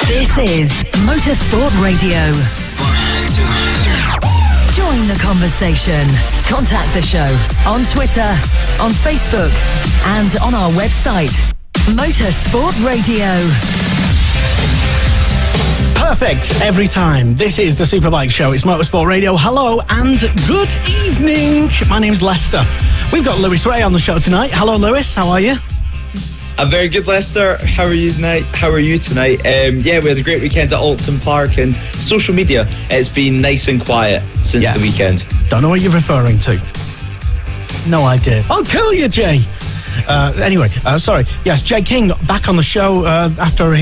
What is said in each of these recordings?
This is Motorsport Radio. Join the conversation. Contact the show on Twitter, on Facebook, and on our website, Motorsport Radio. Perfect every time. This is the Superbike Show. It's Motorsport Radio. Hello and good evening. My name's Lester. We've got Lewis Ray on the show tonight. Hello, Lewis. How are you? I'm very good, Lester. How are you tonight? We had a great weekend at Oulton Park, and social media, it's been nice and quiet since the weekend. Don't know what you're referring to. No idea. I'll kill you, Jay. Sorry. Yes, Jay King back on the show after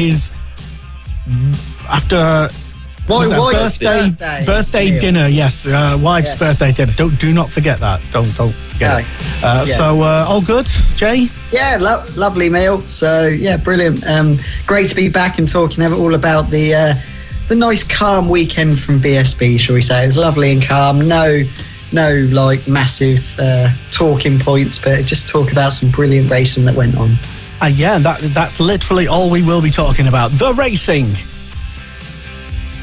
birthday dinner. Yes, wife's birthday dinner. Do not forget that. Don't forget it. All good, Jay? Yeah, lovely meal. So yeah, brilliant. Great to be back and talking all about the nice calm weekend from BSB, shall we say. It was lovely and calm. No like massive talking points, but just talk about some brilliant racing that went on. That's literally all we will be talking about. The racing.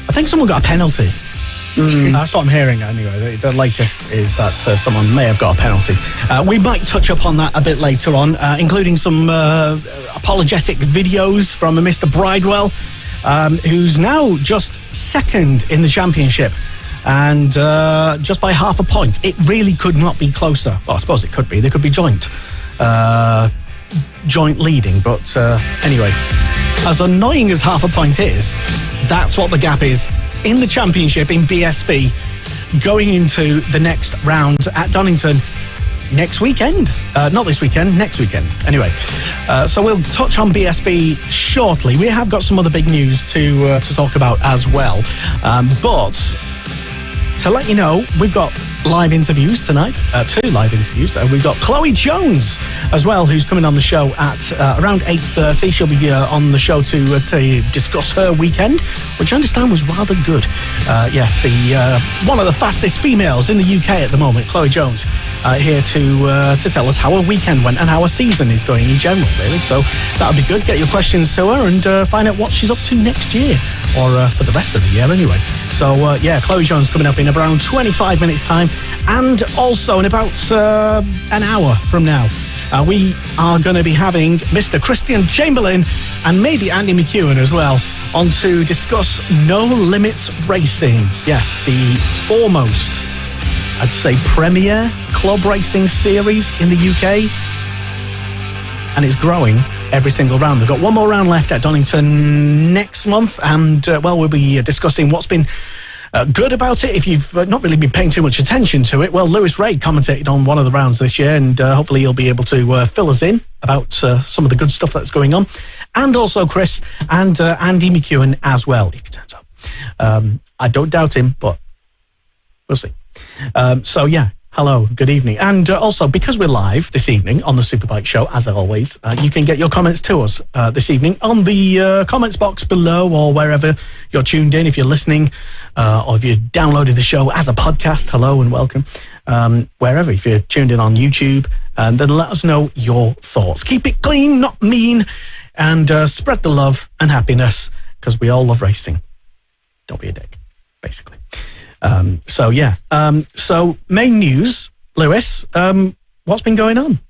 I think someone got a penalty. That's what I'm hearing anyway. The latest is that someone may have got a penalty. We might touch upon that a bit later on, including some apologetic videos from a Mr. Bridewell, who's now just second in the championship and just by half a point. It really could not be closer. Well, I suppose it could be. They could be joint leading. But anyway, as annoying as half a point is, that's what the gap is in the championship in BSB going into the next round at Donington next weekend. Not this weekend, next weekend. Anyway, so we'll touch on BSB shortly. We have got some other big news to talk about as well. But to let you know, we've got live interviews tonight, 2 live interviews. We've got Chloe Jones as well, who's coming on the show at around 8:30. She'll be on the show to discuss her weekend, which I understand was rather good. Yes, one of the fastest females in the UK at the moment, Chloe Jones, here to tell us how her weekend went and how her season is going in general, really. So that'll be good. Get your questions to her and find out what she's up to next year, or for the rest of the year anyway. So Chloe Jones coming up in around 25 minutes time, and also in about an hour from now we are going to be having Mr. Christian Chamberlain and maybe Andy McEwen as well on to discuss No Limits Racing. Yes, the foremost, I'd say, premier club racing series in the UK, and it's growing every single round. They've got one more round left at Donington next month, and we'll be discussing what's been good about it. If you've not really been paying too much attention to it, well, Lewis Ray commentated on one of the rounds this year, and hopefully he'll be able to fill us in about some of the good stuff that's going on, and also Chris and Andy McEwen as well, if he turns up. I don't doubt him, but we'll see. Hello, good evening. And also, because we're live this evening on the Superbike Show, as always, you can get your comments to us this evening on the comments box below, or wherever you're tuned in. If you're listening, or if you downloaded the show as a podcast, hello and welcome. Wherever, if you're tuned in on YouTube, then let us know your thoughts. Keep it clean, not mean, and spread the love and happiness, because we all love racing. Don't be a dick, basically. So main news, Lewis, what's been going on?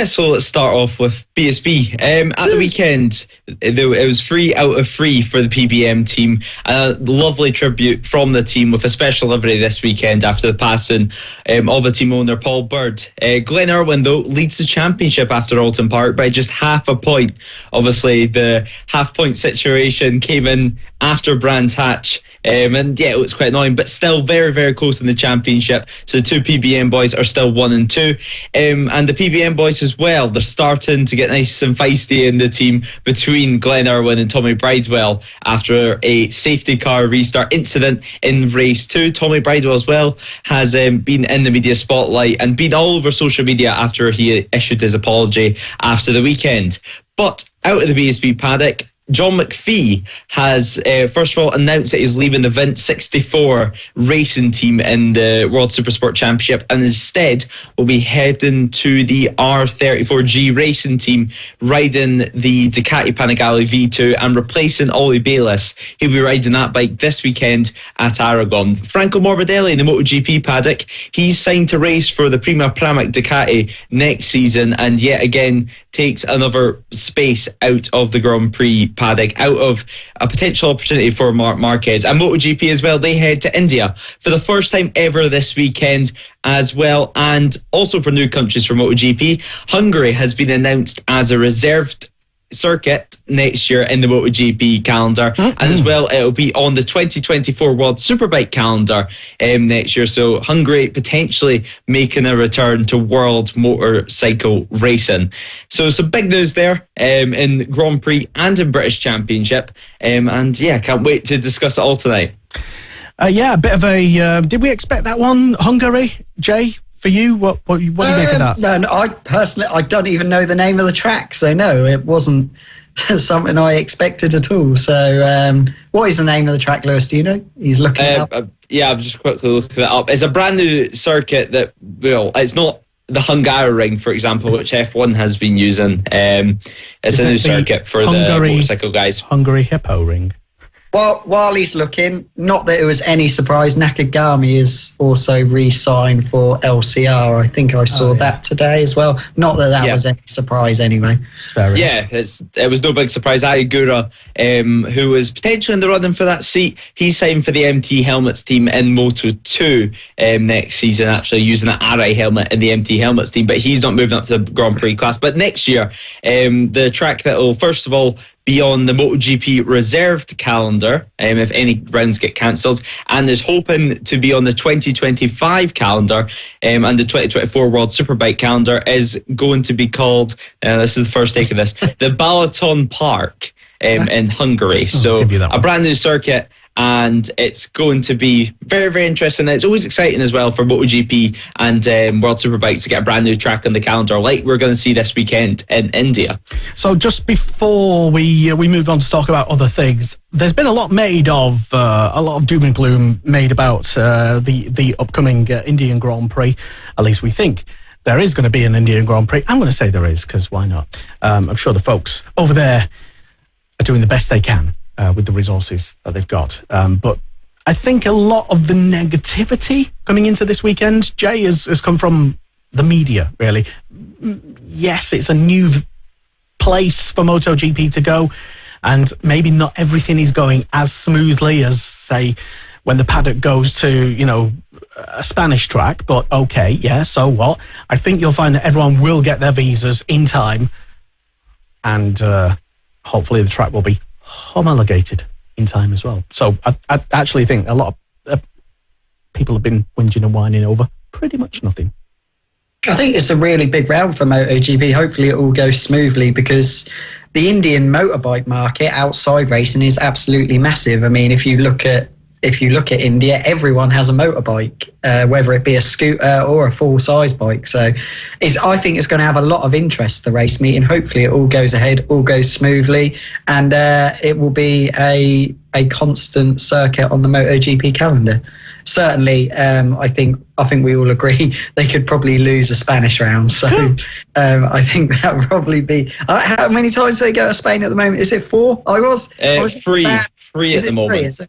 So let's start off with BSB. At the weekend, it was 3 out of 3 for the PBM team. A lovely tribute from the team with a special livery this weekend after the passing of the team owner, Paul Bird. Glenn Irwin, though, leads the championship after Oulton Park by just half a point. Obviously, the half-point situation came in after Brands Hatch. It was quite annoying, but still very, very close in the championship. So the 2 PBM boys are still 1 and 2. And the PBM boys as well, they're starting to get nice and feisty in the team between Glenn Irwin and Tommy Bridewell after a safety car restart incident in race 2. Tommy Bridewell as well has been in the media spotlight and been all over social media after he issued his apology after the weekend. But out of the BSB paddock, John McPhee has, first of all, announced that he's leaving the Vint 64 racing team in the World Supersport Championship and instead will be heading to the R34G racing team, riding the Ducati Panigale V2 and replacing Ollie Bayliss. He'll be riding that bike this weekend at Aragon. Franco Morbidelli in the MotoGP paddock, he's signed to race for the Prima Pramac Ducati next season and yet again takes another space out of the Grand Prix paddock, out of a potential opportunity for Marc Marquez. And MotoGP as well, they head to India for the first time ever this weekend as well. And also for new countries for MotoGP, Hungary has been announced as a reserved circuit next year in the MotoGP calendar, and as well it'll be on the 2024 World Superbike calendar next year. So Hungary potentially making a return to world motorcycle racing. So some big news there in Grand Prix and in British Championship, and yeah, can't wait to discuss it all tonight. Yeah, a bit of a did we expect that one, Hungary, Jay? For you, what do you make of that? No, I personally, I don't even know the name of the track, so no, it wasn't something I expected at all. So, what is the name of the track, Lewis? Do you know? He's looking it up. Yeah, I'm just quickly looking it up. It's a brand new circuit that, well, it's not the Hungaroring, for example, which F1 has been using. It's a new circuit for the motorcycle guys. Hungary Hippo Ring. Well, while he's looking, not that it was any surprise, Nakagami is also re-signed for LCR. I think I saw that today as well. Not that that was any surprise anyway. Yeah, it was no big surprise. Ayagura, who was potentially in the running for that seat, he's signed for the MT Helmets team in Moto2 next season, actually using an Arai helmet in the MT Helmets team, but he's not moving up to the Grand Prix class. But next year, the track that will, first of all, be on the MotoGP reserved calendar, if any rounds get cancelled, and is hoping to be on the 2025 calendar, and the 2024 World Superbike calendar is going to be called, this is the first take of this, the Oulton Park in Hungary. So a brand new circuit, and it's going to be very, very interesting. It's always exciting as well for MotoGP and World Superbikes to get a brand new track on the calendar, like we're going to see this weekend in India. So just before we move on to talk about other things, there's been a lot made of, a lot of doom and gloom made about the upcoming Indian Grand Prix. At least we think there is going to be an Indian Grand Prix. I'm going to say there is, because why not? I'm sure the folks over there are doing the best they can with the resources that they've got. But I think a lot of the negativity coming into this weekend, Jay, has come from the media, really. Yes, it's a new place for MotoGP to go, and maybe not everything is going as smoothly as, say, when the paddock goes to, a Spanish track. But okay, yeah, so what? I think you'll find that everyone will get their visas in time, and hopefully the track will be homologated in time as well. So I actually think a lot of people have been whinging and whining over pretty much nothing. I think it's a really big round for MotoGP. Hopefully it all goes smoothly, because the Indian motorbike market outside racing is absolutely massive. I mean, if you look at India, everyone has a motorbike, whether it be a scooter or a full-size bike. So I think it's going to have a lot of interest, the race meeting. Hopefully it all goes ahead, all goes smoothly, and it will be a constant circuit on the MotoGP calendar. Certainly, I think we all agree they could probably lose a Spanish round. So I think that would probably be... how many times do they go to Spain at the moment? Is it 4? I was three at the moment.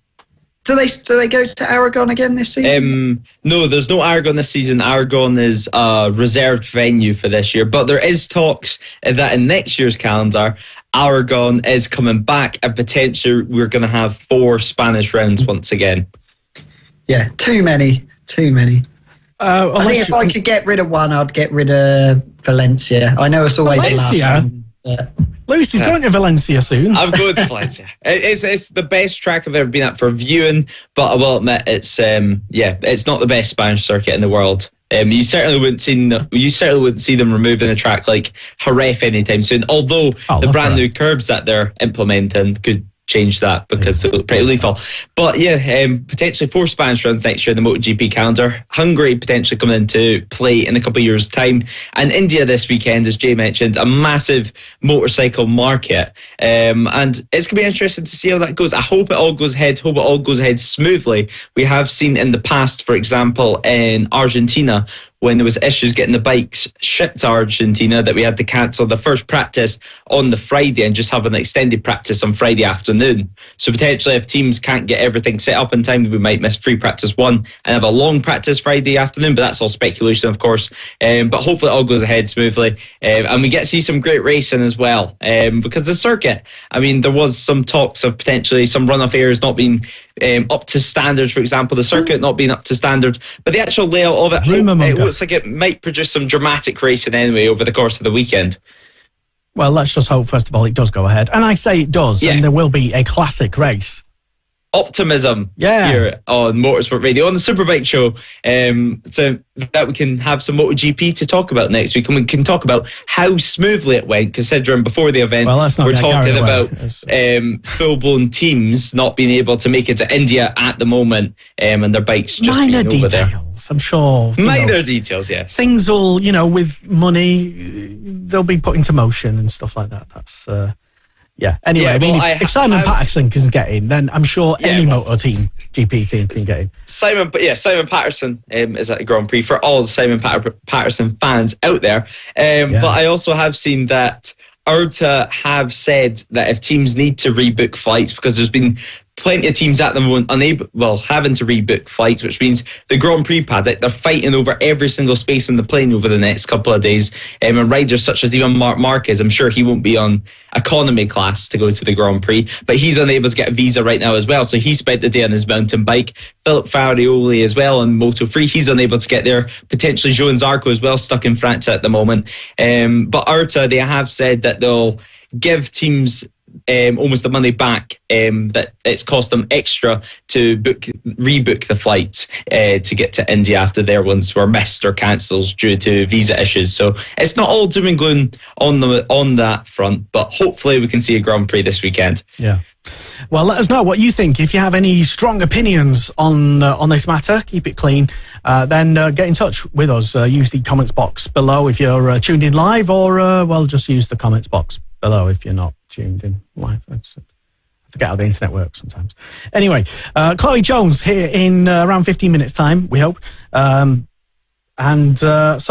Do they go to Aragon again this season? No, there's no Aragon this season. Aragon is a reserved venue for this year, but there is talks that in next year's calendar, Aragon is coming back, and potentially we're going to have 4 Spanish rounds once again. Yeah, too many. I think if I could get rid of one, I'd get rid of Valencia. I know it's always Valencia. Lewis is going to Valencia soon. I'm going to Valencia. It's the best track I've ever been at for viewing, but I will admit it's not the best Spanish circuit in the world. You certainly wouldn't see them removing a track like Jerez anytime soon. Although the brand new curbs that they're implementing could change that because they look pretty lethal. But yeah, potentially 4 Spanish runs next year in the MotoGP calendar. Hungary potentially coming into play in a couple of years' time. And India this weekend, as Jay mentioned, a massive motorcycle market. And it's going to be interesting to see how that goes. I hope it all goes ahead smoothly. We have seen in the past, for example, in Argentina, when there was issues getting the bikes shipped to Argentina, that we had to cancel the first practice on the Friday and just have an extended practice on Friday afternoon. So potentially if teams can't get everything set up in time, we might miss free practice 1 and have a long practice Friday afternoon, but that's all speculation, of course. But hopefully it all goes ahead smoothly. And we get to see some great racing as well. Because the circuit, I mean, there was some talks of potentially some runoff areas not being up to standards, for example, the circuit not being up to standard, but the actual layout of it looks like it might produce some dramatic racing anyway over the course of the weekend. Well, let's just hope, first of all, it does go ahead. And I say it does, and there will be a classic race. Optimism here on Motorsport Radio, on the Superbike show, so that we can have some MotoGP to talk about next week, and we can talk about how smoothly it went, considering before the event we're talking about full-blown teams not being able to make it to India at the moment, and their bikes just minor being over there. Details, I'm sure. Minor details, yes. Things will, with money, they'll be put into motion and stuff like that. That's... Anyway, I mean, if Simon Patterson can get in, then I'm sure any GP team can get in. Simon Patterson is at a Grand Prix for all the Simon Patterson fans out there. But I also have seen that IRTA have said that if teams need to rebook flights, because there's been plenty of teams at the moment having to rebook flights, which means the Grand Prix paddock, they're fighting over every single space in the plane over the next couple of days. And riders such as even Marc Marquez, I'm sure he won't be on economy class to go to the Grand Prix, but he's unable to get a visa right now as well. So he spent the day on his mountain bike. Philip Farioli as well on Moto3, he's unable to get there. Potentially Joan Zarco as well, stuck in France at the moment. But IRTA, they have said that they'll give teams almost the money back that it's cost them extra to rebook the flights to get to India after their ones were missed or cancelled due to visa issues. So it's not all doom and gloom on that front, but hopefully we can see a Grand Prix this weekend. Yeah. Well, let us know what you think. If you have any strong opinions on this matter, keep it clean, then get in touch with us. Use the comments box below if you're tuned in live, or just use the comments box below if you're not tuned in live. I forget how the internet works sometimes. Anyway, Chloe Jones here in around 15 minutes time, we hope. We've got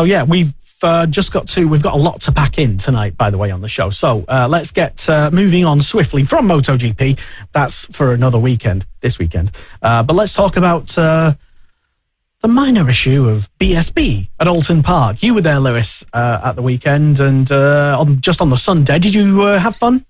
a lot to pack in tonight, by the way, on the show. So let's get moving on swiftly from MotoGP. That's for another weekend, this weekend. But let's talk about the minor issue of BSB at Oulton Park. You were there, Lewis, at the weekend, and just on the Sunday. Did you have fun?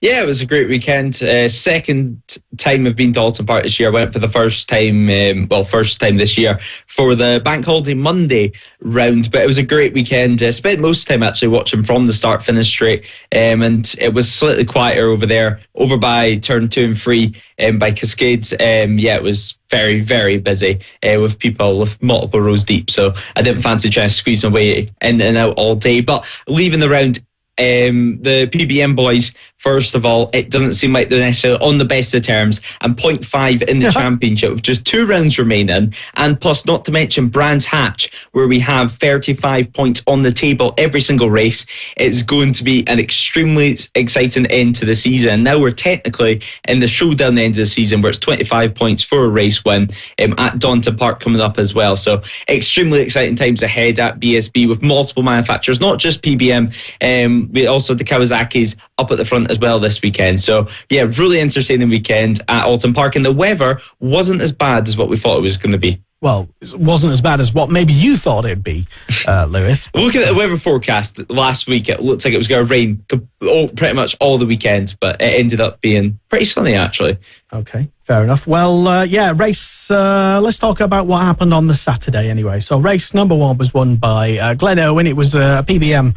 Yeah, it was a great weekend. Second time I've been to Oulton Park this year. I went for the first time this year for the Bank Holiday Monday round. But it was a great weekend. I spent most of the time actually watching from the start finish straight. And it was slightly quieter over there, over by turn 2 and 3 by Cascades. It was very, very busy with people with multiple rows deep. So I didn't fancy trying to squeeze my way in and out all day. But leaving the round, the PBM boys, first of all, it doesn't seem like they're necessarily on the best of terms, and 0.5 in the championship with just 2 rounds remaining, and plus not to mention Brands Hatch, where we have 35 points on the table every single race. It's going to be an extremely exciting end to the season. Now we're technically in the showdown end of the season, where it's 25 points for a race win at Oulton Park coming up as well. So extremely exciting times ahead at BSB with multiple manufacturers, not just PBM, we also the Kawasaki's up at the front as well this weekend. So yeah, really entertaining weekend at Oulton Park, and the weather wasn't as bad as what we thought it was going to be. Well, it wasn't as bad as what maybe you thought it'd be, Lewis. Looking at the weather forecast last week, it looked like it was going to rain pretty much all the weekend, but it ended up being pretty sunny actually. Okay, fair enough. Well, race, let's talk about what happened on the Saturday anyway. So race number 1 was won by Glenn Irwin. It was a PBM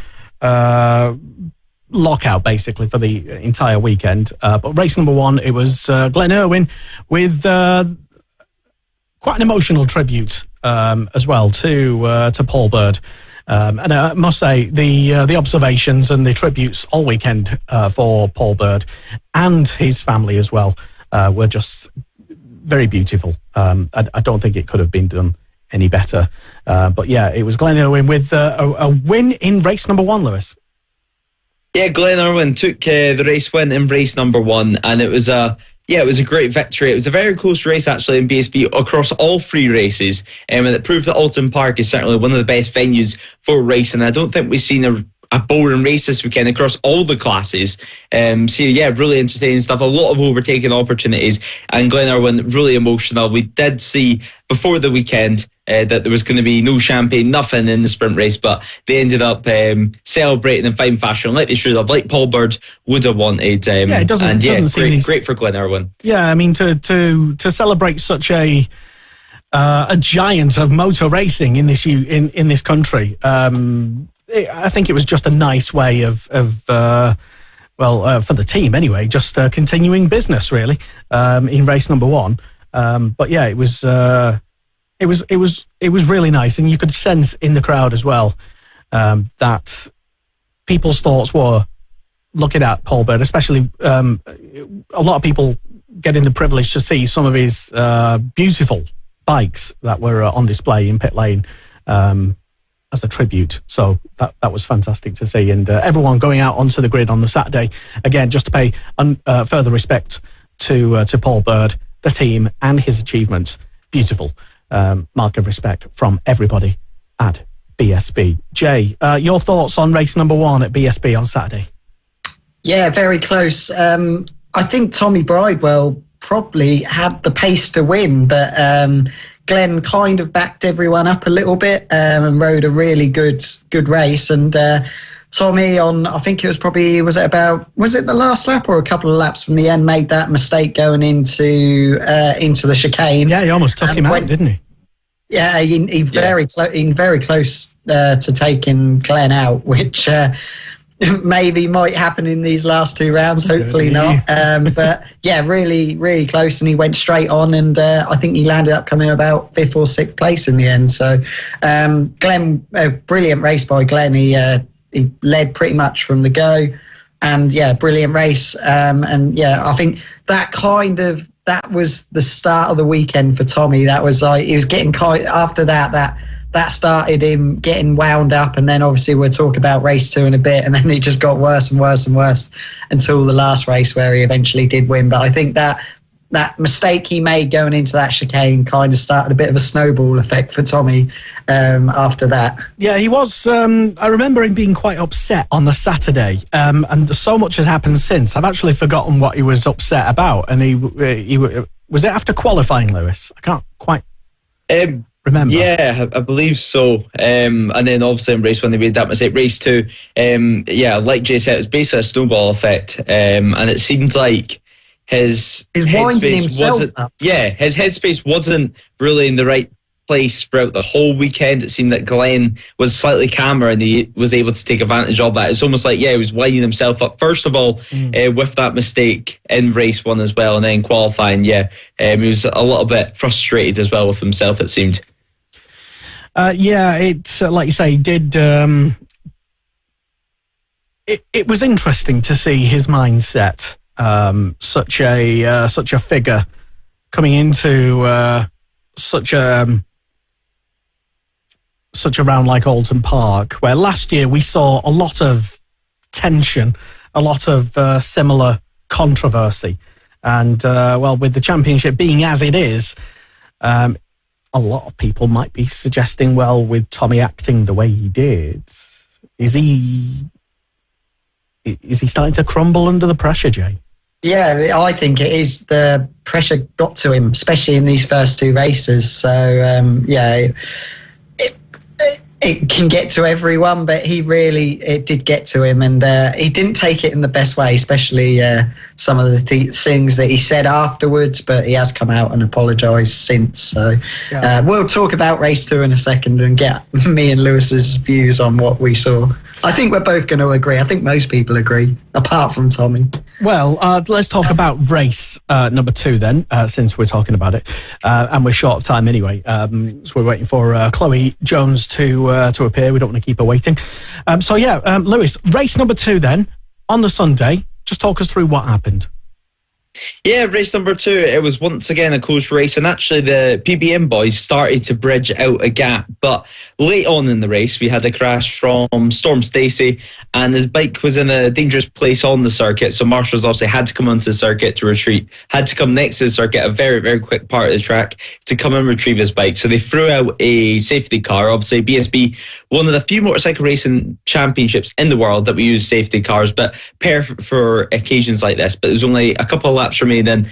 lockout basically for the entire weekend. But race number 1, it was Glenn Irwin with quite an emotional tribute as well to Paul Bird. And I must say, the observations and the tributes all weekend for Paul Bird and his family as well were just very beautiful. I don't think it could have been done any better. But yeah, it was Glenn Irwin with a win in race number 1, Lewis. Yeah, Glenn Irwin took the race win in race number 1, and it was a great victory. It was a very close race, actually, in BSB across all 3 races. And it proved that Oulton Park is certainly one of the best venues for racing. I don't think we've seen a boring race this weekend across all the classes. So yeah, really entertaining stuff. A lot of overtaking opportunities. And Glenn Irwin, really emotional. We did see before the weekend that there was going to be no champagne, nothing in the sprint race, but they ended up celebrating in fine fashion, like they should have, like Paul Bird would have wanted. It doesn't seem great for Glenn Irwin. Yeah, I mean, to celebrate such a giant of motor racing in this country. I think it was just a nice way of for the team anyway, just continuing business really in race number 1. But yeah, it was really nice, and you could sense in the crowd as well that people's thoughts were looking at Paul Bird, especially a lot of people getting the privilege to see some of his beautiful bikes that were on display in pit lane. As a tribute. So that was fantastic to see. And everyone going out onto the grid on the Saturday, again, just to pay further respect to Paul Bird, the team, and his achievements. Beautiful mark of respect from everybody at BSB. Jay, your thoughts on race number 1 at BSB on Saturday? Yeah, very close. I think Tommy Bridewell probably had the pace to win, but Glenn kind of backed everyone up a little bit and rode a really good race. And Tommy I think it was the last lap or a couple of laps from the end, made that mistake going into the chicane. Yeah, he almost took him out, didn't he? Yeah, he very close to taking Glenn out, which maybe might happen in these last 2 rounds. Hopefully not. But yeah, really, really close, and he went straight on, and I think he landed up coming about 5th or 6th place in the end. So Glenn, a brilliant race by Glenn. He led pretty much from the go, and yeah, brilliant race. And yeah, I think that was the start of the weekend for Tommy. That was like, he was getting after that started him getting wound up, and then obviously we'll talk about race 2 in a bit, and then it just got worse and worse and worse until the last race where he eventually did win. But I think that mistake he made going into that chicane kind of started a bit of a snowball effect for Tommy after that. Yeah, he was. I remember him being quite upset on the Saturday, and so much has happened since. I've actually forgotten what he was upset about, and he was it after qualifying, Lewis? I can't quite remember. Yeah, I believe so. And then obviously in race 1 they made that mistake. Race 2, like Jay said, it was basically a snowball effect, and it seemed like his headspace wasn't really in the right place throughout the whole weekend. It seemed that Glenn was slightly calmer, and he was able to take advantage of that. It's almost like, he was winding himself up, first of all, with that mistake in race 1 as well, and then qualifying, he was a little bit frustrated as well with himself, it seemed. It's like you say, did it was interesting to see his mindset. Such a figure coming into such a round like Oulton Park, where last year we saw a lot of tension, a lot of similar controversy, and with the championship being as it is, a lot of people might be suggesting, with Tommy acting the way he did, is he starting to crumble under the pressure, Jay? Yeah, I think it is. The pressure got to him, especially in these first 2 races. So, it can get to everyone, but it did get to him, and he didn't take it in the best way, especially some of the things that he said afterwards, but he has come out and apologised since. So we'll talk about race 2 in a second and get me and Lewis's views on what we saw. I think we're both going to agree. I think most people agree, apart from Tommy. Well, let's talk about race number 2 then, since we're talking about it. And we're short of time anyway. So we're waiting for Chloe Jones to appear. We don't want to keep her waiting. Lewis, race number 2 then, on the Sunday. Just talk us through what happened. Yeah, race number 2, it was once again a close race, and actually the PBM boys started to bridge out a gap, but late on in the race we had a crash from Storm Stacey, and his bike was in a dangerous place on the circuit, so marshals obviously had to come onto the circuit to retreat, had to come next to the circuit, a very, very quick part of the track, to come and retrieve his bike. So they threw out a safety car. Obviously BSB, one of the few motorcycle racing championships in the world that we use safety cars, but for occasions like this, but there's only a couple of laps remaining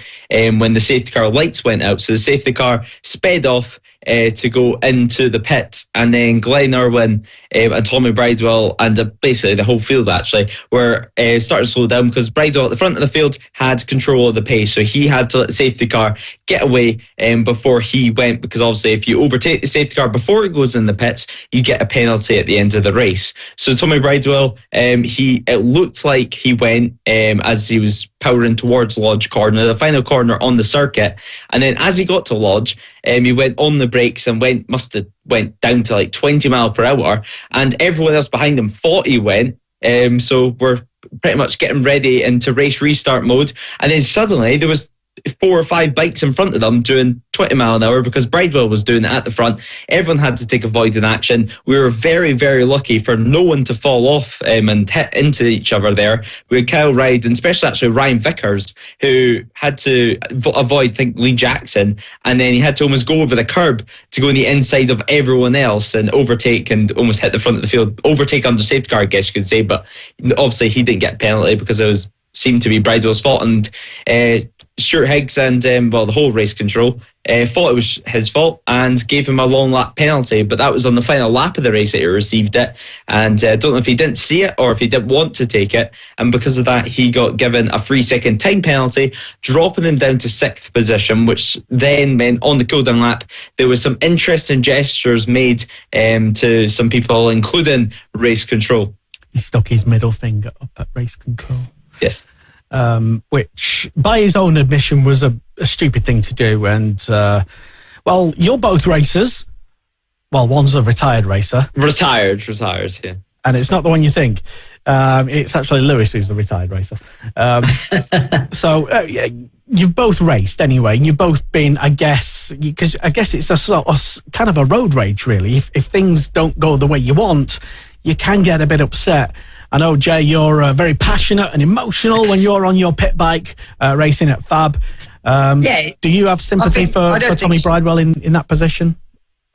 when the safety car lights went out, so the safety car sped off to go into the pits, and then Glenn Irwin and Tommy Bridewell and basically the whole field actually were starting to slow down, because Bridewell at the front of the field had control of the pace, so he had to let the safety car get away before he went, because obviously if you overtake the safety car before it goes in the pits, you get a penalty at the end of the race. So Tommy Bridewell, it looked like he went as he was powering towards Lodge Corner, the final corner on the circuit, and then as he got to Lodge, he went on the brakes and must have went down to like 20 mile per hour, and everyone else behind him thought he went. So we're pretty much getting ready into race restart mode, and then suddenly there was 4 or 5 bikes in front of them doing 20 mile an hour, because Bridewell was doing it at the front. Everyone had to take avoiding action. We were very, very lucky for no one to fall off and hit into each other there. We had Kyle Ride, and especially actually Ryan Vickers, who had to avoid, I think, Lee Jackson, and then he had to almost go over the curb to go on the inside of everyone else and overtake and almost hit the front of the field. Overtake under safety car, I guess you could say, but obviously he didn't get a penalty because it seemed to be Bridewell's fault, and Stuart Higgs and the whole race control thought it was his fault and gave him a long lap penalty, but that was on the final lap of the race that he received it, and I don't know if he didn't see it or if he didn't want to take it, and because of that he got given a 3-second time penalty, dropping him down to 6th position, which then meant on the cooldown lap there was some interesting gestures made to some people, including race control. He stuck his middle finger up at race control. Yes. Which, by his own admission, was a stupid thing to do. And, you're both racers. Well, one's a retired racer. Retired, yeah. And it's not the one you think. It's actually Lewis who's the retired racer. You've both raced anyway, and you've both been, I guess, because I guess it's a sort of kind of a road rage, really. If things don't go the way you want, you can get a bit upset. I know, Jay, you're very passionate and emotional when you're on your pit bike racing at Fab. Do you have sympathy for Tommy Bridewell in that position?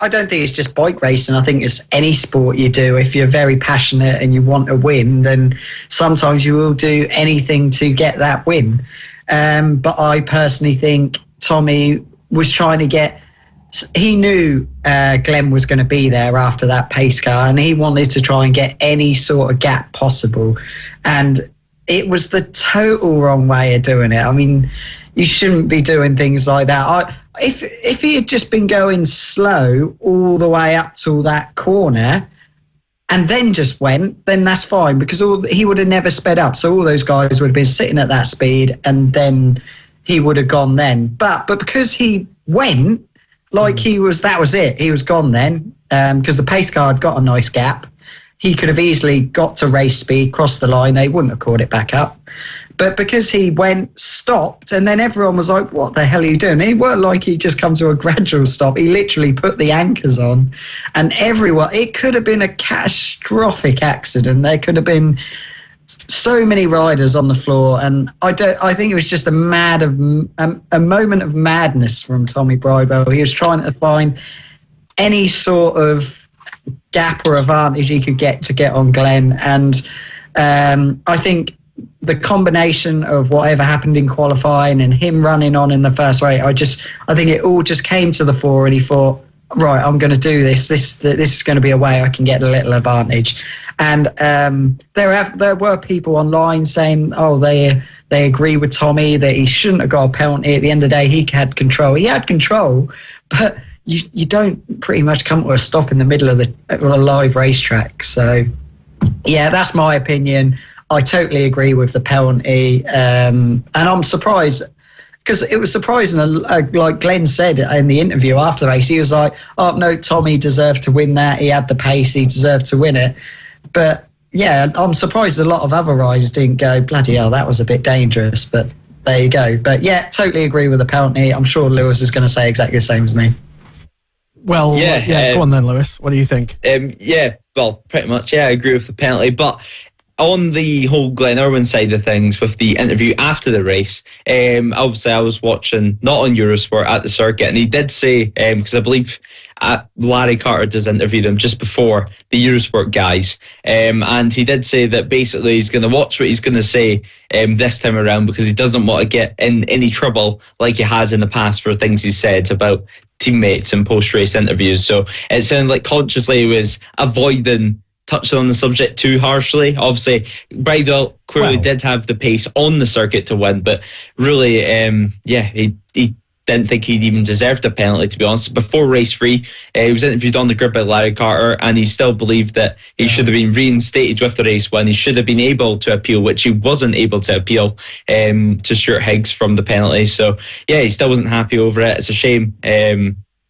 I don't think it's just bike racing. I think it's any sport you do. If you're very passionate and you want to win, then sometimes you will do anything to get that win. But I personally think Tommy was trying to get... He knew Glenn was going to be there after that pace car, and he wanted to try and get any sort of gap possible. And it was the total wrong way of doing it. I mean, you shouldn't be doing things like that. If he had just been going slow all the way up to that corner and then just went, then that's fine, because he would have never sped up. So all those guys would have been sitting at that speed, and then he would have gone then. But because he went... that was it. He was gone then, because the pace car had got a nice gap. He could have easily got to race speed, crossed the line. They wouldn't have caught it back up. But because he went, stopped, and then everyone was like, what the hell are you doing? It weren't like he just come to a gradual stop. He literally put the anchors on, and it could have been a catastrophic accident. There could have been so many riders on the floor, and I think it was just a moment of madness from Tommy Bridewell. He was trying to find any sort of gap or advantage he could get to get on Glenn, and I think the combination of whatever happened in qualifying and him running on in the first race, I think it all just came to the fore, and he thought, right, I'm going to do this. This is going to be a way I can get a little advantage. And there were people online saying, they agree with Tommy that he shouldn't have got a penalty. At the end of the day, he had control. He had control, but you don't pretty much come to a stop in the middle of a live racetrack. So Yeah, that's my opinion. I totally agree with the penalty. And I'm surprised, because it was surprising, like Glenn said in the interview after the race, he was like, oh, no, Tommy deserved to win that. He had the pace. He deserved to win it. But, yeah, I'm surprised a lot of other riders didn't go, bloody hell, that was a bit dangerous. But there you go. But, yeah, totally agree with the penalty. I'm sure Lewis is going to say exactly the same as me. Well, go on then, Lewis. What do you think? Well, pretty much, I agree with the penalty. But on the whole Glenn Irwin side of things, with the interview after the race, obviously I was watching, not on Eurosport, at the circuit, and he did say, because I believe Larry Carter does interview them just before the Eurosport guys, and he did say that basically he's going to watch what he's going to say this time around, because he doesn't want to get in any trouble like he has in the past for things he's said about teammates in post-race interviews. So it sounded like consciously he was avoiding touching on the subject too harshly. Obviously, Bridewell clearly did have the pace on the circuit to win, but really, he didn't think he'd even deserved a penalty, to be honest. Before race 3, he was interviewed on the grid by Larry Carter, and he still believed that he should have been reinstated with the race win. He should have been able to appeal, which he wasn't able to appeal to Stuart Higgs from the penalty. So, he still wasn't happy over it. It's a shame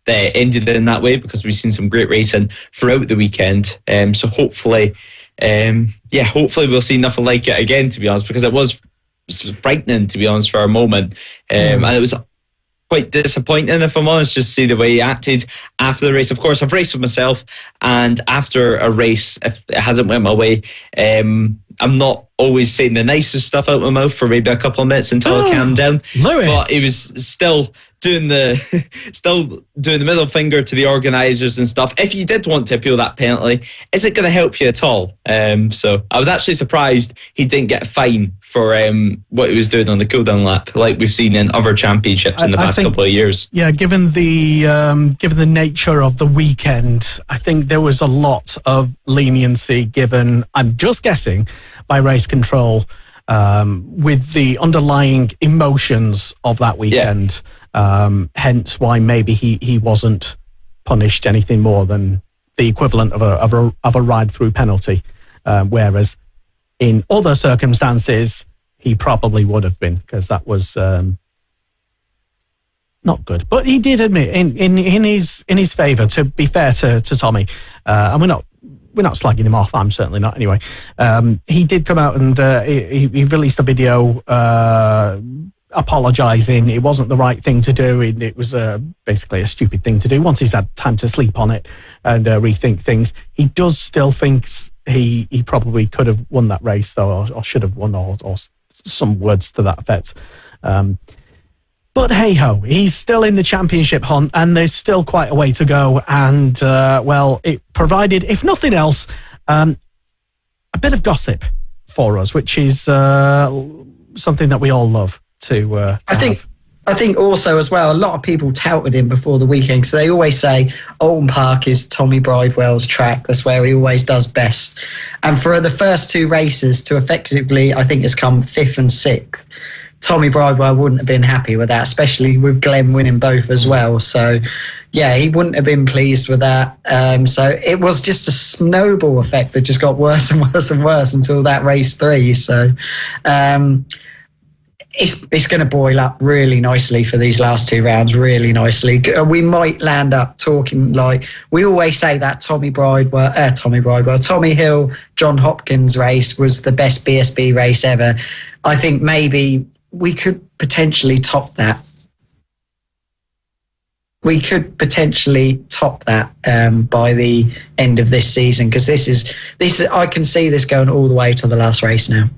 that it ended in that way, because we've seen some great racing throughout the weekend. So hopefully we'll see nothing like it again, to be honest, because it was frightening, to be honest, for a moment. And it was quite disappointing, if I'm honest, just to see the way he acted after the race. Of course, I've raced with myself, and after a race, if it hasn't went my way, I'm not always saying the nicest stuff out my mouth for maybe a couple of minutes until I calm down. Lewis. But he was still doing the middle finger to the organisers and stuff. If you did want to appeal that penalty, is it going to help you at all? So I was actually surprised he didn't get a fine for what he was doing on the cooldown lap, like we've seen in other championships in the past couple of years. Yeah, given the nature of the weekend, I think there was a lot of leniency given, I'm just guessing, by race control, with the underlying emotions of that weekend. Hence why maybe he wasn't punished anything more than the equivalent of a ride-through penalty, whereas in other circumstances he probably would have been, because that was not good. But he did admit in his favour, to be fair to Tommy, and we're not slagging him off. I'm certainly not. Anyway, he did come out and he released a video apologising. It wasn't the right thing to do. It was basically a stupid thing to do. Once he's had time to sleep on it and rethink things, he does still think he probably could have won that race, though, or should have won, or some words to that effect. But hey-ho, he's still in the championship hunt, and there's still quite a way to go. And, it provided, if nothing else, a bit of gossip for us, which is something that we all love to I think also as well, a lot of people touted him before the weekend, because they always say Oulton Park is Tommy Bridewell's track. That's where he always does best. And for the first 2 races to effectively, I think, has come 5th and 6th, Tommy Bridewell wouldn't have been happy with that, especially with Glenn winning both as well. So, yeah, he wouldn't have been pleased with that. So it was just a snowball effect that just got worse and worse and worse until that race 3. So it's going to boil up really nicely for these last 2 rounds, really nicely. We might land up talking like we always say that Tommy Hill, John Hopkins race was the best BSB race ever. I think maybe we could potentially top that. We could potentially top that by the end of this season, because this is I can see this going all the way to the last race now.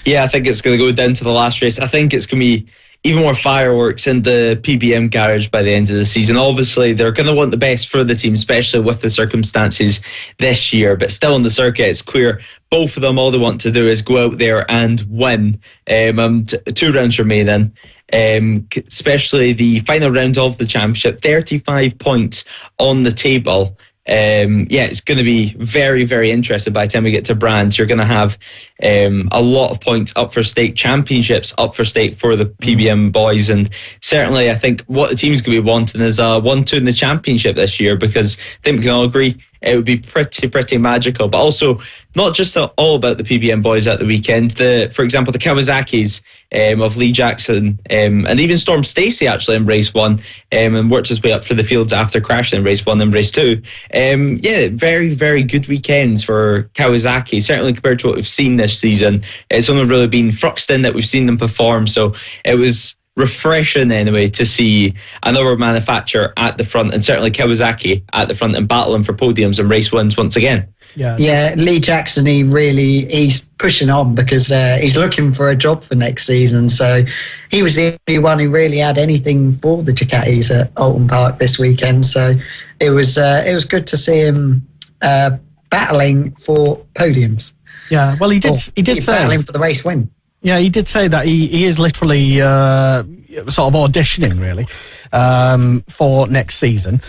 Yeah, I think it's going to go down to the last race. I think it's going to be even more fireworks in the PBM garage by the end of the season. Obviously, they're going to want the best for the team, especially with the circumstances this year. But still on the circuit, it's clear both of them, all they want to do is go out there and win. 2 rounds remaining, especially the final round of the championship, 35 points on the table. It's going to be very, very interesting by the time we get to Brands. You're going to have a lot of points up for stake, championships up for stake for the PBM boys. And certainly I think what the team's going to be wanting is a 1-2 in the championship this year, because I think we can all agree it would be pretty magical. But also, not just all about the PBM boys at the weekend. For example, the Kawasaki's of Lee Jackson and even Storm Stacey actually in race 1 and worked his way up through the fields after crashing in race 1 and race 2. Very, very good weekends for Kawasaki, certainly compared to what we've seen this season. It's only really been Thruxton that we've seen them perform, so it was refreshing anyway to see another manufacturer at the front, and certainly Kawasaki at the front and battling for podiums and race wins once again. Yeah, Lee Jackson, he's pushing on because he's looking for a job for next season. So he was the only one who really had anything for the Ducatis at Oulton Park this weekend. So it was good to see him battling for podiums. Yeah, well, he did say battling for the race win. Yeah, he did say that he is literally sort of auditioning really for next season.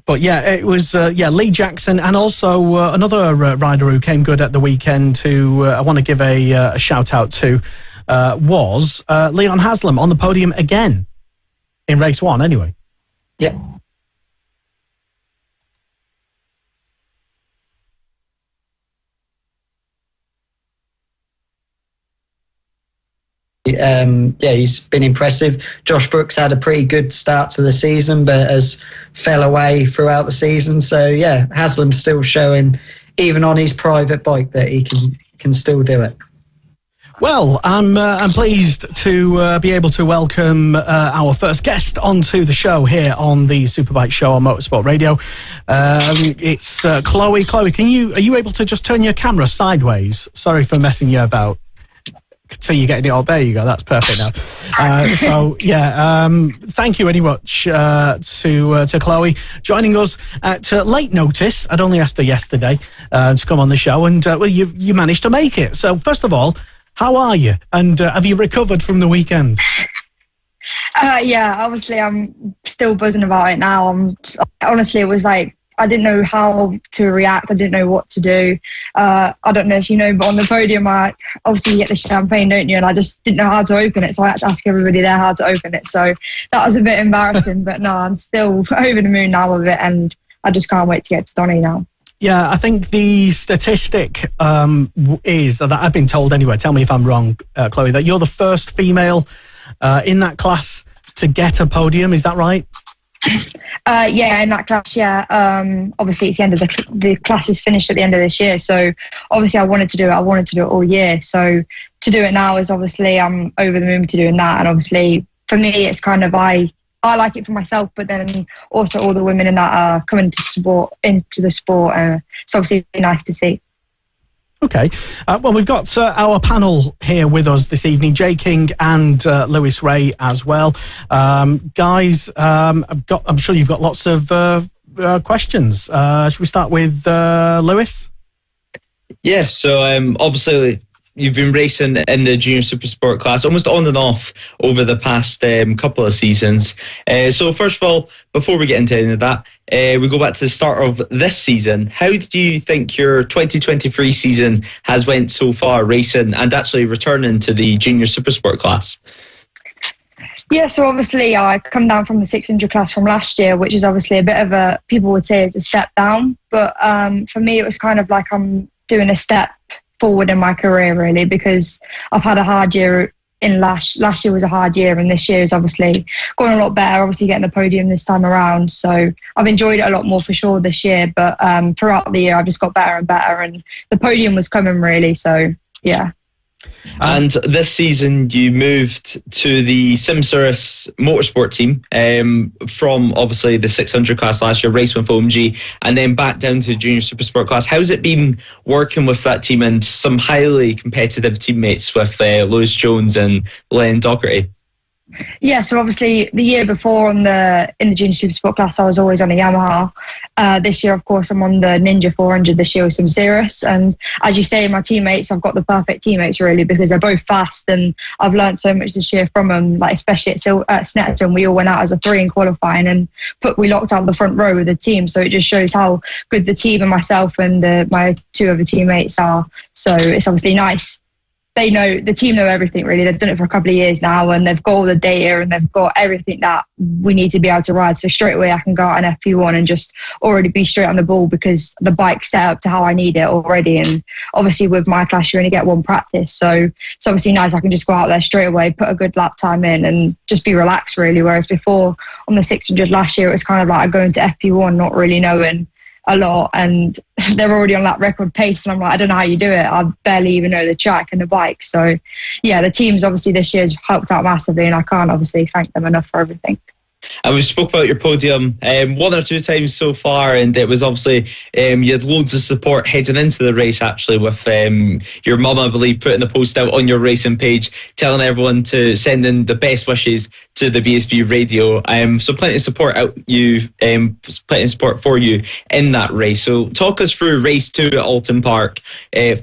But yeah, it was Lee Jackson and also another rider who came good at the weekend who I want to give a shout out to was Leon Haslam on the podium again in race 1 anyway. Yeah. He's been impressive. Josh Brooks had a pretty good start to the season, but has fell away throughout the season. So yeah, Haslam's still showing, even on his private bike, that he can still do it. Well, I'm pleased to be able to welcome our first guest onto the show here on the Superbike show on Motorsport Radio. It's Chloe. Chloe, are you able to just turn your camera sideways? Sorry for messing you about. So you're getting it all. There you go. That's perfect now. Thank you very much to Chloe joining us at late notice. I'd only asked her yesterday to come on the show, and you managed to make it. So first of all, how are you? And have you recovered from the weekend? Obviously I'm still buzzing about it now. Honestly, it was like, I didn't know how to react. I didn't know what to do. I don't know if you know, but on the podium, obviously you get the champagne, don't you? And I just didn't know how to open it. So I had to ask everybody there how to open it. So that was a bit embarrassing, but no, I'm still over the moon now with it. And I just can't wait to get to Donny now. Yeah, I think the statistic is that I've been told anyway, tell me if I'm wrong, Chloe, that you're the first female in that class to get a podium. Is that right? In that class, obviously it's the end of the class is finished at the end of this year, so obviously I wanted to do it all year, so to do it now is obviously I'm over the moon to doing that. And obviously for me it's kind of I like it for myself, but then also all the women in that are coming into the sport, it's obviously nice to see. Okay. Well, we've got our panel here with us this evening, Jay King and Lewis Ray as well. Guys, I'm sure you've got lots of questions. Should we start with Lewis? Yeah, so obviously you've been racing in the Junior Supersport class almost on and off over the past couple of seasons. So first of all, before we get into any of that, we go back to the start of this season. How do you think your 2023 season has went so far, racing and actually returning to the Junior Supersport class? Yeah, so obviously I come down from the 600 class from last year, which is obviously a bit of people would say it's a step down. But for me, it was kind of like I'm doing a step forward in my career, really, because I've had a hard year. Last year was a hard year, and this year is obviously going a lot better, obviously getting the podium this time around. So I've enjoyed it a lot more for sure this year, but throughout the year I've just got better and better, and the podium was coming really, so yeah. And this season you moved to the Simsaris Motorsport team from obviously the 600 class last year, race with OMG, and then back down to the Junior Supersport class. How's it been working with that team and some highly competitive teammates with Lewis Jones and Len Docherty? Yeah, so obviously the year before in the Junior Supersport class, I was always on a Yamaha. This year, of course, I'm on the Ninja 400 this year with some Cirrus. And as you say, my teammates, I've got the perfect teammates really, because they're both fast, and I've learned so much this year from them. Like especially at Snetterton, we all went out as a 3 in qualifying and we locked out the front row with the team. So it just shows how good the team and myself and my 2 other teammates are. So it's obviously nice they know, the team know everything really. They've done it for a couple of years now, and they've got all the data and they've got everything that we need to be able to ride. So straight away I can go out on FP1 and just already be straight on the ball because the bike's set up to how I need it already. And obviously with my class you only get one practice, so it's obviously nice. I can just go out there straight away, put a good lap time in and just be relaxed really. Whereas before on the 600 last year, it was kind of like I go into FP1 not really knowing a lot, and they're already on that record pace, and I'm like, I don't know how you do it. I barely even know the track and the bike. So yeah, the teams obviously this year has helped out massively, and I can't obviously thank them enough for everything. And we spoke about your podium one or two times so far, and it was obviously you had loads of support heading into the race, actually, with your mum, I believe, putting the post out on your racing page telling everyone to send in the best wishes to the BSB radio. So plenty of support plenty of support for you in that race. So talk us through race 2 at Oulton Park,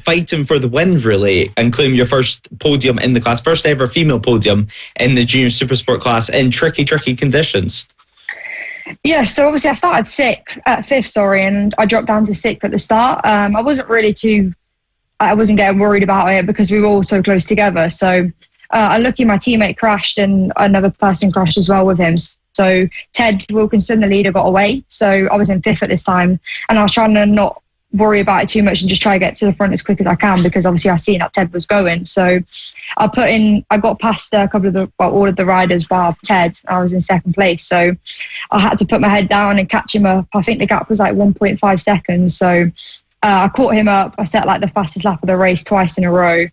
fighting for the win really, and claim your first podium in the class, first ever female podium in the Junior Supersport class in tricky conditions. Yeah, so obviously I started fifth, and I dropped down to 6th at the start. I wasn't getting worried about it because we were all so close together. So lucky my teammate crashed and another person crashed as well with him. So Ted Wilkinson, the leader, got away. So I was in 5th at this time, and I was trying to not worry about it too much and just try to get to the front as quick as I can, because obviously I seen that Ted was going. So I got past all of the riders while Ted, I was in 2nd place. So I had to put my head down and catch him up. I think the gap was like 1.5 seconds. So I caught him up. I set like the fastest lap of the race twice in a row.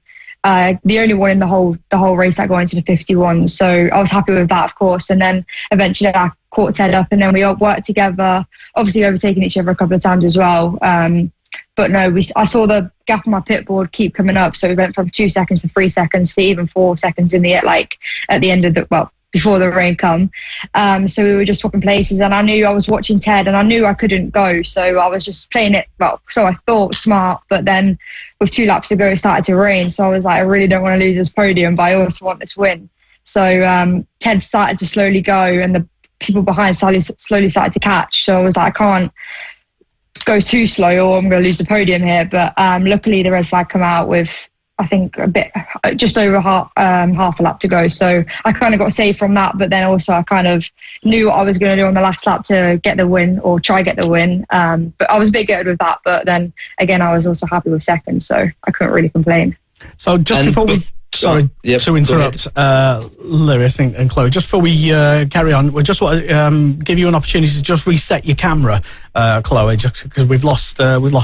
The only one in the whole race that got into the 51. So I was happy with that, of course. And then eventually I caught Ted up, and then we all worked together, obviously overtaking each other a couple of times as well. But no, I saw the gap on my pit board keep coming up. So we went from 2 seconds to 3 seconds to even 4 seconds at the end of before the rain come. So we were just swapping places, and I knew I was watching Ted and I knew I couldn't go. So I was just playing it, so I thought smart, but then with 2 laps to go, it started to rain. So I was like, I really don't want to lose this podium, but I also want this win. So Ted started to slowly go, and the people behind slowly started to catch. So I was like, I can't go too slow or I'm going to lose the podium here. But luckily the red flag come out with, I think, just over half a lap to go. So I kind of got saved from that. But then also I kind of knew what I was going to do on the last lap to get the win, or try get the win. But I was a bit gutted with that. But then again, I was also happy with 2nd, so I couldn't really complain. So just before we... Sorry to interrupt, Lewis and Chloe. Just before we carry on, we just want to give you an opportunity to just reset your camera, Chloe, just because we've lost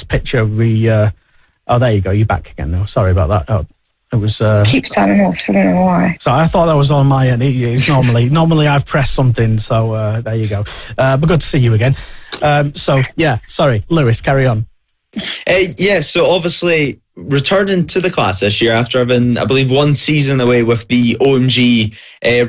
picture. Oh, there you go. You're back again now. Sorry about that. Oh, it was keeps turning off. I don't know why. So I thought that was on my end. It's normally I've pressed something. So there you go. But good to see you again. So yeah, sorry, Lewis, carry on. So obviously returning to the class this year after having, I believe, 1 season away with the OMG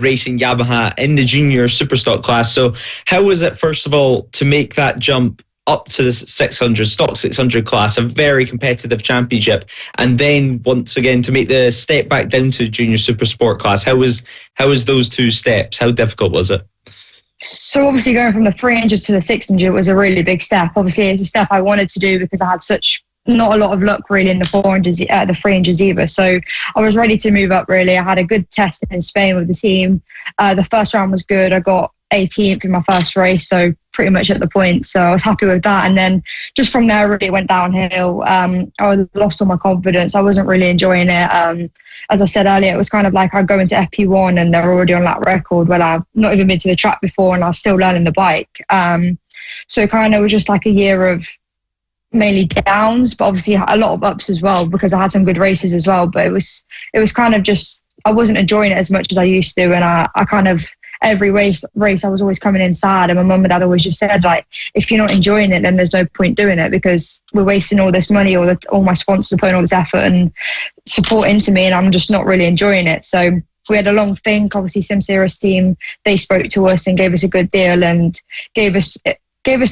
Racing Yamaha in the Junior Superstock class. So how was it, first of all, to make that jump up to the 600, stock 600 class, a very competitive championship, and then once again to make the step back down to Junior Supersport class? How was those 2 steps? How difficult was it? So obviously going from the 300 to the 600 was a really big step. Obviously it's a step I wanted to do because I had not a lot of luck really in the 300s either. So I was ready to move up really. I had a good test in Spain with the team. The first round was good. I got 18th in my first race, so pretty much at the point. So I was happy with that. And then just from there, really it went downhill. I lost all my confidence. I wasn't really enjoying it. As I said earlier, it was kind of like I go into FP1 and they're already on that record when I've not even been to the track before and I was still learning the bike. So it kind of was just like a year of mainly downs, but obviously a lot of ups as well because I had some good races as well. But it was kind of just, I wasn't enjoying it as much as I used to. And I kind of, every race I was always coming in sad, and my mum and dad always just said, like, if you're not enjoying it, then there's no point doing it because we're wasting all this money, or all my sponsors are putting all this effort and support into me, and I'm just not really enjoying it. So we had a long think. Obviously SimSerious team, they spoke to us and gave us a good deal and gave us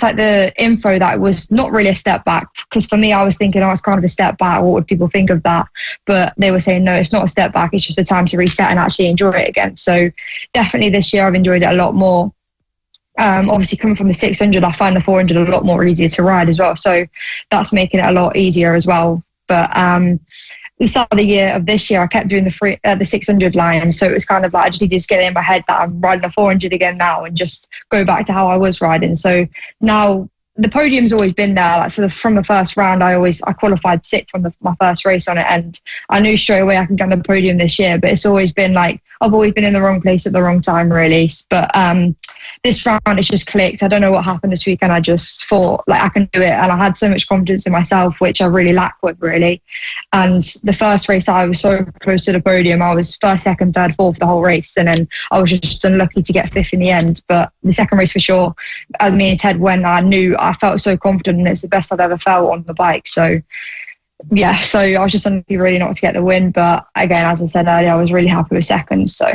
like the info that it was not really a step back, because for me I was thinking, it's kind of a step back, what would people think of that? But they were saying no, it's not a step back, it's just a time to reset and actually enjoy it again. So definitely this year I've enjoyed it a lot more. Obviously coming from the 600, I find the 400 a lot more easier to ride as well, so that's making it a lot easier as well. But the start of the year of this year, I kept doing the 600 line. So it was kind of like, I just needed to get it in my head that I'm riding a 400 again now and just go back to how I was riding. So now the podium's always been there. Like from the first round, I qualified sixth from my first race on it, and I knew straight away I could get on the podium this year. But it's always been like I've always been in the wrong place at the wrong time, really. But this round it's just clicked. I don't know what happened this weekend. I just thought like I can do it, and I had so much confidence in myself, which I really lack with, really. And the first race I was so close to the podium. I was first, second, third, fourth the whole race, and then I was just unlucky to get fifth in the end. But the second race for sure, as me and Ted went, I felt so confident, and it's the best I've ever felt on the bike. So yeah, so I was just unlucky really not to get the win. But again, as I said earlier, I was really happy with second. So.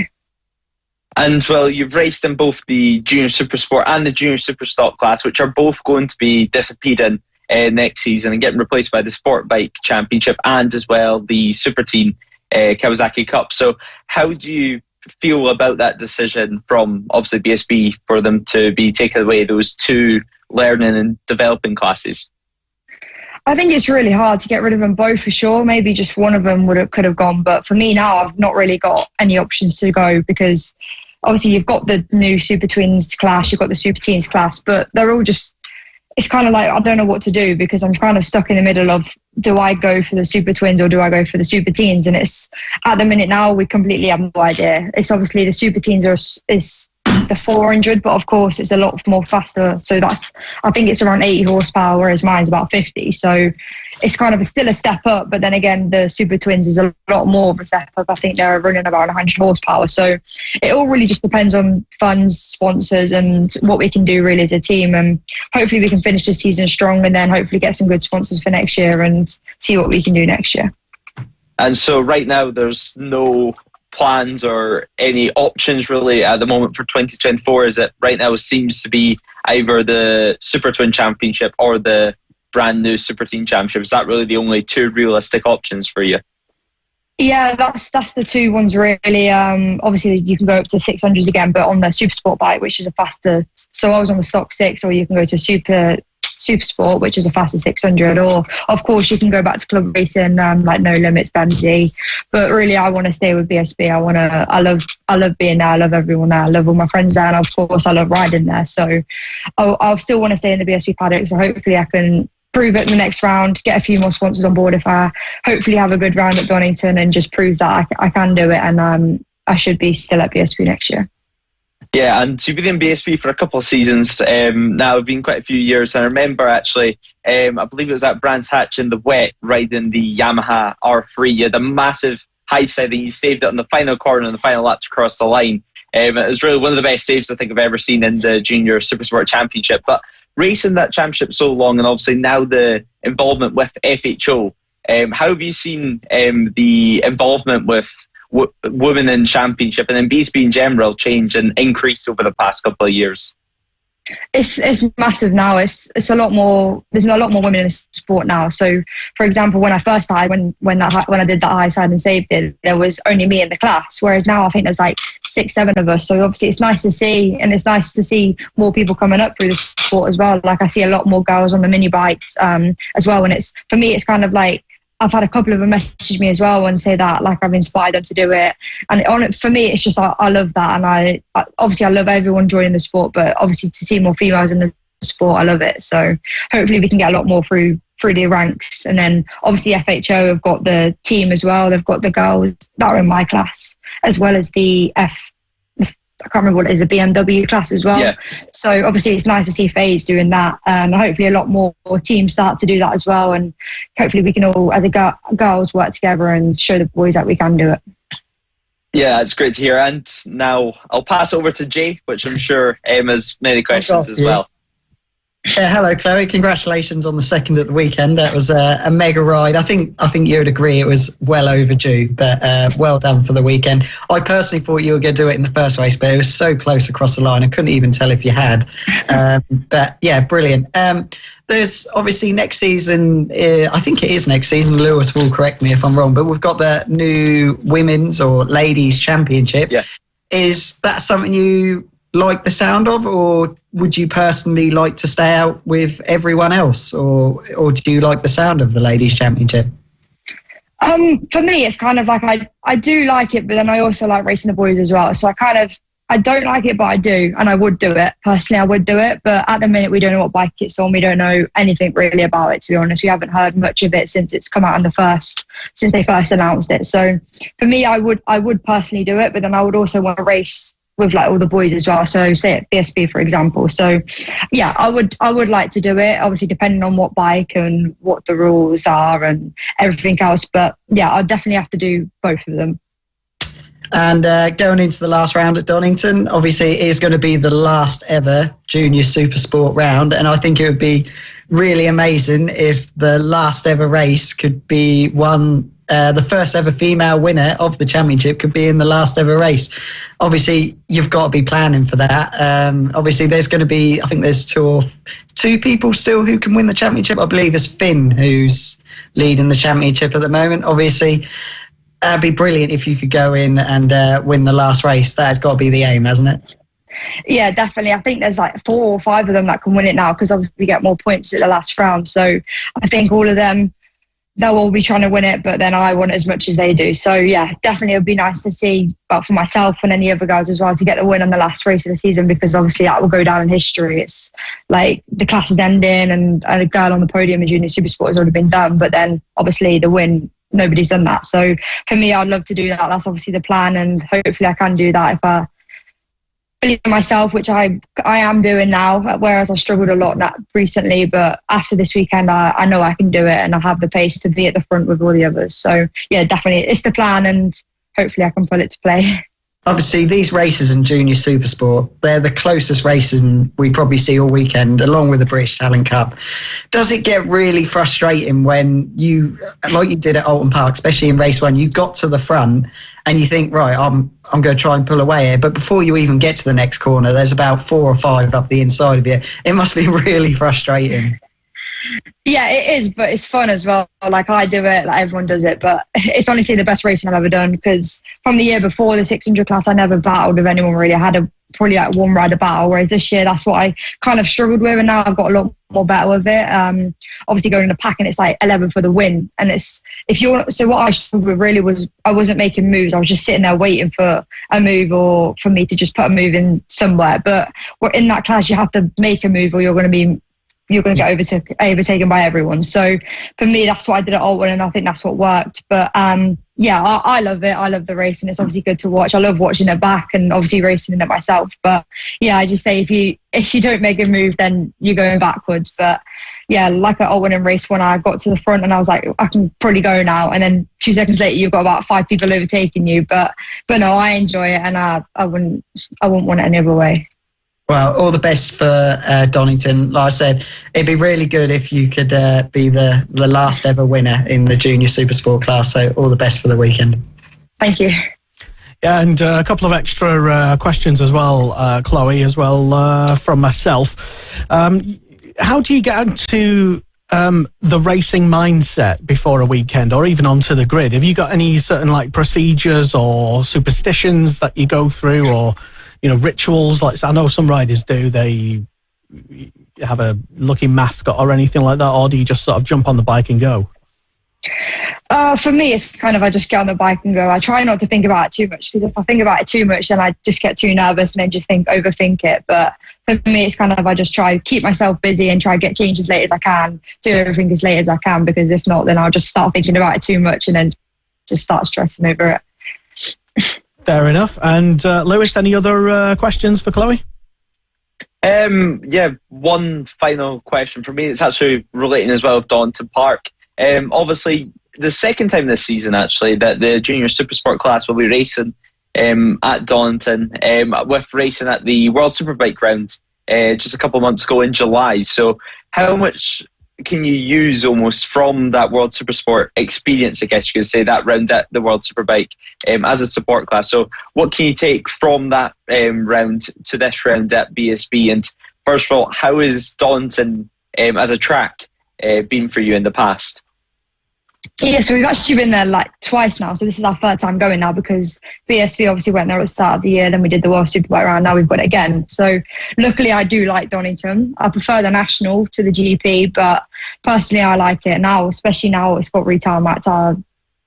And well, you've raced in both the Junior Supersport and the Junior Superstock class, which are both going to be disappearing next season and getting replaced by the Sportbike Championship and as well the Super Team Kawasaki Cup. So how do you feel about that decision from obviously BSB for them to be taking away those two learning and developing classes? I think it's really hard to get rid of them both for sure. Maybe just one of them could have gone. But for me now, I've not really got any options to go because obviously you've got the new Super Twins class, you've got the Super Teens class, but they're all just, it's kind of like I don't know what to do because I'm kind of stuck in the middle of do I go for the Super Twins or do I go for the Super Teens? And it's at the minute now we completely have no idea. It's obviously the Super Teens is the 400, but of course it's a lot more faster. So I think it's around 80 horsepower, whereas mine's about 50. So it's kind of still a step up. But then again, the Super Twins is a lot more of a step up. I think they're running about 100 horsepower. So it all really just depends on funds, sponsors, and what we can do really as a team. And hopefully we can finish the season strong and then hopefully get some good sponsors for next year and see what we can do next year. And so right now there's no plans or any options really at the moment for 2024. Is it right now seems to be either the Super Twin Championship or the brand new Super Team Championship? Is that really the only two realistic options for you? Yeah, that's the two ones really. Obviously you can go up to 600s again, but on the Super Sport bike, which is a faster, so I was on the stock 6, or you can go to Super Sport, which is a faster 600, or of course you can go back to club racing like No Limits, BMZ. But really I want to stay with BSB. I love being there. I love everyone there. I love all my friends there, and of course I love riding there. So I'll still want to stay in the BSB paddock. So hopefully I can prove it in the next round, get a few more sponsors on board if I hopefully have a good round at Donington and just prove that I can do it, and I should be still at BSB next year. Yeah, and you've been in BSB for a couple of seasons now. It's been quite a few years. And I remember actually, I believe it was at Brands Hatch in the wet, riding the Yamaha R3. You had a massive high side and you saved it on the final corner and the final lap to cross the line. It was really one of the best saves I think I've ever seen in the Junior Supersport Championship. But racing that championship so long and obviously now the involvement with FHO, how have you seen the involvement with women in championship and then BSB in general change and increase over the past couple of years? It's massive now. It's a lot more. There's a lot more women in the sport now. So, for example, when I first started, when I did that high side and saved it, there was only me in the class. Whereas now I think there's like 6, 7 of us. So obviously it's nice to see, and it's nice to see more people coming up through the sport as well. Like I see a lot more girls on the mini bikes as well. And it's for me, it's kind of like, I've had a couple of them message me as well and say that like I've inspired them to do it. And for me, it's just I love that. And I obviously I love everyone joining the sport, but obviously to see more females in the sport, I love it. So hopefully we can get a lot more through the ranks. And then obviously FHO have got the team as well. They've got the girls that are in my class as well as the I can't remember what it is, a BMW class as well. Yeah. So obviously it's nice to see FaZe doing that. Hopefully a lot more teams start to do that as well. And hopefully we can all, as girls, work together and show the boys that we can do it. Yeah, it's great to hear. And now I'll pass over to Jay, which I'm sure has many questions as well. Hello, Chloe. Congratulations on the second at the weekend. That was a mega ride. I think you would agree it was well overdue, but well done for the weekend. I personally thought you were going to do it in the first race, but it was so close across the line. I couldn't even tell if you had. But yeah, brilliant. There's obviously next season, I think it is next season, Lewis will correct me if I'm wrong, but we've got the new women's or ladies championship. Yeah. Is that something you like the sound of, or would you personally like to stay out with everyone else, or do you like the sound of the ladies championship? For me, it's kind of like I do like it, but then I also like racing the boys as well. So I don't like it, but I do, and I would do it. Personally, I would do it, but at the minute we don't know what bike it's on. We don't know anything really about it, to be honest. We haven't heard much of it since it's come out since they first announced it. So for me, I would personally do it, but then I would also want to race with like all the boys as well. So say at BSB, for example. So yeah, I would like to do it, obviously depending on what bike and what the rules are and everything else. But yeah, I'll definitely have to do both of them. And going into the last round at Donington, obviously it is going to be the last ever Junior Supersport round. And I think it would be really amazing if the last ever race could be the first ever female winner of the championship could be in the last ever race. Obviously, you've got to be planning for that. Obviously, there's going to be, I think there's two people still who can win the championship. I believe it's Finn who's leading the championship at the moment. Obviously, that'd be brilliant if you could go in and win the last race. That has got to be the aim, hasn't it? Yeah, definitely. I think there's like 4 or 5 of them that can win it now because obviously we get more points at the last round. So I think all of them, they'll all be trying to win it, but then I want as much as they do. So yeah, definitely it would be nice to see, but for myself and any other guys as well, to get the win on the last race of the season, because obviously that will go down in history. It's like the class is ending and a girl on the podium in Junior Supersport has already been done, but then obviously the win, nobody's done that. So for me, I'd love to do that. That's obviously the plan, and hopefully I can do that if I believe in myself, which I am doing now, whereas I struggled a lot recently. But after this weekend, I know I can do it, and I have the pace to be at the front with all the others. So yeah, definitely it's the plan, and hopefully I can put it to play. Obviously, these races in Junior Supersport, they're the closest racing we probably see all weekend, along with the British Talent Cup. Does it get really frustrating when you, like you did at Oulton Park, especially in race 1, you got to the front and you think, right, I'm going to try and pull away here. But before you even get to the next corner, there's about 4 or 5 up the inside of you. It must be really frustrating. Yeah, it is, but it's fun as well. Like I do it, like everyone does it, but it's honestly the best racing I've ever done, because from the year before, the 600 class, I never battled with anyone really. I had probably like one rider battle, whereas this year that's what I kind of struggled with, and now I've got a lot more better with it. Obviously going in the pack and it's like 11 for the win, and so what I struggled with really was I wasn't making moves. I was just sitting there waiting for a move or for me to just put a move in somewhere. But in that class, you have to make a move or you're going to get overtaken by everyone. So for me, that's what I did at Oulton, and I think that's what worked. But yeah, I love it. I love the race, and it's obviously good to watch. I love watching it back and obviously racing in it myself. But yeah, I just say if you don't make a move, then you're going backwards. But yeah, like at Oulton in race 1, I got to the front and I was like, I can probably go now. And then 2 seconds later, you've got about 5 people overtaking you. But no, I enjoy it, and I wouldn't want it any other way. Well, all the best for Donington. Like I said, it'd be really good if you could be the last ever winner in the Junior Supersport class. So all the best for the weekend. Thank you. Yeah, and a couple of extra questions as well, Chloe, as well from myself. How do you get into the racing mindset before a weekend, or even onto the grid? Have you got any certain like procedures or superstitions that you go through, or rituals? Like I know some riders do. They have a lucky mascot or anything like that, or do you just sort of jump on the bike and go? For me, it's kind of I just get on the bike and go. I try not to think about it too much, because if I think about it too much, then I just get too nervous and then just overthink it. But for me, it's kind of I just try to keep myself busy and try to get changed as late as I can, do everything as late as I can, because if not, then I'll just start thinking about it too much and then just start stressing over it. Fair enough. And Lewis, any other questions for Chloe? Yeah, one final question for me. It's actually relating as well with Oulton Park. Obviously, the second time this season, actually, that the Junior Supersport class will be racing at Donington, with racing at the World Superbike round just a couple of months ago in July. So how much can you use almost from that World Supersport experience, I guess you could say, that round at the World Superbike as a support class? So what can you take from that round to this round at BSB? And first of all, how is Donington as a track been for you in the past? Yeah, so we've actually been there like twice now. So this is our third time going now, because BSV obviously went there at the start of the year. Then we did the World Superbike round. Now we've got it again. So luckily I do like Donington. I prefer the National to the GP, but personally I like it now, especially now it's got retail mats.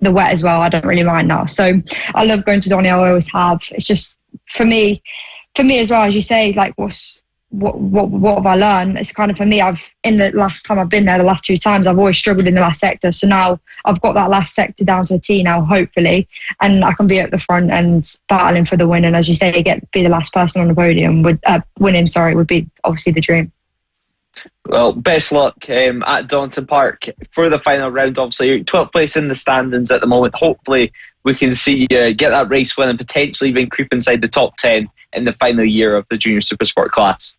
the wet as well. I don't really mind now. So I love going to Donny. I always have. It's just for me as well, as you say, like what have I learned? It's kind of, for me, in the last time I've been there, the last 2 times, I've always struggled in the last sector. So now I've got that last sector down to a T now, hopefully, and I can be at the front and battling for the win. And as you say, be the last person on the podium would be obviously the dream. Well, best luck at Oulton Park for the final round. Obviously, you're 12th place in the standings at the moment. Hopefully, we can see you get that race win and potentially even creep inside the top 10 in the final year of the Junior Supersport class.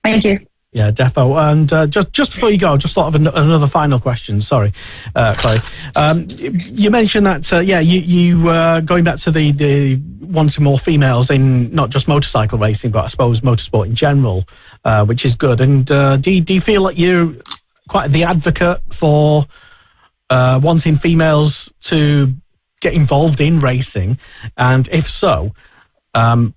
Thank you. Yeah, defo. And just before you go, just thought of another final question. Sorry, Chloe. You mentioned that, you going back to the wanting more females in not just motorcycle racing, but I suppose motorsport in general, which is good. And do you feel like you're quite the advocate for wanting females to get involved in racing? And if so, do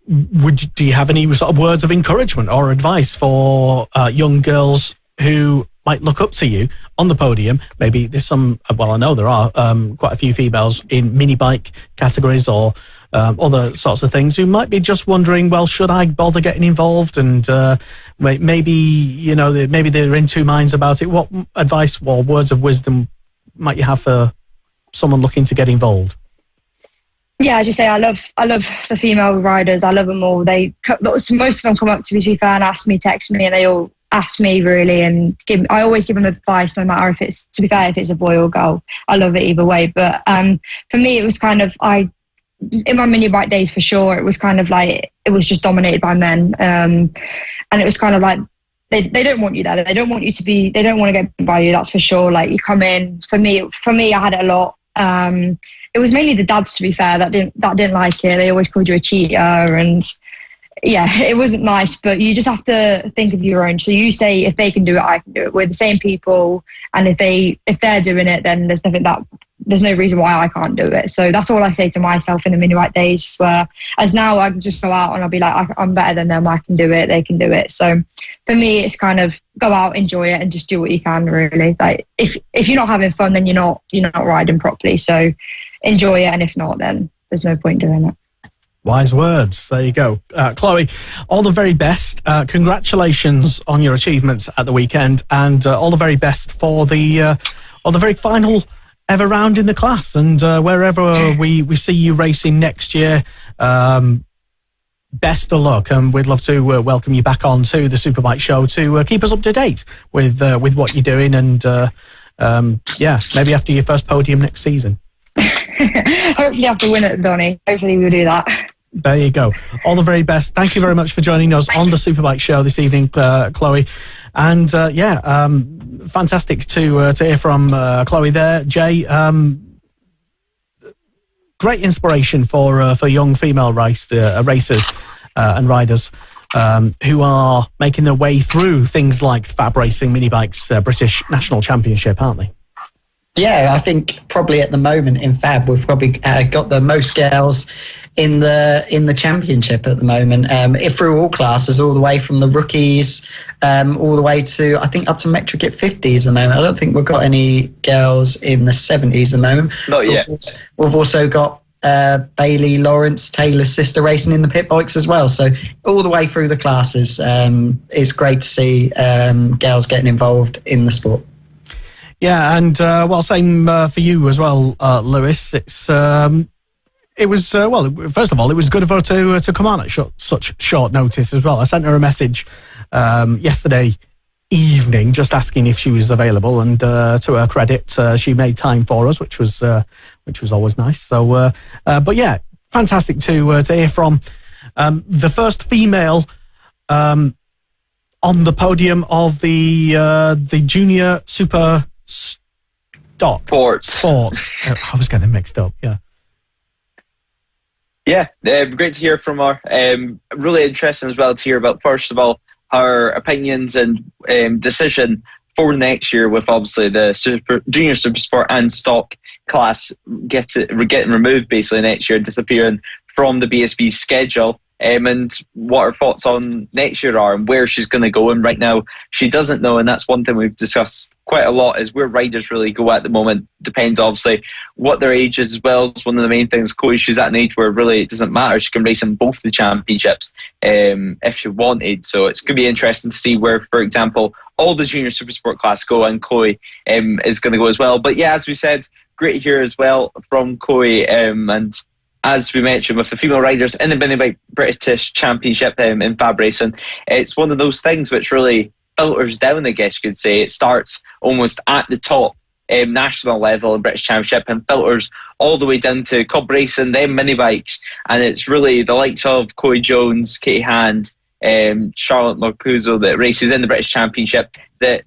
you have any sort of words of encouragement or advice for young girls who might look up to you on the podium? Maybe there's some, well, I know there are quite a few females in mini bike categories or other sorts of things who might be just wondering, well, should I bother getting involved? And maybe they're in 2 minds about it. What advice or words of wisdom might you have for someone looking to get involved? Yeah, as you say, I love the female riders. I love them all. Most of them come up to me, to be fair, and text me, and they all ask me really, and I always give them advice, no matter if it's a boy or girl. I love it either way. But for me, it was kind of, in my mini bike days, for sure, it was kind of like, it was just dominated by men, and it was kind of like, they don't want you there. They don't want to get by you. That's for sure. Like, you come in. For me, I had it a lot. It was mainly the dads, to be fair, that didn't like it. They always called you a cheater, and yeah, it wasn't nice. But you just have to think of your own. So you say, if they can do it, I can do it. We're the same people, and if they're doing it, then there's no reason why I can't do it. So that's all I say to myself in the mini bike days. As now, I can just go out and I'll be like, I'm better than them. I can do it. They can do it. So for me, it's kind of go out, enjoy it, and just do what you can. Really, like if you're not having fun, then you're not riding properly. So enjoy it, and if not, then there's no point doing it. Wise words. There you go. Chloe, all the very best. Congratulations on your achievements at the weekend, and all the very best for the very final ever round in the class, and wherever we see you racing next year, best of luck, and we'd love to welcome you back on to the Superbike show to keep us up to date with what you're doing, and maybe after your first podium next season. Hopefully after win at Donny. Hopefully we'll do that. There you go. All the very best. Thank you very much for joining us on the Superbike show this evening, Chloe. And fantastic to hear from Chloe there. Jay, great inspiration for young female racers and riders who are making their way through things like Fab Racing Mini Bikes British National Championship, aren't they? Yeah, I think probably at the moment in Fab we've probably got the most girls in the championship at the moment. Through all classes, all the way from the rookies, all the way to I think up to metric at 50s at the moment. I don't think we've got any girls in the 70s at the moment. Not yet. We've also got Bailey Lawrence, Taylor's sister, racing in the pit bikes as well. So all the way through the classes, it's great to see girls getting involved in the sport. Yeah, and same for you as well, Lewis. It was first of all, it was good of her to come on at such short notice as well. I sent her a message yesterday evening just asking if she was available, and to her credit, she made time for us, which was always nice. So, but yeah, fantastic to hear from the first female on the podium of the Junior Supersport. I was getting mixed up. Yeah, great to hear from her. Really interesting as well to hear about, first of all, her opinions and decision for next year, with obviously the Junior Supersport and stock class getting removed basically next year, disappearing from the BSB schedule. and what her thoughts on next year are and where she's going to go. And right now she doesn't know, and that's one thing we've discussed quite a lot, is where riders really go at the moment. Depends obviously what their age is as well. It's one of the main things. Chloe, she's at an age where really it doesn't matter. She can race in both the championships if she wanted. So it's going to be interesting to see where, for example, all the Junior Supersport class go, and Chloe is going to go as well. But yeah, as we said, great to hear as well from Chloe, and as we mentioned, with the female riders in the mini bike British Championship in Fab Racing, it's one of those things which really filters down, I guess you could say. It starts almost at the top, national level in British Championship, and filters all the way down to club racing, then mini bikes, and it's really the likes of Chloe Jones, Katie Hand, Charlotte Marcuzzo that races in the British Championship that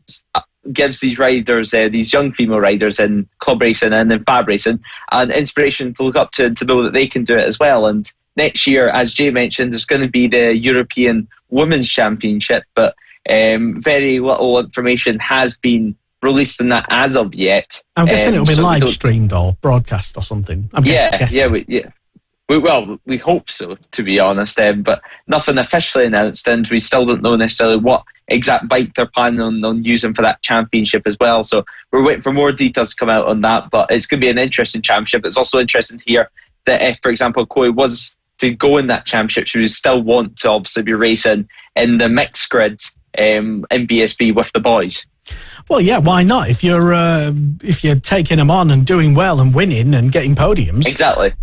gives these riders, these young female riders in club racing and in fab racing, an inspiration to look up to know that they can do it as well. And next year, as Jay mentioned, there's going to be the European Women's Championship, but very little information has been released on that as of yet. I'm guessing it'll be live streamed or broadcast or something. We hope so, to be honest, but nothing officially announced, and we still don't know necessarily what exact bike they're planning on using for that championship as well. So we're waiting for more details to come out on that, but it's going to be an interesting championship. It's also interesting to hear that if, for example, Chloe was to go in that championship, she would still want to obviously be racing in the mixed grids in BSB with the boys. Well, yeah, why not? If you're taking them on and doing well and winning and getting podiums, exactly,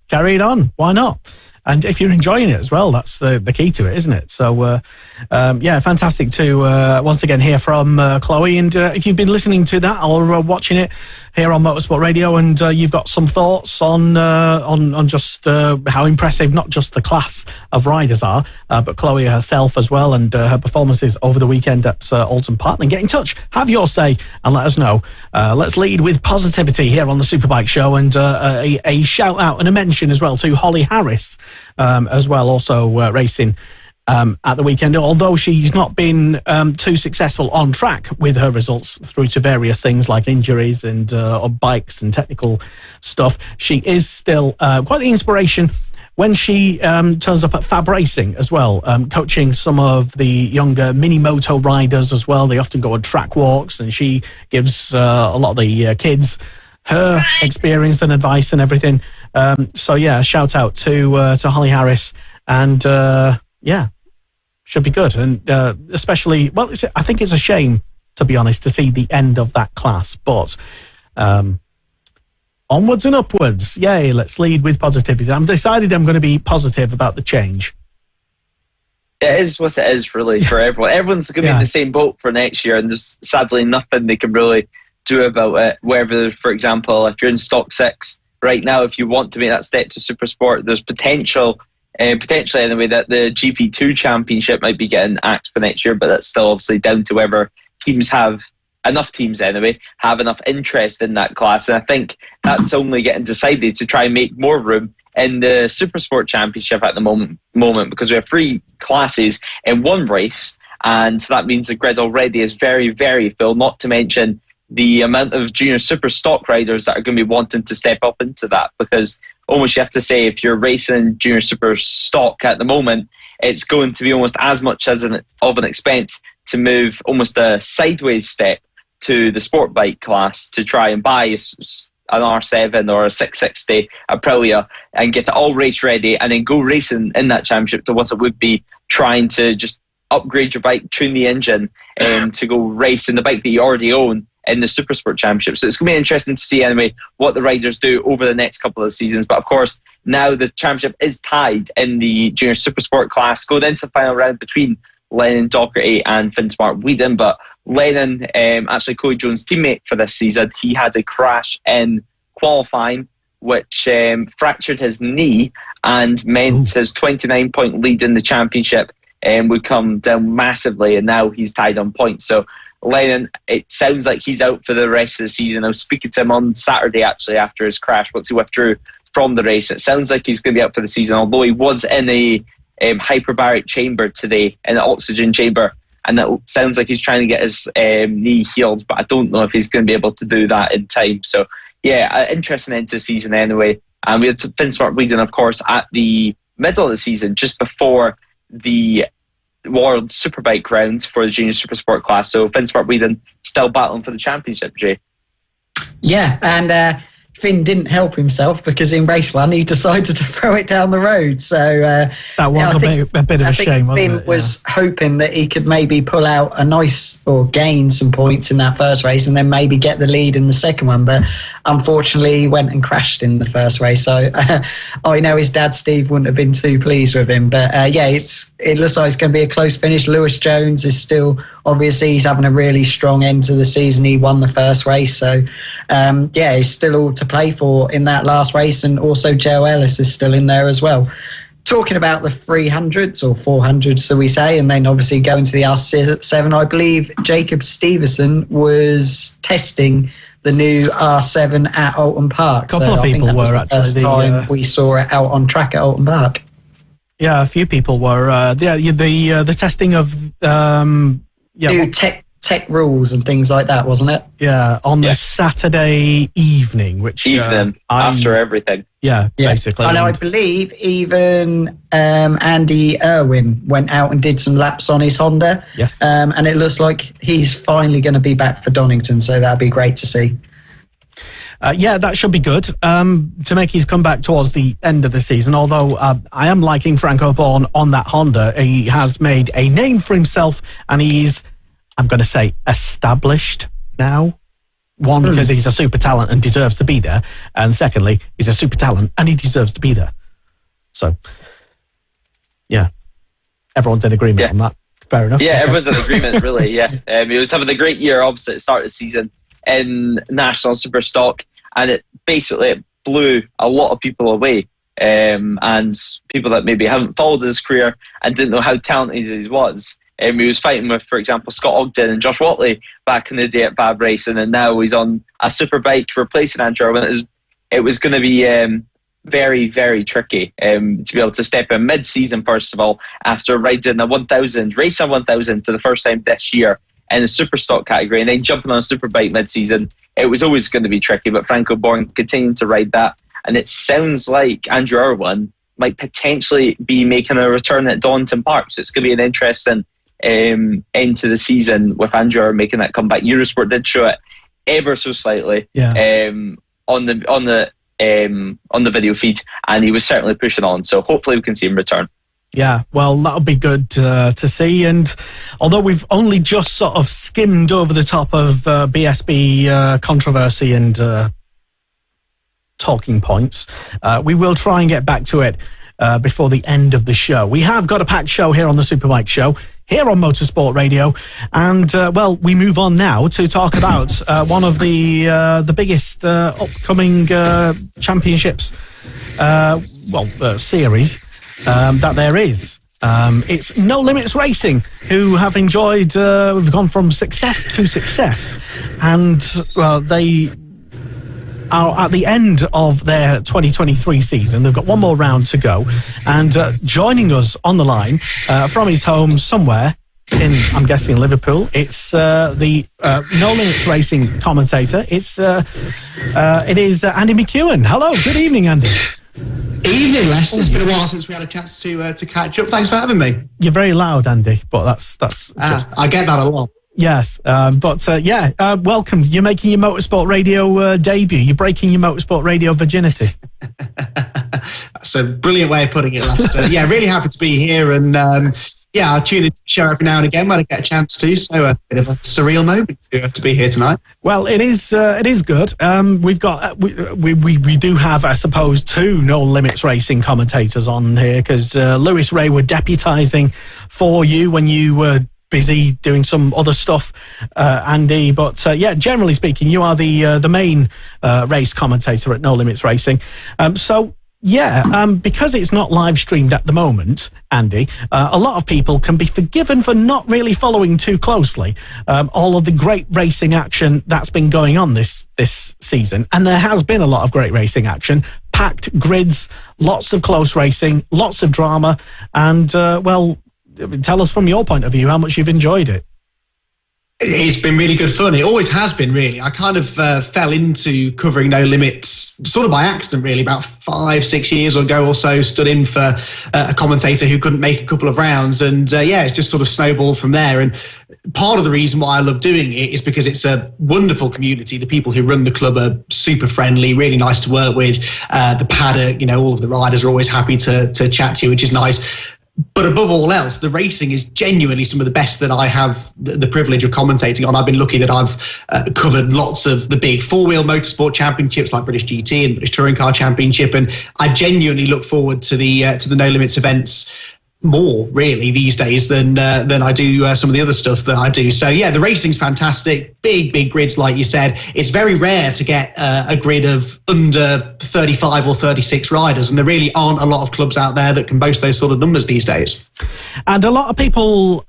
carry it on. Why not? And if you're enjoying it as well, that's the key to it, isn't it? So, fantastic to once again hear from Chloe. And if you've been listening to that or watching it here on Motorsport Radio, and you've got some thoughts on just how impressive not just the class of riders are, but Chloe herself as well, and her performances over the weekend at Oulton Park, then get in touch, have your say, and let us know. Let's lead with positivity here on the Superbike Show, and a shout out and a mention as well to Holly Harris. As well, also racing at the weekend, although she's not been too successful on track with her results through to various things like injuries and on bikes and technical stuff. She is still quite the inspiration when she turns up at Fab Racing as well, coaching some of the younger mini moto riders as well. They often go on track walks, and she gives a lot of the kids her experience and advice and everything. So yeah, shout out to Holly Harris, and should be good. And especially, well, I think it's a shame, to be honest, to see the end of that class, but onwards and upwards. Yay, let's lead with positivity. I'm decided I'm going to be positive about the change. It is what it is, really, for everyone. Everyone's going to be in the same boat for next year, and there's sadly nothing they can really do about it. Whether, for example, if you're in Stock 6 right now, if you want to make that step to Supersport, there's potentially anyway that the GP2 Championship might be getting axed for next year, but that's still obviously down to whether teams have enough interest in that class. And I think that's only getting decided to try and make more room in the Supersport Championship at the moment, because we have 3 classes in one race, and that means the grid already is very, very full, not to mention the amount of junior super stock riders that are going to be wanting to step up into that, because almost you have to say, if you're racing junior super stock at the moment, it's going to be almost as much of an expense to move almost a sideways step to the sport bike class to try and buy an R7 or a 660 Aprilia and get it all race ready and then go racing in that championship, to what it would be trying to just upgrade your bike, tune the engine, and to go race in the bike that you already own in the Supersport Championship. So it's going to be interesting to see anyway what the riders do over the next couple of seasons. But of course, now the championship is tied in the Junior Supersport class, going into the final round between Lennon Docherty and Finn Smart-Whedon. But Lennon, actually Chloe Jones' teammate for this season, he had a crash in qualifying which fractured his knee and meant his 29-point lead in the championship would come down massively, and now he's tied on points. So Lennon, it sounds like he's out for the rest of the season. I was speaking to him on Saturday, actually, after his crash, once he withdrew from the race. It sounds like he's going to be out for the season, although he was in a hyperbaric chamber today, in an oxygen chamber, and it sounds like he's trying to get his knee healed, but I don't know if he's going to be able to do that in time. So, yeah, interesting end to the season anyway. And we had Finn Smart-Whedon, of course, at the middle of the season, just before the World Superbike round for the Junior Supersport class. So Finn Spark-Whedon still battling for the championship, Jay. Yeah, and Finn didn't help himself because in race 1 he decided to throw it down the road. So that was a bit of a shame, wasn't it? Finn was hoping that he could maybe pull out a nice or gain some points in that first race and then maybe get the lead in the second one. But unfortunately, he went and crashed in the first race. So I know his dad, Steve, wouldn't have been too pleased with him. But it looks like it's going to be a close finish. Lewis Jones is still, obviously, he's having a really strong end to the season. He won the first race. So, he's still all to play for in that last race. And also Joe Ellis is still in there as well. Talking about the 300s or 400s, so we say, and then obviously going to the R7, I believe Jacob Stevenson was testing the new R7 at Oulton Park. A couple of people were actually. First time we saw it out on track at Oulton Park. Yeah, a few people were. The testing of new tech rules and things like that, wasn't it? Yeah, on the Saturday evening, after everything. Yeah, basically. And I believe even Andy Irwin went out and did some laps on his Honda. Yes. And it looks like he's finally going to be back for Donington, so that'd be great to see. That should be good to make his comeback towards the end of the season, although I am liking Franco Born on that Honda. He has made a name for himself, and he's, I'm going to say, established now. One, because he's a super talent and deserves to be there. And secondly, he's a super talent and he deserves to be there. So, yeah, everyone's in agreement on that. Fair enough. Yeah, everyone's in agreement, really, yeah. He was having a great year, obviously, at the start of the season in National Superstock, and it basically blew a lot of people away. And people that maybe haven't followed his career and didn't know how talented he was. He was fighting with, for example, Scott Ogden and Josh Watley back in the day at Bab Racing, and now he's on a Superbike replacing Andrew Irwin. It was going to be very, very tricky to be able to step in mid-season, first of all, after riding a 1000, racing a 1000 for the first time this year in the Superstock category, and then jumping on a Superbike mid-season. It was always going to be tricky, but Franco Born continued to ride that, and it sounds like Andrew Irwin might potentially be making a return at Oulton Park, so it's going to be an interesting end to the season with Andrew making that comeback. Eurosport did show it ever so slightly on the video feed, and he was certainly pushing on. So hopefully we can see him return. Yeah, well, that'll be good to see. And although we've only just sort of skimmed over the top of BSB controversy and talking points, we will try and get back to it before the end of the show. We have got a packed show here on the Superbike Show, here on Motorsport Radio, and we move on now to talk about one of the biggest upcoming championships, series that there is. It's No Limits Racing, who have enjoyed, we've gone from success to success, and they are at the end of their 2023 season. They've got one more round to go, and joining us on the line from his home somewhere in, I'm guessing, Liverpool, it's the No Limits Racing commentator. It is Andy McEwen. Hello, good evening, Andy. Evening, Lester. It's been a while since we had a chance to catch up. Thanks for having me. You're very loud, Andy, but that's I get that a lot. Yes, welcome. You're making your Motorsport Radio debut. You're breaking your Motorsport Radio virginity. That's a brilliant way of putting it, Lester. Yeah, really happy to be here, and I tune into the show every now and again when I get a chance to. So a bit of a surreal moment to be here tonight. Well, it is good. We've got we do have, I suppose, two No Limits Racing commentators on here, because Lewis Ray were deputising for you when you were busy doing some other stuff, Andy. But generally speaking, you are the main race commentator at No Limits Racing. Because it's not live streamed at the moment, Andy, a lot of people can be forgiven for not really following too closely all of the great racing action that's been going on this season. And there has been a lot of great racing action, packed grids, lots of close racing, lots of drama, and tell us from your point of view how much you've enjoyed it. It's been really good fun. It always has been, really. I kind of fell into covering No Limits sort of by accident, really, about 5-6 years ago or so. Stood in for a commentator who couldn't make a couple of rounds. And it's just sort of snowballed from there. And part of the reason why I love doing it is because it's a wonderful community. The people who run the club are super friendly, really nice to work with. The paddock, all of the riders are always happy to chat to you, which is nice. But above all else, the racing is genuinely some of the best that I have the privilege of commentating on. I've been lucky that I've covered lots of the big four-wheel motorsport championships like British GT and British Touring Car Championship, and I genuinely look forward to the No Limits events more really these days than I do some of the other stuff that I do. So the racing's fantastic. Big grids, like you said. It's very rare to get a grid of under 35 or 36 riders, and there really aren't a lot of clubs out there that can boast those sort of numbers these days. And a lot of people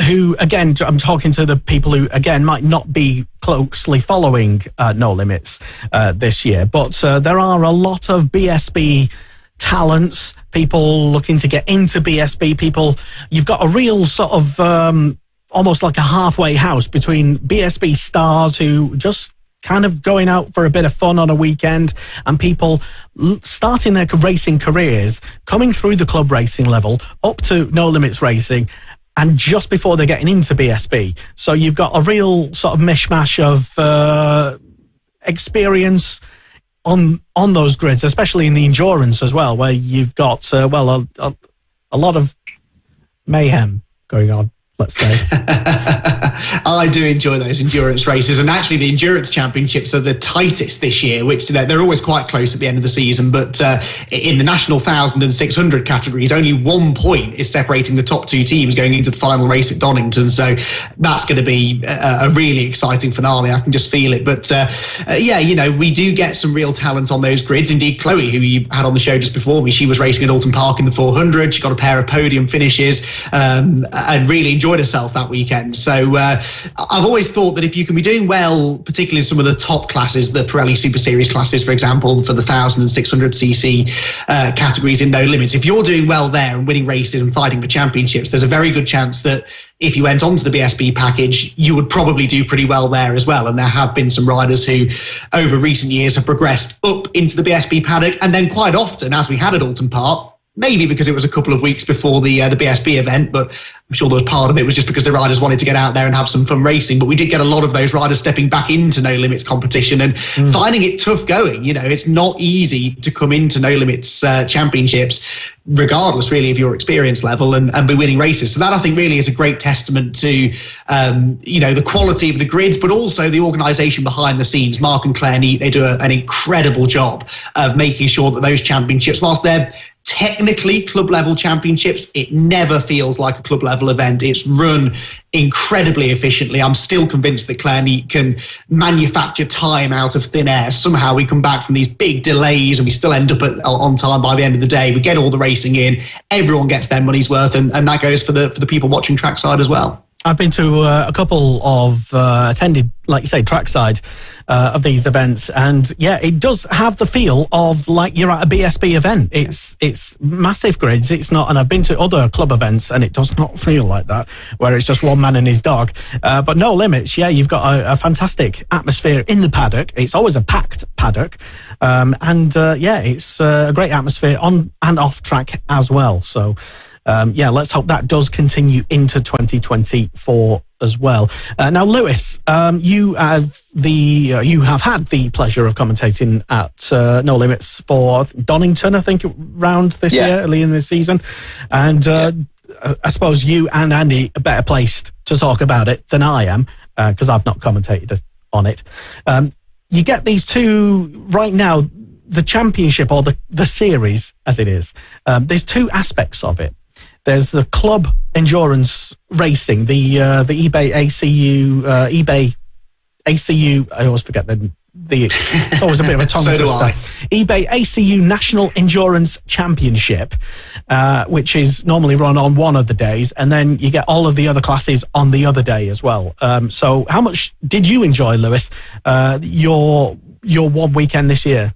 who, again, I'm talking to the people who, again, might not be closely following No Limits this year, but there are a lot of BSB talents, people looking to get into BSB, people, you've got a real sort of almost like a halfway house between BSB stars who just kind of going out for a bit of fun on a weekend, and people starting their racing careers, coming through the club racing level up to No Limits racing, and just before they're getting into BSB. So you've got a real sort of mishmash of experience on those grids, especially in the endurance as well, where you've got a lot of mayhem going on, let's say. I do enjoy those endurance races, and actually the endurance championships are the tightest this year, which they're always quite close at the end of the season, but in the national 1,000 and 600 categories, only 1 point is separating the top two teams going into the final race at Donington, so that's going to be a really exciting finale. I can just feel it. But we do get some real talent on those grids. Indeed, Chloe, who you had on the show just before me, she was racing at Oulton Park in the 400. She got a pair of podium finishes and really enjoyed herself that weekend. So I've always thought that if you can be doing well, particularly in some of the top classes, the Pirelli Super Series classes, for example, for the 1,000 and 600cc categories in No Limits, if you're doing well there and winning races and fighting for championships, there's a very good chance that if you went onto the BSB package, you would probably do pretty well there as well. And there have been some riders who, over recent years, have progressed up into the BSB paddock, and then quite often, as we had at Oulton Park, maybe because it was a couple of weeks before the BSB event, but I'm sure there was part of it was just because the riders wanted to get out there and have some fun racing. But we did get a lot of those riders stepping back into No Limits competition and finding it tough going. It's not easy to come into No Limits championships, regardless really of your experience level, and be winning races. So that I think really is a great testament to the quality of the grids, but also the organisation behind the scenes. Mark and Claire Neat, they do an incredible job of making sure that those championships, whilst they're technically club level championships, it never feels like a club level event. It's run incredibly efficiently. I'm still convinced that Claire Neat can manufacture time out of thin air. Somehow we come back from these big delays and we still end up on time by the end of the day. We get all the racing in, everyone gets their money's worth, and that goes for the people watching trackside as well. I've been to a couple of attended, like you say, trackside of these events, and it does have the feel of like you're at a BSB event. It's massive grids. It's not, and I've been to other club events, and it does not feel like that, where it's just one man and his dog. But No Limits, you've got a fantastic atmosphere in the paddock. It's always a packed paddock, it's a great atmosphere on and off track as well. So. Let's hope that does continue into 2024 as well. Now, Lewis, you have had the pleasure of commentating at No Limits for Donington, I think, round this year, early in the season, and I suppose you and Andy are better placed to talk about it than I am, because I've not commentated on it. You get these two right now, the championship or the series as it is. There's two aspects of it. There's the club endurance racing, the eBay ACU. I always forget it's always a bit of a tongue twister. eBay ACU National Endurance Championship, which is normally run on one of the days, and then you get all of the other classes on the other day as well. So, how much did you enjoy, Lewis, your one weekend this year?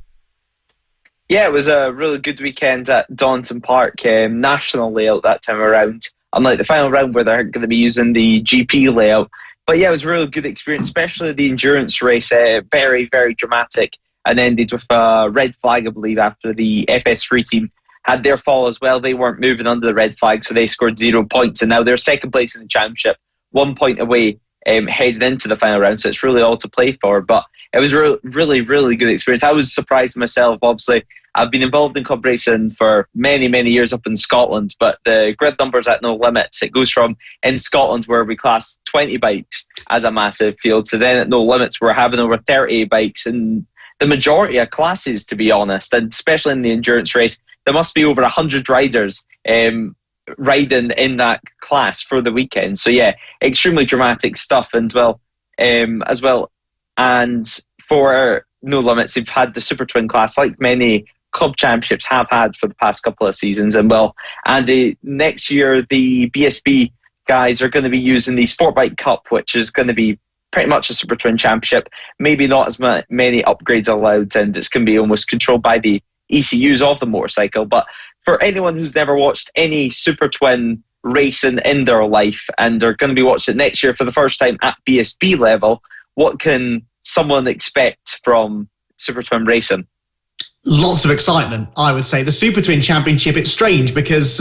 Yeah, it was a really good weekend at Oulton Park, national layout that time around. Unlike the final round where they're going to be using the GP layout, But yeah, it was a really good experience, especially the endurance race. Very, very dramatic, and ended with a red flag, I believe, after the FS3 team had their fall as well. They weren't moving under the red flag, so they scored 0 points, and now they're second place in the championship, 1 point away heading into the final round. So it's really all to play for. But it was a really, really good experience. I was surprised myself. Obviously, I've been involved in club racing for many, many years up in Scotland, but the grid numbers at No Limits, it goes from in Scotland where we class 20 bikes as a massive field to then at No Limits we're having over 30 bikes in the majority of classes, to be honest, and especially in the endurance race. There must be over 100 riders riding in that class for the weekend. So yeah, extremely dramatic stuff. And as well, and for No Limits, they've had the Super Twin class like many club championships have had for the past couple of seasons. And next year the BSB guys are going to be using the Sportbike Cup, which is going to be pretty much a Super Twin championship, maybe not as many upgrades allowed, and it's going to be almost controlled by the ECUs of the motorcycle. But for anyone who's never watched any Super Twin racing in their life and are going to be watching it next year for the first time at BSB level, what can someone expect from Super Twin racing? Lots of excitement, I would say. The Super Twin Championship, it's strange because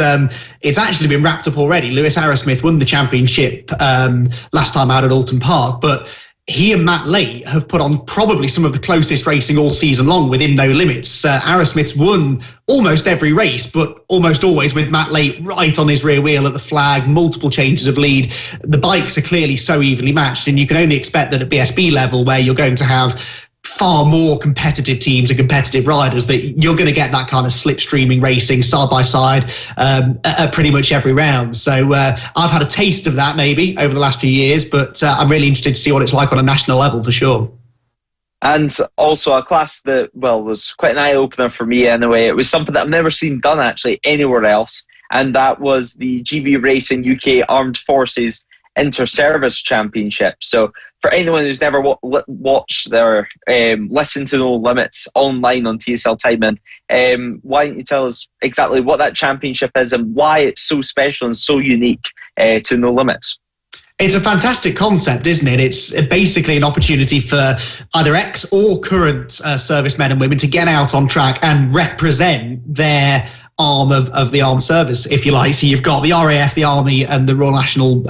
it's actually been wrapped up already. Lewis Arrowsmith won the championship last time out at Oulton Park, but he and Matt Late have put on probably some of the closest racing all season long within No Limits. Arrowsmith's won almost every race, but almost always with Matt Late right on his rear wheel at the flag, multiple changes of lead. The bikes are clearly so evenly matched, and you can only expect that at BSB level, where you're going to have far more competitive teams and competitive riders, that you're going to get that kind of slipstreaming racing side by side at pretty much every round. So I've had a taste of that maybe over the last few years, but I'm really interested to see what it's like on a national level for sure. And also a class that, was quite an eye-opener for me anyway. It was something that I've never seen done actually anywhere else, and that was the GB Racing UK Armed Forces Inter-Service Championship. So for anyone who's never watched their listen to No Limits online on TSL Timing, why don't you tell us exactly what that championship is and why it's so special and so unique to No Limits? It's a fantastic concept, isn't it? It's basically an opportunity for either ex or current servicemen and women to get out on track and represent their arm of the armed service, if you like. So you've got the RAF, the Army and the Royal National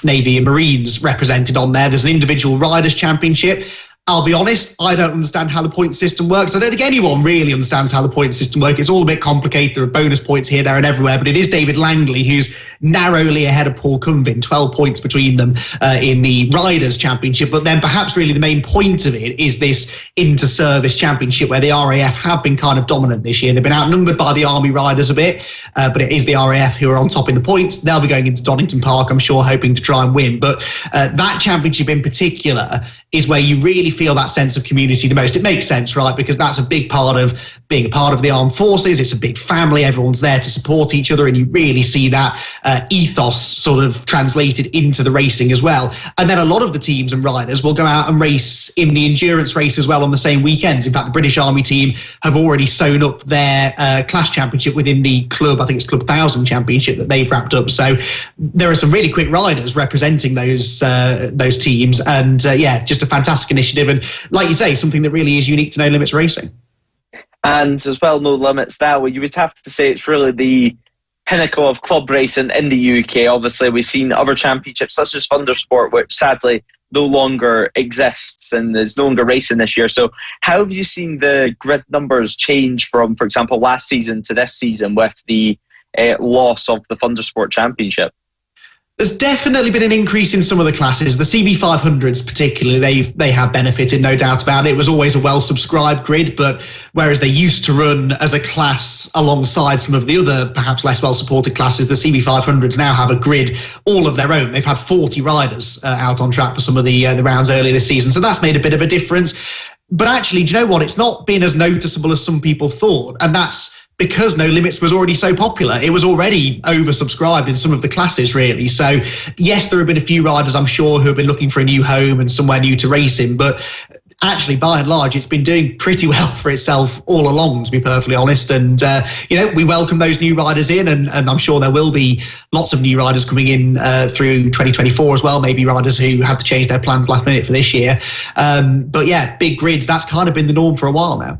Navy and Marines represented on there. There's an individual riders championship. I'll be honest, I don't understand how the point system works. I don't think anyone really understands how the point system works. It's all a bit complicated. There are bonus points here, there and everywhere, but it is David Langley who's narrowly ahead of Paul Cunvin, 12 points between them in the Riders' Championship. But then perhaps really the main point of it is this inter-service championship where the RAF have been kind of dominant this year. They've been outnumbered by the Army Riders a bit, but it is the RAF who are on top in the points. They'll be going into Donington Park, I'm sure, hoping to try and win. But that championship in particular is where you really feel that sense of community the most. It makes sense, right? Because that's a big part of being a part of the armed forces. It's a big family. Everyone's there to support each other, and you really see that ethos sort of translated into the racing as well. And then a lot of the teams and riders will go out and race in the endurance race as well on the same weekends. In fact, the British Army team have already sewn up their class championship within the club, I think it's Club 1000 championship that they've wrapped up. So there are some really quick riders representing those teams, and just a fantastic initiative, and like you say, something that really is unique to No Limits Racing. And as well, No Limits now, you would have to say it's really the pinnacle of club racing in the UK. Obviously, we've seen other championships such as Thundersport, which sadly no longer exists and is no longer racing this year. So how have you seen the grid numbers change from, for example, last season to this season with the loss of the Thundersport Championship? There's definitely been an increase in some of the classes. The CB500s particularly, they have benefited, no doubt about it. It was always a well-subscribed grid, but whereas they used to run as a class alongside some of the other perhaps less well-supported classes, the CB500s now have a grid all of their own. They've had 40 riders out on track for some of the rounds earlier this season, so that's made a bit of a difference. But actually, do you know what? It's not been as noticeable as some people thought, and that's because No Limits was already so popular. It was already oversubscribed in some of the classes, really. So, yes, there have been a few riders, I'm sure, who have been looking for a new home and somewhere new to race in, but actually, by and large, it's been doing pretty well for itself all along, to be perfectly honest. And, we welcome those new riders in, and I'm sure there will be lots of new riders coming in through 2024 as well, maybe riders who have to change their plans last minute for this year. But yeah, big grids, that's kind of been the norm for a while now.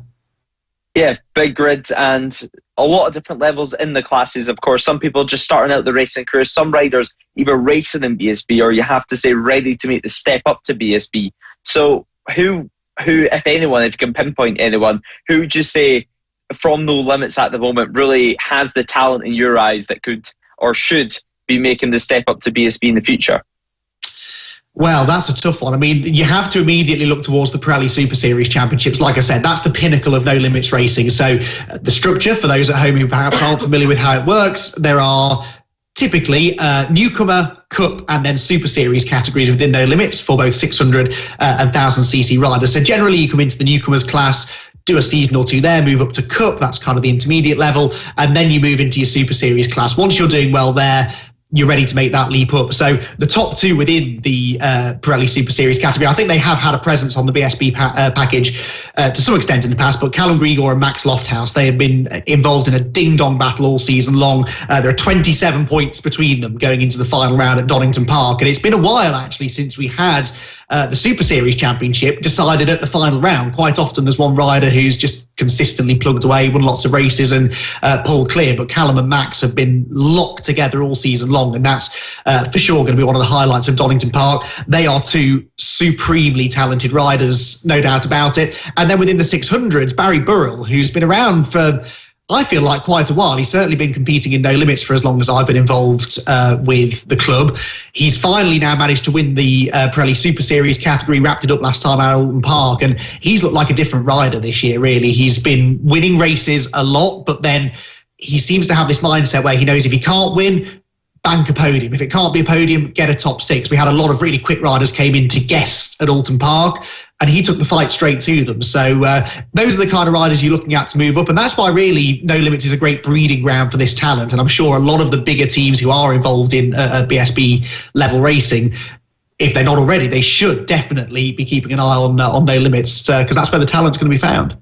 Yeah, big grids and a lot of different levels in the classes. Of course, some people just starting out the racing career, some riders either racing in BSB or you have to say ready to make the step up to BSB. So who, if anyone, if you can pinpoint anyone, who would you say from No Limits at the moment really has the talent in your eyes that could or should be making the step up to BSB in the future? Well, that's a tough one. I mean, you have to immediately look towards the Pirelli Super Series Championships. Like I said, that's the pinnacle of No Limits racing. So the structure, for those at home who perhaps aren't familiar with how it works, there are typically newcomer, cup, and then Super Series categories within No Limits for both 600 and 1000cc riders. So generally, you come into the newcomers class, do a season or two there, move up to cup, that's kind of the intermediate level, and then you move into your Super Series class. Once you're doing well there, you're ready to make that leap up. So the top two within the Pirelli Super Series category, I think they have had a presence on the BSB package to some extent in the past, but Callum Grigor and Max Lofthouse, they have been involved in a ding-dong battle all season long. There are 27 points between them going into the final round at Donington Park, and it's been a while actually since we had the Super Series Championship decided at the final round. Quite often there's one rider who's just consistently plugged away, won lots of races and pulled clear, but Callum and Max have been locked together all season long, and that's for sure going to be one of the highlights of Donington Park. They are two supremely talented riders, no doubt about it. And then within the 600s, Barry Burrell, who's been around for, I feel like, quite a while. He's certainly been competing in No Limits for as long as I've been involved with the club. He's finally now managed to win the Pirelli Super Series category, wrapped it up last time at Oulton Park, and he's looked like a different rider this year, really. He's been winning races a lot, but then he seems to have this mindset where he knows if he can't win, bank a podium. If it can't be a podium, get a top six. We had a lot of really quick riders came in to guest at Oulton Park, and he took the fight straight to them. So those are the kind of riders you're looking at to move up. And that's why really No Limits is a great breeding ground for this talent. And I'm sure a lot of the bigger teams who are involved in BSB level racing, if they're not already, they should definitely be keeping an eye on No Limits, because that's where the talent's going to be found.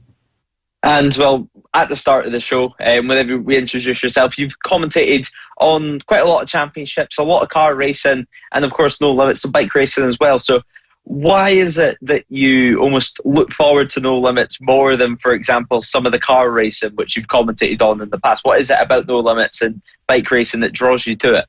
And well, at the start of the show, whenever we introduce yourself, you've commentated on quite a lot of championships, a lot of car racing, and of course No Limits, some bike racing as well. So why is it that you almost look forward to No Limits more than, for example, some of the car racing which you've commentated on in the past? What is it about No Limits and bike racing that draws you to it?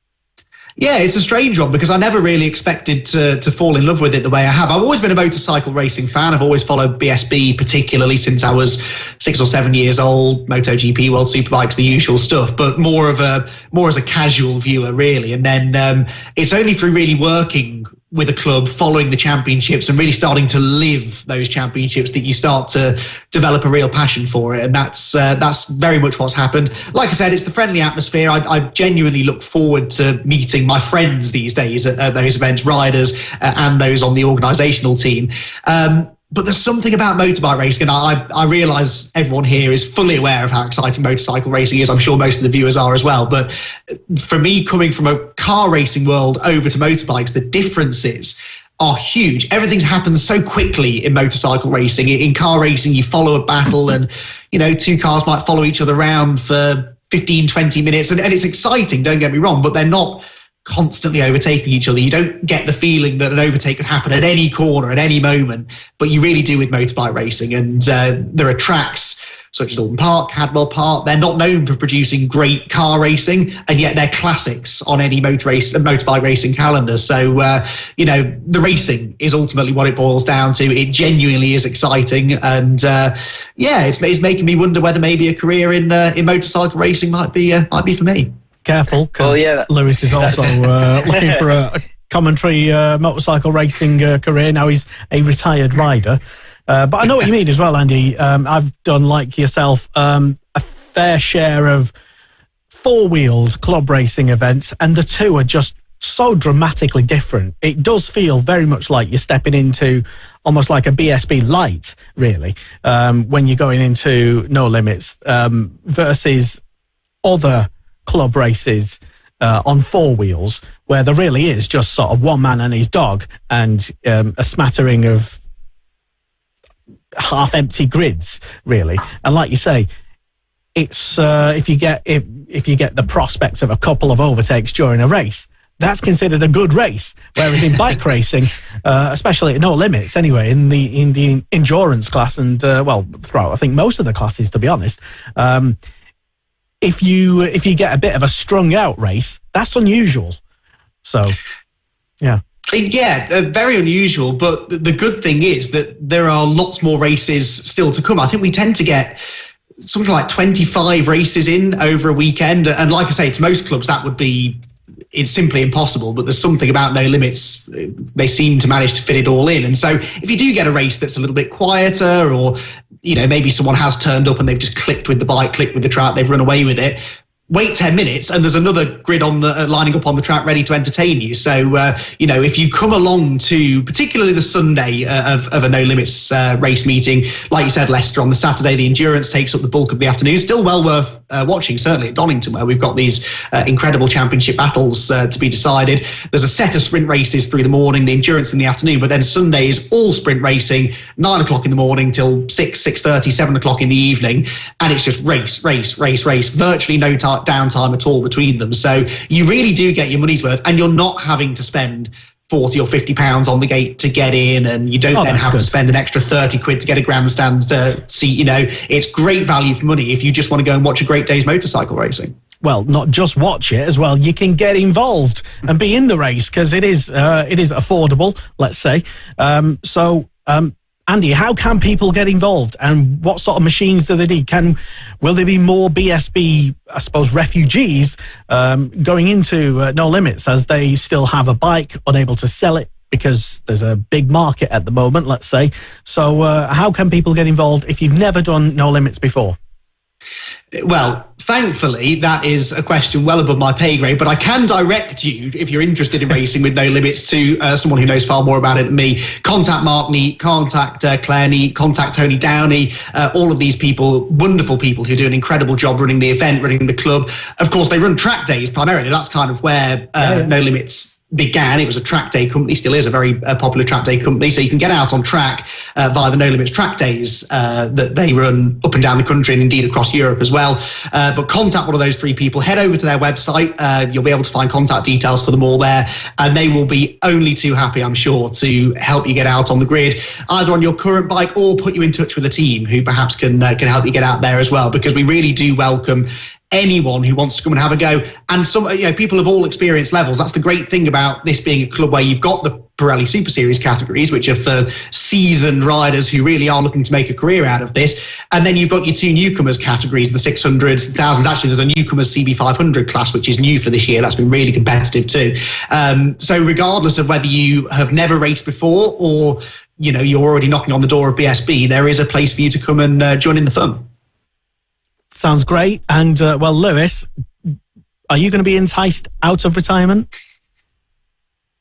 Yeah, it's a strange one because I never really expected to fall in love with it the way I have. I've always been a motorcycle racing fan. I've always followed BSB, particularly since I was 6 or 7 years old, MotoGP, World Superbikes, the usual stuff, but more as a casual viewer, really. And then it's only through really working with a club, following the championships and really starting to live those championships that you start to develop a real passion for it. And that's very much what's happened. Like I said, it's the friendly atmosphere. I genuinely look forward to meeting my friends these days at those events, riders and those on the organisational team. But there's something about motorbike racing, and I realise everyone here is fully aware of how exciting motorcycle racing is. I'm sure most of the viewers are as well. But for me, coming from a car racing world over to motorbikes, the differences are huge. Everything happens so quickly in motorcycle racing. In car racing, you follow a battle and, two cars might follow each other around for 15, 20 minutes. And it's exciting, don't get me wrong, but they're not constantly overtaking each other. You don't get the feeling that an overtake could happen at any corner, at any moment, but you really do with motorbike racing. And there are tracks such as Oulton Park, Cadwell Park. They're not known for producing great car racing, and yet they're classics on any motorbike racing calendar. So, the racing is ultimately what it boils down to. It genuinely is exciting. And it's making me wonder whether maybe a career in motorcycle racing might be for me. Careful, because Lewis is also looking for a commentary motorcycle racing career. Now he's a retired rider. But I know what you mean as well, Andy. I've done, like yourself, a fair share of four-wheeled club racing events, and the two are just so dramatically different. It does feel very much like you're stepping into almost like a BSB light, really, when you're going into No Limits versus other club races on four wheels, where there really is just sort of one man and his dog and a smattering of half-empty grids, really. And like you say, it's if you get the prospect of a couple of overtakes during a race, that's considered a good race. Whereas in bike racing, especially at No Limits, anyway, in the endurance class, and throughout I think most of the classes, to be honest, if you get a bit of a strung out race, that's unusual. So, yeah. Yeah, very unusual, but the good thing is that there are lots more races still to come. I think we tend to get something like 25 races in over a weekend, and like I say, to most clubs that would be, it's simply impossible, but there's something about No Limits, they seem to manage to fit it all in. And so if you do get a race that's a little bit quieter, or maybe someone has turned up and they've just clicked with the bike, clicked with the track, they've run away with it, wait 10 minutes and there's another grid on the lining up on the track ready to entertain you. So, if you come along to particularly the Sunday of a No Limits race meeting, like you said, Leicester, on the Saturday, the endurance takes up the bulk of the afternoon. Still well worth watching, certainly at Donington, where we've got these incredible championship battles to be decided. There's a set of sprint races through the morning, the endurance in the afternoon, but then Sunday is all sprint racing, 9 o'clock in the morning till 6:30, 7 o'clock in the evening. And it's just race, virtually no downtime at all between them. So you really do get your money's worth, and you're not having to spend £40 or £50 on the gate to get in, and you don't then have to spend an extra 30 quid to get a grandstand seat. It's great value for money if you just want to go and watch a great day's motorcycle racing. Well, not just watch it as well, you can get involved and be in the race, because it is affordable, let's say. Andy, how can people get involved, and what sort of machines do they need? Will there be more BSB, I suppose, refugees going into No Limits, as they still have a bike, unable to sell it because there's a big market at the moment, let's say. So how can people get involved if you've never done No Limits before? Well, thankfully, that is a question well above my pay grade, but I can direct you, if you're interested in racing with No Limits, to someone who knows far more about it than me. Contact Mark Neat, contact Claire Neat, contact Tony Downey, all of these people, wonderful people who do an incredible job running the event, running the club. Of course, they run track days primarily. That's kind of where No Limits began. It was a track day company, still is a very popular track day company, so you can get out on track via the No Limits track days that they run up and down the country, and indeed across Europe as well. But contact one of those three people, head over to their website, you'll be able to find contact details for them all there, and they will be only too happy, I'm sure, to help you get out on the grid, either on your current bike or put you in touch with a team who perhaps can help you get out there as well, because we really do welcome anyone who wants to come and have a go. And some, people of all experience levels. That's the great thing about this being a club where you've got the Pirelli Super Series categories, which are for seasoned riders who really are looking to make a career out of this. And then you've got your two newcomers categories, the 600s, 1000s. Actually, there's a newcomers CB500 class, which is new for this year. That's been really competitive too. So regardless of whether you have never raced before or, you're already knocking on the door of BSB, there is a place for you to come and join in the fun. Sounds great. And, Lewis, are you going to be enticed out of retirement?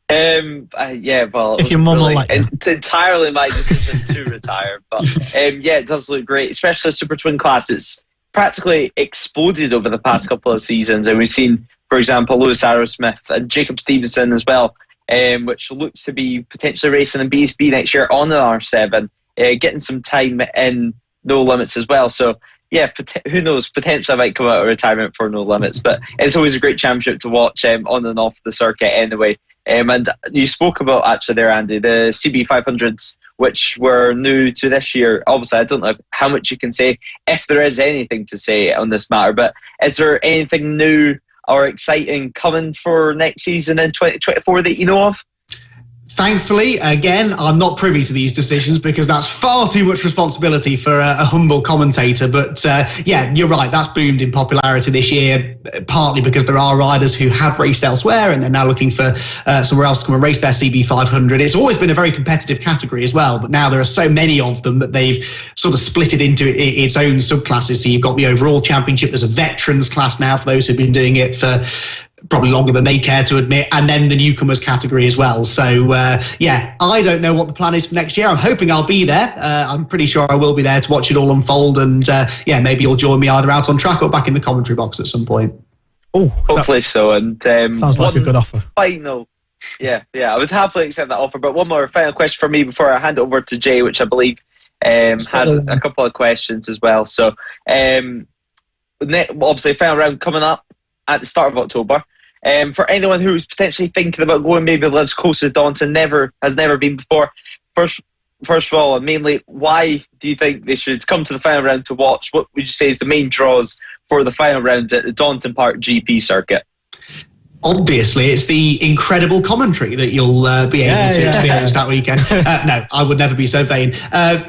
If your mum will like you. It's entirely my decision to retire. But, it does look great, especially the Super Twin class. It's practically exploded over the past couple of seasons. And we've seen, for example, Lewis Arrowsmith and Jacob Stevenson as well, which looks to be potentially racing in BSB next year on an R7, getting some time in No Limits as well. So, who knows? Potentially I might come out of retirement for No Limits, but it's always a great championship to watch on and off the circuit anyway. And you spoke about, actually there, Andy, the CB500s, which were new to this year. Obviously, I don't know how much you can say, if there is anything to say on this matter, but is there anything new or exciting coming for next season in 2024 that you know of? Thankfully, again, I'm not privy to these decisions because that's far too much responsibility for a humble commentator. But you're right. That's boomed in popularity this year, partly because there are riders who have raced elsewhere and they're now looking for somewhere else to come and race their CB500. It's always been a very competitive category as well, but now there are so many of them that they've sort of split it into its own subclasses. So you've got the overall championship. There's a veterans class now for those who've been doing it for probably longer than they care to admit, and then the newcomers category as well. So I don't know what the plan is for next year. I'm hoping I'll be there. I'm pretty sure I will be there to watch it all unfold, and maybe you'll join me either out on track or back in the commentary box at some point. Oh, hopefully so. And sounds like a good offer. Final, I would happily accept that offer. But one more final question for me before I hand it over to Jay, which I believe has a couple of questions as well. So, obviously, final round coming up at the start of October. For anyone who's potentially thinking about going, maybe lives close to Donington, has never been before. First of all, and mainly, why do you think they should come to the final round to watch? What would you say is the main draws for the final round at the Oulton Park GP circuit? Obviously, it's the incredible commentary that you'll be able to experience that weekend. No, I would never be so vain.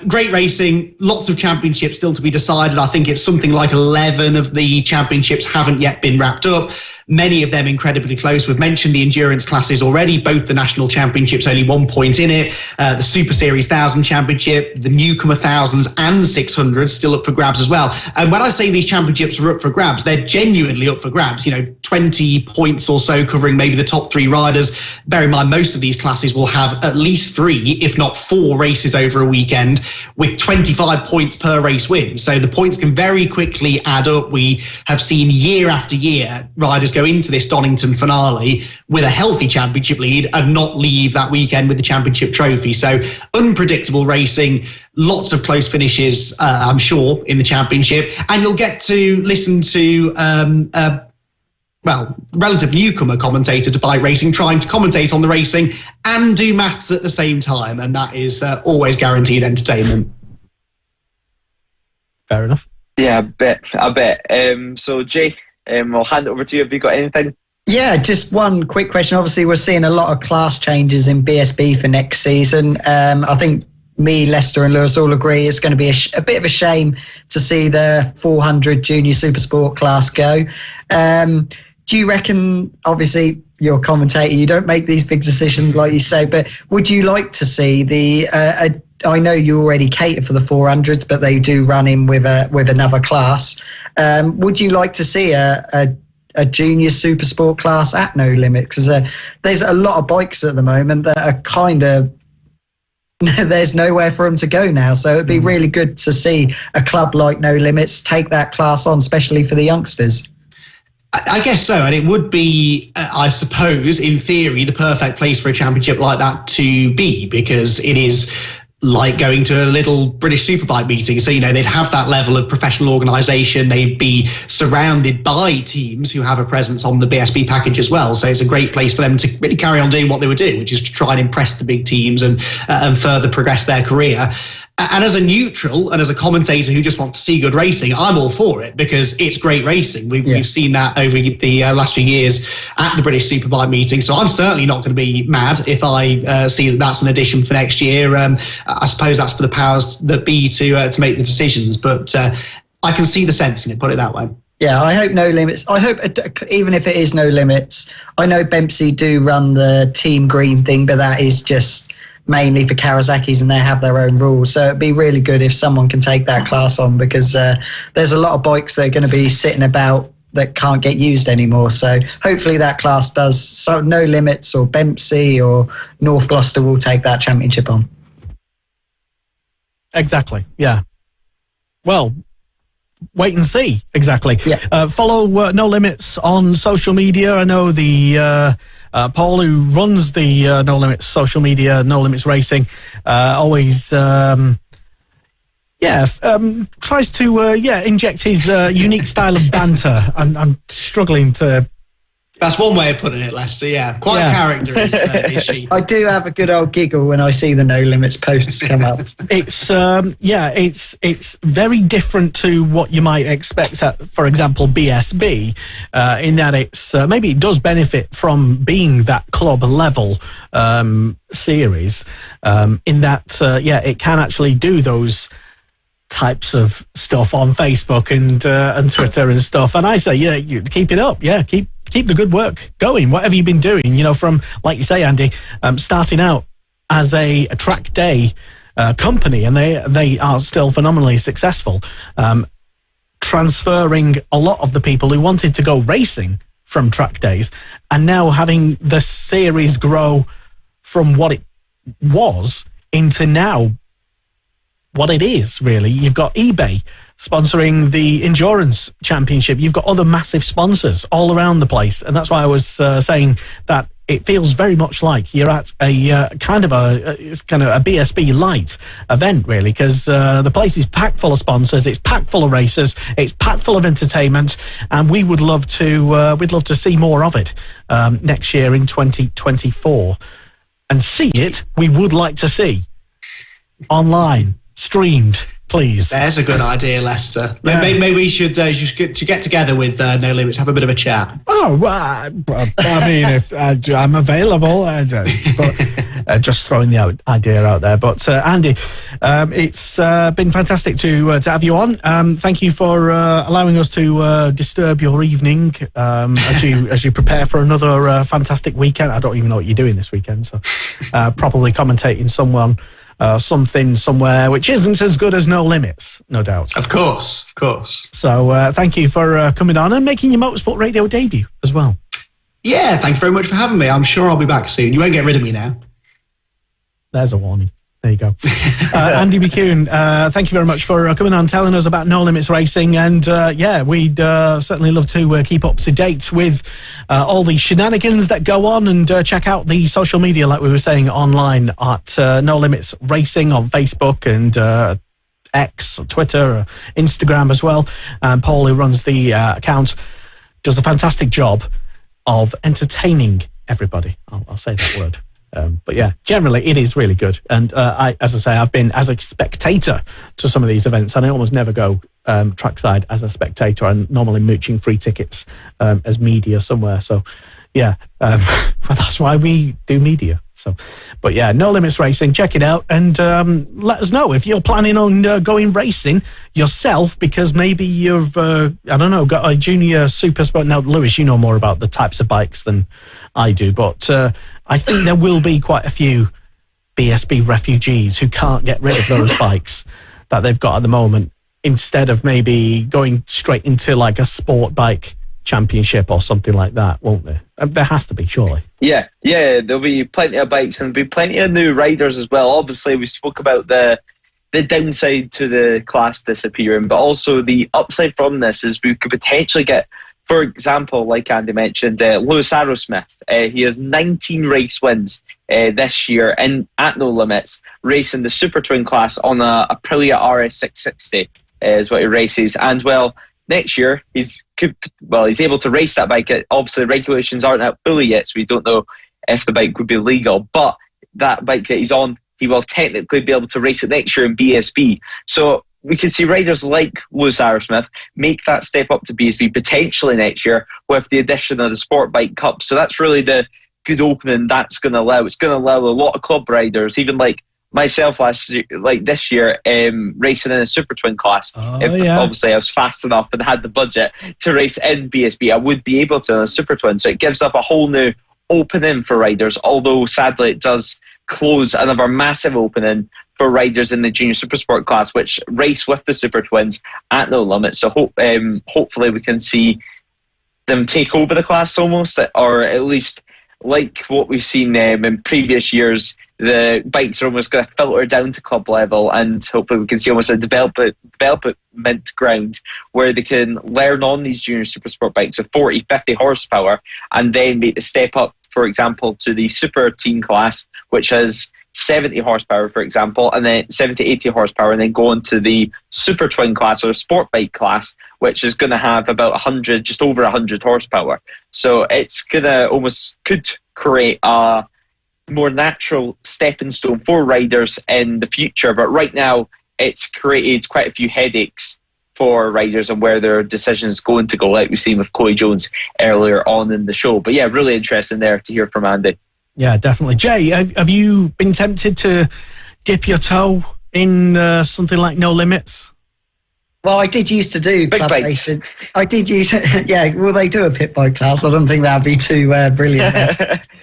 Great racing, lots of championships still to be decided. I think it's something like 11 of the championships haven't yet been wrapped up. Many of them incredibly close. We've mentioned the endurance classes already, both the national championships, only 1 point in it, the Super Series 1000 championship, the newcomer 1000s and 600s still up for grabs as well. And when I say these championships are up for grabs, they're genuinely up for grabs. 20 points or so covering maybe the top 3 riders. Bear in mind, most of these classes will have at least 3, if not 4 races over a weekend with 25 points per race win. So the points can very quickly add up. We have seen year after year riders go into this Donington finale with a healthy championship lead and not leave that weekend with the championship trophy. So unpredictable racing, lots of close finishes, I'm sure, in the championship. And you'll get to listen to relative newcomer commentator to Bike Racing trying to commentate on the racing and do maths at the same time. And that is always guaranteed entertainment. Fair enough. Yeah, I bet. So, Jay, I'll hand it over to you. Have you got anything? Yeah, just one quick question. Obviously, we're seeing a lot of class changes in BSB for next season. I think me, Lester and Lewis all agree it's going to be a bit of a shame to see the 400 Junior Supersport class go. Do you reckon, obviously, you're a commentator, you don't make these big decisions like you say, but would you like to see I know you already cater for the 400s, but they do run in with another class. Would you like to see a Junior Supersport class at No Limit? Because there's a lot of bikes at the moment that are kind of there's nowhere for them to go now. So it'd be really good to see a club like No Limits take that class on, especially for the youngsters. I guess so, and it would be, I suppose, in theory, the perfect place for a championship like that to be, because it is like going to a little British Superbike meeting. So, they'd have that level of professional organisation. They'd be surrounded by teams who have a presence on the BSB package as well. So it's a great place for them to really carry on doing what they were doing, which is to try and impress the big teams and further progress their career. And as a neutral and as a commentator who just wants to see good racing, I'm all for it because it's great racing. We've seen that over the last few years at the British Superbike meeting. So I'm certainly not going to be mad if I see that that's an addition for next year. I suppose that's for the powers that be to make the decisions. But I can see the sense in it, put it that way. Yeah, I hope No Limits. I hope even if it is No Limits, I know Bempsey do run the Team Green thing, but that is just mainly for Kawasaki's and they have their own rules. So it'd be really good if someone can take that class on because there's a lot of bikes that are going to be sitting about that can't get used anymore. So hopefully that class does. So No Limits or Bempsey or North Gloucester will take that championship on. Exactly, yeah. Well, wait and see, exactly. Yeah. Follow No Limits on social media. I know the Paul, who runs the No Limits social media, No Limits Racing, always tries to inject his unique style of banter. I'm struggling to. That's one way of putting it, Lester. Yeah, quite a character is she. I do have a good old giggle when I see the No Limits posts come up. It's it's very different to what you might expect at, for example, BSB, in that it's maybe it does benefit from being that club level series, in that it can actually do those types of stuff on Facebook and Twitter and stuff. And I say, you keep it up. Yeah, keep the good work going. Whatever you've been doing, from, like you say, Andy, starting out as a track day company, and they are still phenomenally successful, transferring a lot of the people who wanted to go racing from track days, and now having the series grow from what it was into now what it is, really. You've got eBay sponsoring the Endurance Championship. You've got other massive sponsors all around the place. And that's why I was saying that it feels very much like you're at a kind of a BSB light event, really, because the place is packed full of sponsors, it's packed full of racers, it's packed full of entertainment, and we would love to see more of it next year in 2024. And see it, we would like to see online, streamed, please. There's a good idea, Lester. Maybe we should just get together with No Limits, have a bit of a chat. Oh, I mean, if I'm available, but just throwing the idea out there. But Andy, it's been fantastic to have you on. Thank you for allowing us to disturb your evening as you prepare for another fantastic weekend. I don't even know what you're doing this weekend, so probably commentating something somewhere which isn't as good as No Limits, no doubt. Of course. So thank you for coming on and making your Motorsport Radio debut as well. Yeah, thank you very much for having me. I'm sure I'll be back soon. You won't get rid of me now. There's a warning. There you go. Andy McCune, thank you very much for coming on, telling us about No Limits Racing. And we'd certainly love to keep up to date with all the shenanigans that go on, and check out the social media, like we were saying, online at No Limits Racing on Facebook and X, Twitter, Instagram as well. And Paul, who runs the account, does a fantastic job of entertaining everybody. I'll say that word. But yeah, generally it is really good. And I've been as a spectator to some of these events, and I almost never go trackside as a spectator. I'm normally mooching free tickets as media somewhere. So yeah, that's why we do media. So, but yeah, No Limits Racing, check it out, and let us know if you're planning on going racing yourself, because maybe you've got a Junior Supersport. Now, Lewis, you know more about the types of bikes than I do, but I think there will be quite a few BSB refugees who can't get rid of those bikes that they've got at the moment, instead of maybe going straight into like a sport bike championship or something like that, won't there? There has to be, surely. Yeah, there'll be plenty of bikes, and there'll be plenty of new riders as well. Obviously, we spoke about the downside to the class disappearing, but also the upside from this is we could potentially get, for example, like Andy mentioned, Lewis Arrowsmith. He has 19 race wins this year at No Limits, racing the Super Twin class on a Aprilia RS660 is what he races. And well, next year he's able to race that bike. Obviously, regulations aren't out fully yet, so we don't know if the bike would be legal. But that bike that he's on, he will technically be able to race it next year in BSB. So we could see riders like Lewis Arrowsmith make that step up to BSB potentially next year with the addition of the Sport Bike Cup. So that's really the good opening that's going to allow. It's going to allow a lot of club riders, even like myself last year, like this year, racing in a Super Twin class. Obviously I was fast enough and had the budget to race in BSB, I would be able to in a Super Twin. So it gives up a whole new opening for riders, although sadly it does close another massive opening for riders in the Junior Supersport class, which race with the Super Twins at No Limit. So hopefully we can see them take over the class almost, or at least like what we've seen in previous years, the bikes are almost going to filter down to club level, and hopefully we can see almost a development ground where they can learn on these Junior Supersport bikes with 40, 50 horsepower, and then make the step up, for example, to the Super Teen class, which has 70 horsepower, for example, and then 70, 80 horsepower, and then go into the Super Twin class or Sport Bike class, which is going to have about 100, just over 100 horsepower. So it's going to could create a more natural stepping stone for riders in the future. But right now, it's created quite a few headaches for riders and where their decisions going to go, like we've seen with Chloe Jones earlier on in the show. But yeah, really interesting there to hear from Andy. Yeah, definitely. Jay, have you been tempted to dip your toe in something like No Limits? Well, I did used to do club racing. I did use, they do a pit bike class. I don't think that'd be too brilliant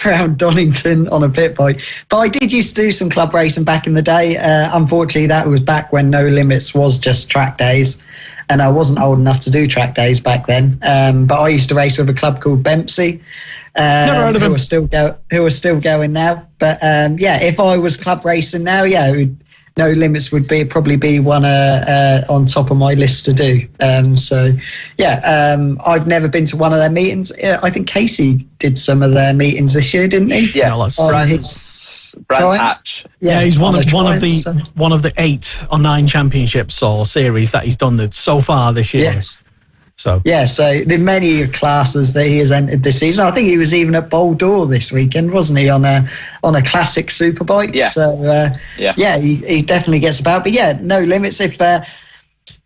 around Donington on a pit bike. But I did used to do some club racing back in the day. Unfortunately, that was back when No Limits was just track days, and I wasn't old enough to do track days back then. But I used to race with a club called Bempsey. Never heard of them. Who are still going now. But if I was club racing now, it would No Limits would probably be one on top of my list to do. I've never been to one of their meetings. I think Casey did some of their meetings this year, didn't he? Yeah, Brands Hatch. Yeah, he's one of the 8 or 9 championships or series that he's done so far this year. Yes. So the many classes that he has entered this season. I think he was even at Bowl Door this weekend, wasn't he, on a classic superbike? Yeah. So he definitely gets about. But yeah, No Limits. If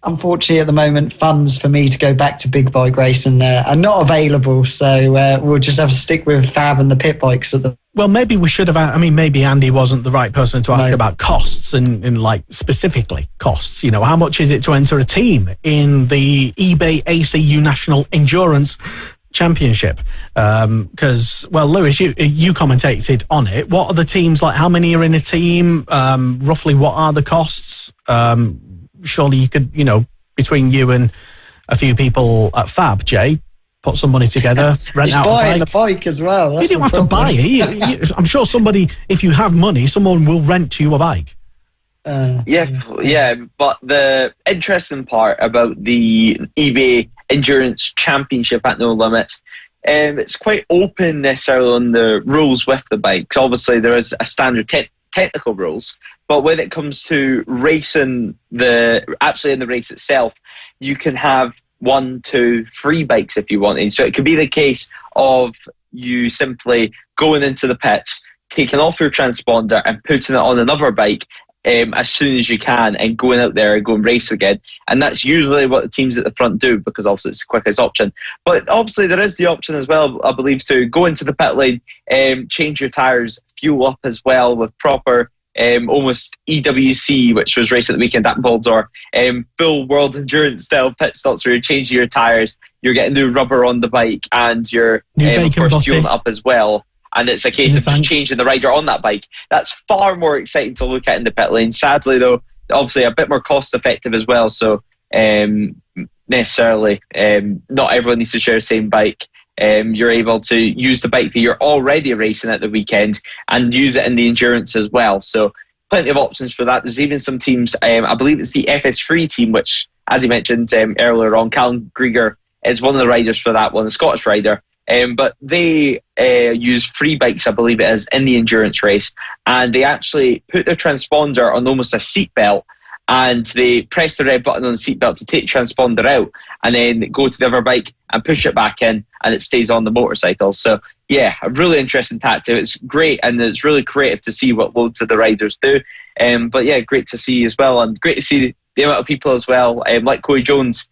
unfortunately at the moment funds for me to go back to big bike racing are not available, so we'll just have to stick with Fab and the pit bikes at the. Well, maybe we should have. Maybe Andy wasn't the right person to ask about costs and like specifically costs. You know, how much is it to enter a team in the eBay ACU National Endurance Championship? Because, Lewis, you commentated on it. What are the teams like? How many are in a team? Roughly, what are the costs? Surely you could, between you and a few people at Fab, Jay, put some money together, rent out a bike. Buying the bike as well. You don't have to buy it. I'm sure somebody, if you have money, someone will rent you a bike. But the interesting part about the eBay Endurance Championship at No Limits, it's quite open necessarily on the rules with the bikes. Obviously, there is a standard technical rules, but when it comes to racing, in the race itself, you can have 1, 2, 3 bikes if you wanted. So it could be the case of you simply going into the pits, taking off your transponder and putting it on another bike as soon as you can and going out there and going race again. And that's usually what the teams at the front do, because obviously it's the quickest option. But obviously there is the option as well, I believe, to go into the pit lane, change your tyres, fuel up as well with proper almost EWC, which was race at the weekend at Baldor, full world endurance style pit stops where you're changing your tyres, you're getting new rubber on the bike, and you're of course fueling up as well. And it's a case of just changing the rider on that bike. That's far more exciting to look at in the pit lane. Sadly, though, obviously a bit more cost effective as well. So necessarily, not everyone needs to share the same bike. You're able to use the bike that you're already racing at the weekend and use it in the endurance as well. So plenty of options for that. There's even some teams, I believe it's the FS3 team, which, as you mentioned earlier on, Callum Grieger is one of the riders for that one, the Scottish rider. But they use free bikes, I believe it is, in the endurance race. And they actually put their transponder on almost a seatbelt, and they press the red button on the seatbelt to take the transponder out, and then go to the other bike and push it back in, and it stays on the motorcycle. So, yeah, a really interesting tactic. It's great, and it's really creative to see what loads of the riders do. But, yeah, great to see as well, and great to see the amount of people as well. Like Chloe Jones,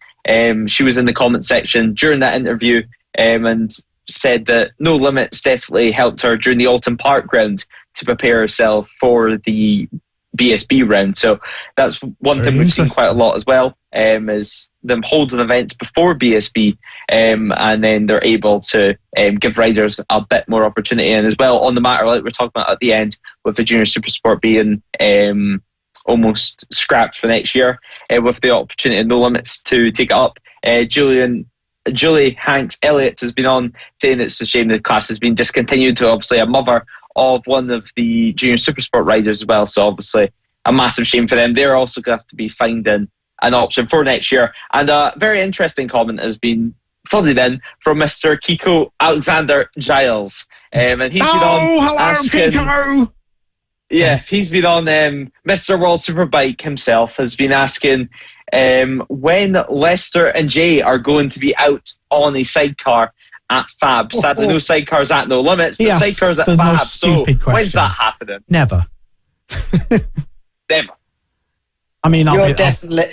she was in the comment section during that interview and said that No Limits definitely helped her during the Oulton Park round to prepare herself for the BSB round. So that's one thing we've seen quite a lot as well, is them holding events before BSB, and then they're able to give riders a bit more opportunity. And as well, on the matter, like we're talking about at the end, with the Junior Supersport being almost scrapped for next year, with the opportunity of No Limits to take it up. Julie Hanks Elliott has been on saying it's a shame the class has been discontinued, to obviously a mother of one of the Junior Supersport riders as well. So obviously a massive shame for them. They're also going to have to be finding an option for next year. And a very interesting comment has been flooded in from Mr. Kiko Alexander Giles. And he's been on asking, Kiko! Yeah, he's been on Mr. World Superbike himself has been asking when Lester and Jay are going to be out on a sidecar at Fab. Sadly, no sidecars at No Limits, but sidecars at Fab. So when's that happening? Never. Never. I mean,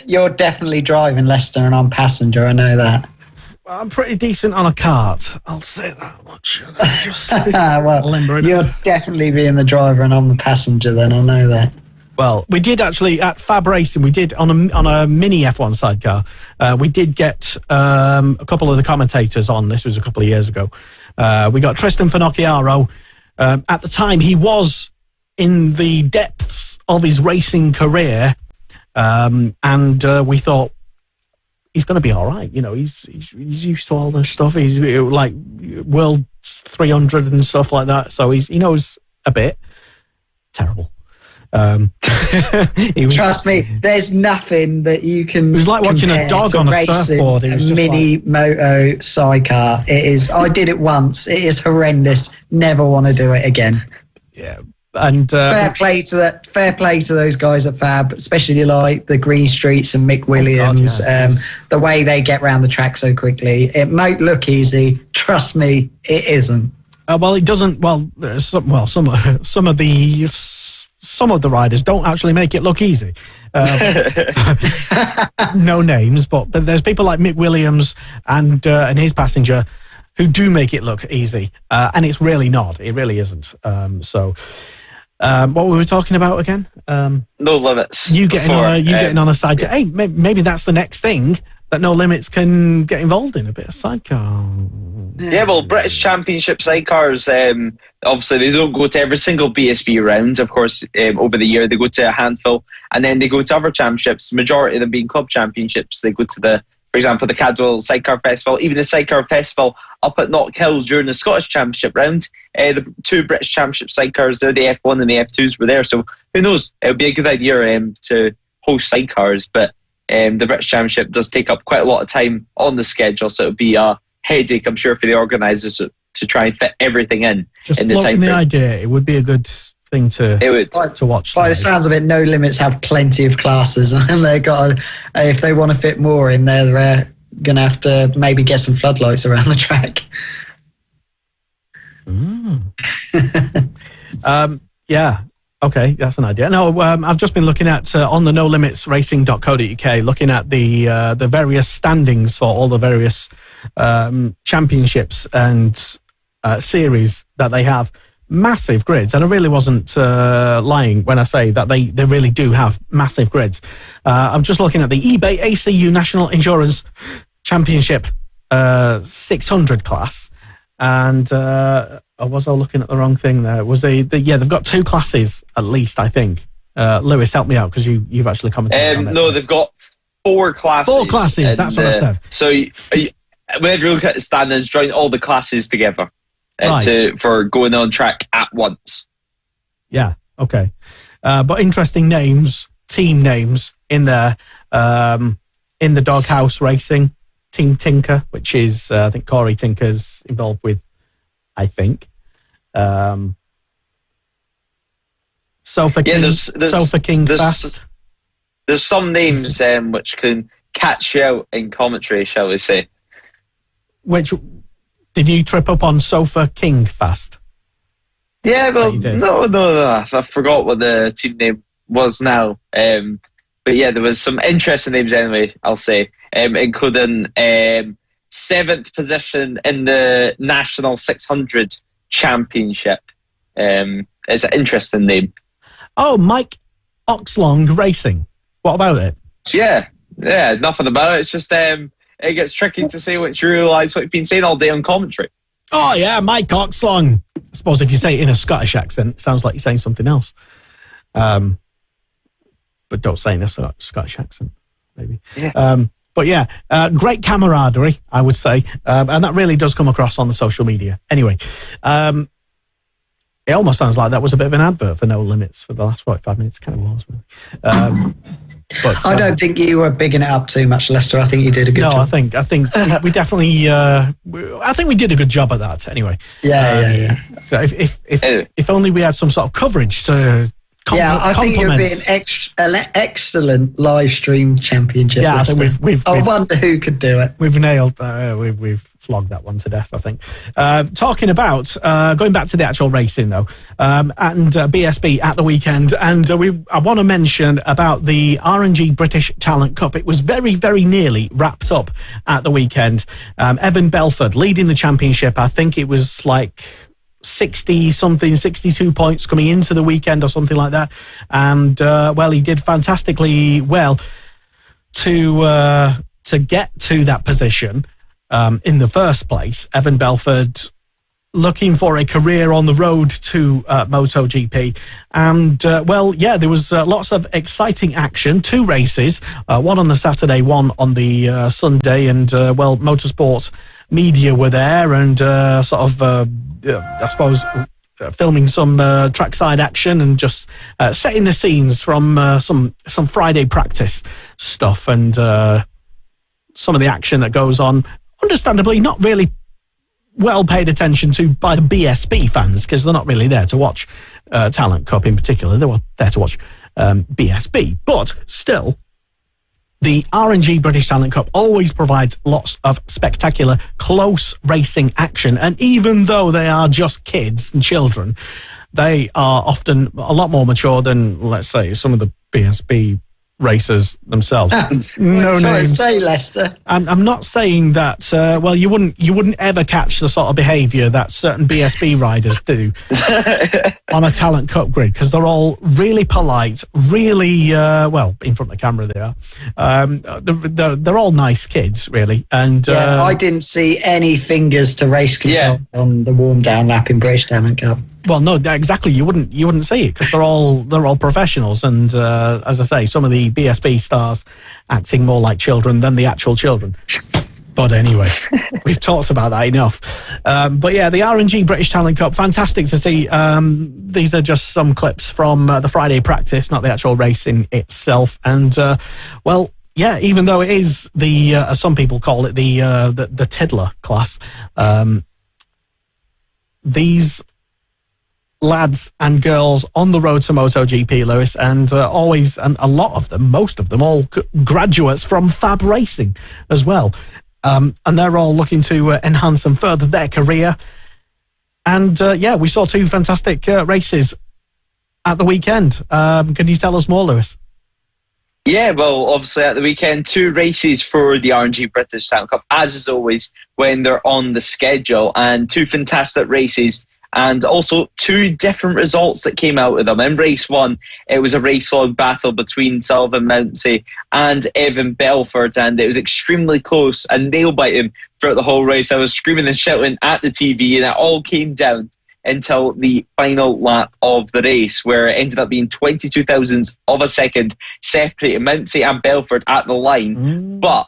you're definitely driving, Lester, and I'm passenger. I know that. Well, I'm pretty decent on a cart. I'll say that much. Just you're definitely being the driver, and I'm the passenger. Then I know that. Well, we did actually at Fab Racing. We did on a mini F1 sidecar. We did get a couple of the commentators on. This was a couple of years ago. We got Tristan Finocchiaro. At the time, he was in the depths of his racing career, and we thought he's going to be all right. You know, he's used to all this stuff. He's like World 300 and stuff like that. So he knows a bit. Terrible. Trust me, there's nothing that you can. It was like watching a dog on a surfboard. It was a just mini moto sidecar. It is. I did it once. It is horrendous. Never want to do it again. Yeah. And fair play to those guys at Fab, especially like the Green Streets and Mick Williams. The way they get around the track so quickly. It might look easy. Trust me, it isn't. Well, it doesn't. Some of the riders don't actually make it look easy. No names, but there's people like Mick Williams and his passenger who do make it look easy, and it's really not. It really isn't. What were we talking about again? No limits. You getting on a sidecar. Hey, maybe that's the next thing that No Limits can get involved in, a bit of sidecar. Yeah, well, British Championship sidecars, obviously they don't go to every single BSB round. Of course, over the year they go to a handful, and then they go to other championships, majority of them being club championships. They go to for example, the Cadwell Sidecar Festival, even the Sidecar Festival up at Knockhills during the Scottish Championship round. The two British Championship sidecars there, the F1 and the F2s, were there. So who knows? It would be a good idea to host sidecars, but the British Championship does take up quite a lot of time on the schedule, so it would be a headache, I'm sure, for the organisers to try and fit everything in. Just in the time the idea, it would be a good thing to watch. By the sounds of it, No Limits have plenty of classes, and they got if they want to fit more in there, they're going to have to maybe get some floodlights around the track. Yeah. Okay, that's an idea. No, I've just been looking at on the nolimitsracing.co.uk, looking at the various standings for all the various championships and series that they have. Massive grids, and I really wasn't lying when I say that they really do have massive grids. I'm just looking at the eBay ACU National Endurance Championship 600 class, and was I looking at the wrong thing there? They've got two classes at least, I think. Lewis, help me out, because you've actually commented on it. No, they've got 4 classes. 4 classes, that's what I said. So whenever you look at the standards, join all the classes together for going on track at once. Yeah, okay. But interesting names, team names in there. In the Doghouse Racing, Team Tinker, which is, I think Corey Tinker's involved with, I think. Sofa King Fast. There's some names which can catch you out in commentary, shall we say. Which, did you trip up on Sofa King Fast? Yeah, well, no, I forgot what the team name was now. But yeah, there was some interesting names anyway, I'll say, including 7th position in the National 600 Championship. It's an interesting name. Oh, Mike Oxlong Racing. What about it? Yeah, nothing about it. It's just it gets tricky to say what you realise what you've been saying all day on commentary. Oh yeah, Mike Oxlong. I suppose if you say it in a Scottish accent, it sounds like you're saying something else. But don't say it in a Scottish accent, maybe. Yeah. But yeah, great camaraderie, I would say. And that really does come across on the social media. Anyway, it almost sounds like that was a bit of an advert for No Limits for the last 45 minutes. It kind of was, really. But, I don't think you were bigging it up too much, Lester. I think you did a good job. No, I think we definitely. I think we did a good job at that. Anyway. Yeah. So if only we had some sort of coverage to. I think it would be an excellent live stream championship. Yeah, Lester. I think I wonder who could do it. We've nailed. We've flogged that one to death, I think. Talking about going back to the actual racing though, and BSB at the weekend, and I want to mention about the RNG British Talent Cup. It was very, very nearly wrapped up at the weekend. Evan Belford leading the championship. I think it was like 62 points coming into the weekend or something like that, and he did fantastically well to get to that position in the first place. Evan Belford looking for a career on the road to MotoGP, and there was lots of exciting action. 2 races, one on the Saturday, one on the Sunday, and motorsport media were there, and I suppose filming some trackside action and just setting the scenes from some Friday practice stuff and some of the action that goes on. Understandably, not really well paid attention to by the BSB fans because they're not really there to watch Talent Cup in particular. They were there to watch BSB, but still. The RNG British Talent Cup always provides lots of spectacular, close racing action. And even though they are just kids and children, they are often a lot more mature than, let's say, some of the BSB racers themselves. No names. Say, Lester. I'm not saying that. Well, you wouldn't ever catch the sort of behaviour that certain BSB riders do on a Talent Cup grid because they're all really polite, really well in front of the camera. They are. They're all nice kids, really. And I didn't see any fingers to race control on the warm down lap in British Talent Cup. Well, no, exactly. You wouldn't see it because they're all professionals, and as I say, some of the BSB stars acting more like children than the actual children. But anyway, we've talked about that enough. But yeah, the RNG British Talent Cup, fantastic to see. These are just some clips from the Friday practice, not the actual racing itself. And well, yeah, even though it is the as some people call it the tiddler class, these lads and girls on the road to MotoGP, Lewis, and always, and a lot of them, most of them, all graduates from Fab Racing as well. And they're all looking to enhance and further their career. And yeah, we saw two fantastic races at the weekend. Can you tell us more, Lewis? Yeah, well, obviously at the weekend, two races for the RNG British Talent Cup, as is always when they're on the schedule, and two fantastic races. And also two different results that came out of them. In race one, it was a race-long battle between Sullivan Mountsie and Evan Belford, and it was extremely close and nail-biting throughout the whole race. I was screaming and shouting at the TV, and it all came down until the final lap of the race, where it ended up being 22 thousandths of a second separating Mountsie and Belford at the line. But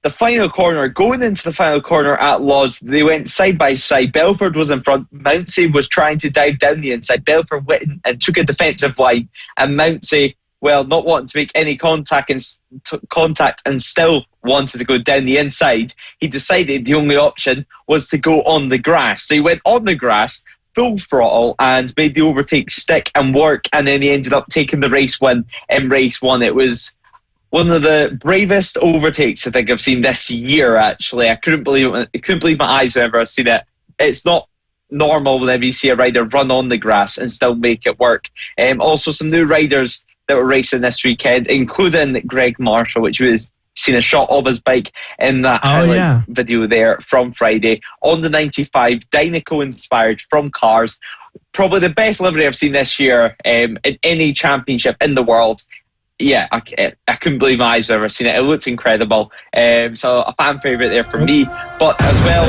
the final corner, going into the final corner at Laws, they went side by side. Belford was in front. Mountsie was trying to dive down the inside. Belford went and took a defensive line. And Mountsie, well, not wanting to make any contact and still wanted to go down the inside, he decided the only option was to go on the grass. So he went on the grass, full throttle, and made the overtake stick and work. And then he ended up taking the race win in race one. It was one of the bravest overtakes I think I've seen this year, actually. I couldn't believe my eyes whenever I seen it. It's not normal whenever you see a rider run on the grass and still make it work. Also, some new riders that were racing this weekend, including Greg Marshall, which was seen a shot of his bike in that highlight video there from Friday. On the 95, Dynaco inspired from Cars. Probably the best livery I've seen this year in any championship in the world. Yeah, I couldn't believe my eyes when I've ever seen it. It looked incredible. So a fan favourite there for me. But as well,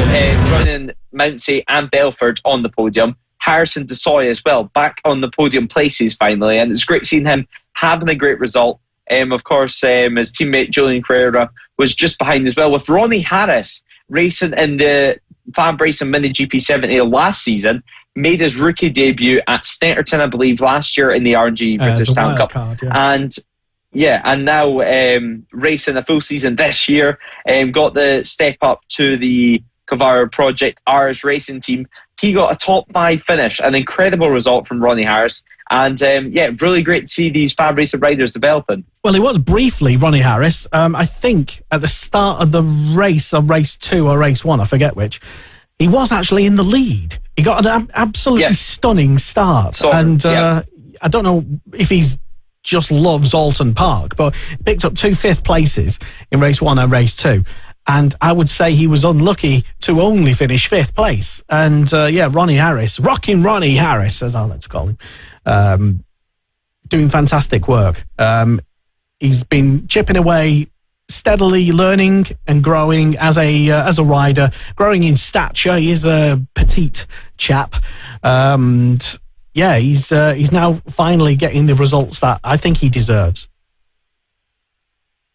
joining Mountsie and Belford on the podium, Harrison Desoy as well, back on the podium places finally. And it's great seeing him having a great result. Of course, his teammate Julian Carrera was just behind as well, with Ronnie Harris racing in the Fab Racing Mini GP70 last season. Made his rookie debut at Snetterton, I believe, last year in the RNG British Talent Cup. And now racing a full season this year. Got the step up to the Cavaro Project RS Racing team. He got a top 5 finish, an incredible result from Ronnie Harris. And really great to see these Fab Racing riders developing. Well, it was briefly Ronnie Harris. I think at the start of the race, or race 2 or race 1, I forget which, he was actually in the lead. He got an absolutely stunning start. I don't know if he's just loves Oulton Park, but picked up 2 fifth places in race 1 and race 2. And I would say he was unlucky to only finish 5th place. And Ronnie Harris, rocking Ronnie Harris, as I like to call him, doing fantastic work. He's been chipping away, steadily learning and growing as a rider, growing in stature. He is a petite chap. He's now finally getting the results that I think he deserves.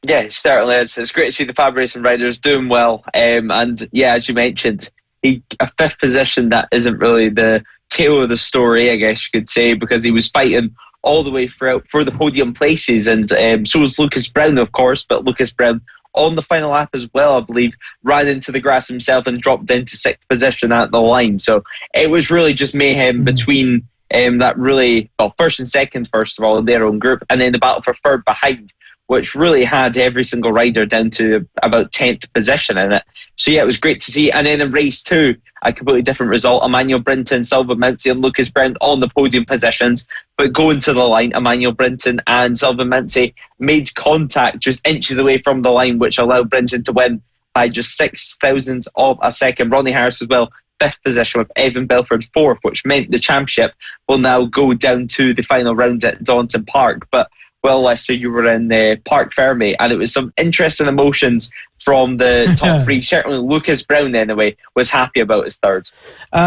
Yeah, certainly is. It's great to see the Fab Racing riders doing well. As you mentioned, a 5th position, that isn't really the tale of the story, I guess you could say, because he was fighting all the way throughout for the podium places, and so was Lucas Brown, of course, but Lucas Brown on the final lap as well, I believe, ran into the grass himself and dropped down to 6th position at the line. So it was really just mayhem between that really, well, first and second, first of all, in their own group, and then the battle for third behind, which really had every single rider down to about 10th position in it. So yeah, it was great to see. And then in race 2, a completely different result. Emmanuel Brinton, Sylvain Mincy and Lucas Brown on the podium positions, but going to the line, Emmanuel Brinton and Sylvain Mincy made contact just inches away from the line, which allowed Brinton to win by just 0.06 of a second. Ronnie Harris as well, 5th position, with Evan Belford 4th, which meant the championship will now go down to the final round at Oulton Park. But well, Lester, you were in Parc Fermé, and it was some interesting emotions from the top 3. Certainly Lucas Brown, anyway, was happy about his third.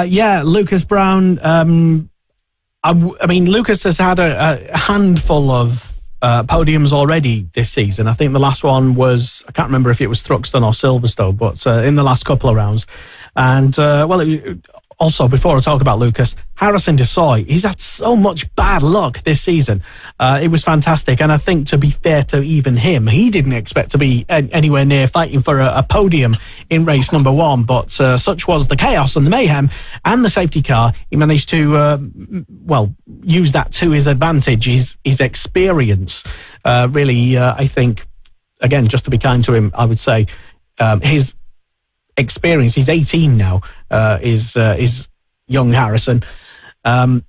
Yeah, Lucas Brown. I mean, Lucas has had a handful of podiums already this season. I think the last one was, I can't remember if it was Thruxton or Silverstone, but in the last couple of rounds. And, also, before I talk about Lucas, Harrison Desoy, he's had so much bad luck this season. It was fantastic. And I think, to be fair to even him, he didn't expect to be anywhere near fighting for a podium in race number 1. But such was the chaos and the mayhem and the safety car. He managed to, use that to his advantage, his experience. Really, I think, again, just to be kind to him, I would say his experience, he's 18 now, is young Harrison, and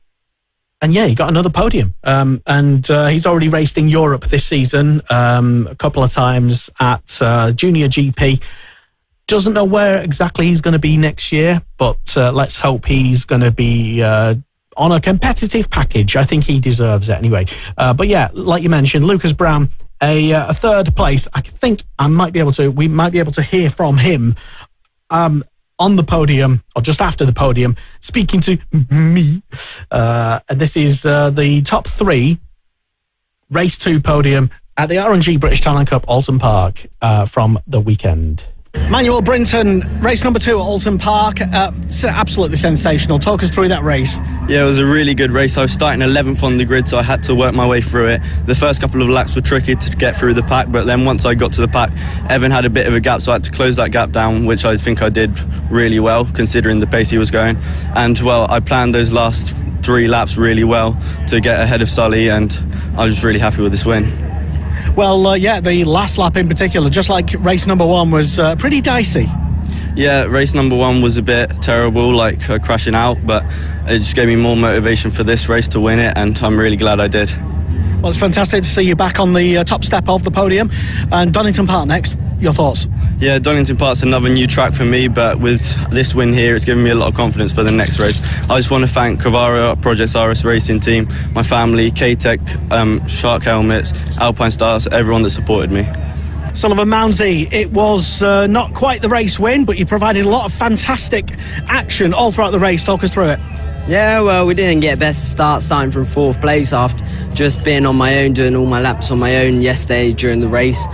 yeah, he got another podium, and he's already raced in Europe this season, a couple of times at Junior GP. Doesn't know where exactly he's going to be next year, but let's hope he's going to be on a competitive package. I think he deserves it anyway. But yeah, like you mentioned, Lucas Brown, a third place. I think we might be able to hear from him on the podium, or just after the podium, speaking to me. And this is the top 3 race 2 podium at the R&G British Talent Cup Oulton Park from the weekend. Emmanuel Brinton, race number 2 at Oulton Park. Absolutely sensational. Talk us through that race. Yeah, it was a really good race. I was starting 11th on the grid, so I had to work my way through it. The first couple of laps were tricky to get through the pack, but then once I got to the pack, Evan had a bit of a gap, so I had to close that gap down, which I think I did really well, considering the pace he was going. And, well, I planned those last 3 laps really well to get ahead of Sully, and I was really happy with this win. Well, yeah, the last lap in particular, just like race number 1, was pretty dicey. Yeah, race number 1 was a bit terrible, like crashing out, but it just gave me more motivation for this race to win it, and I'm really glad I did. Well, it's fantastic to see you back on the top step of the podium. And Donington Park next, your thoughts? Yeah, Donington Park's another new track for me, but with this win here, it's given me a lot of confidence for the next race. I just want to thank Cavara, Project RS Racing Team, my family, K-Tech, Shark Helmets, Alpine Stars, everyone that supported me. Sullivan Mounsey, it was not quite the race win, but you provided a lot of fantastic action all throughout the race. Talk us through it. Yeah, well, we didn't get best start, starting from 4th place after just being on my own, doing all my laps on my own yesterday during the race.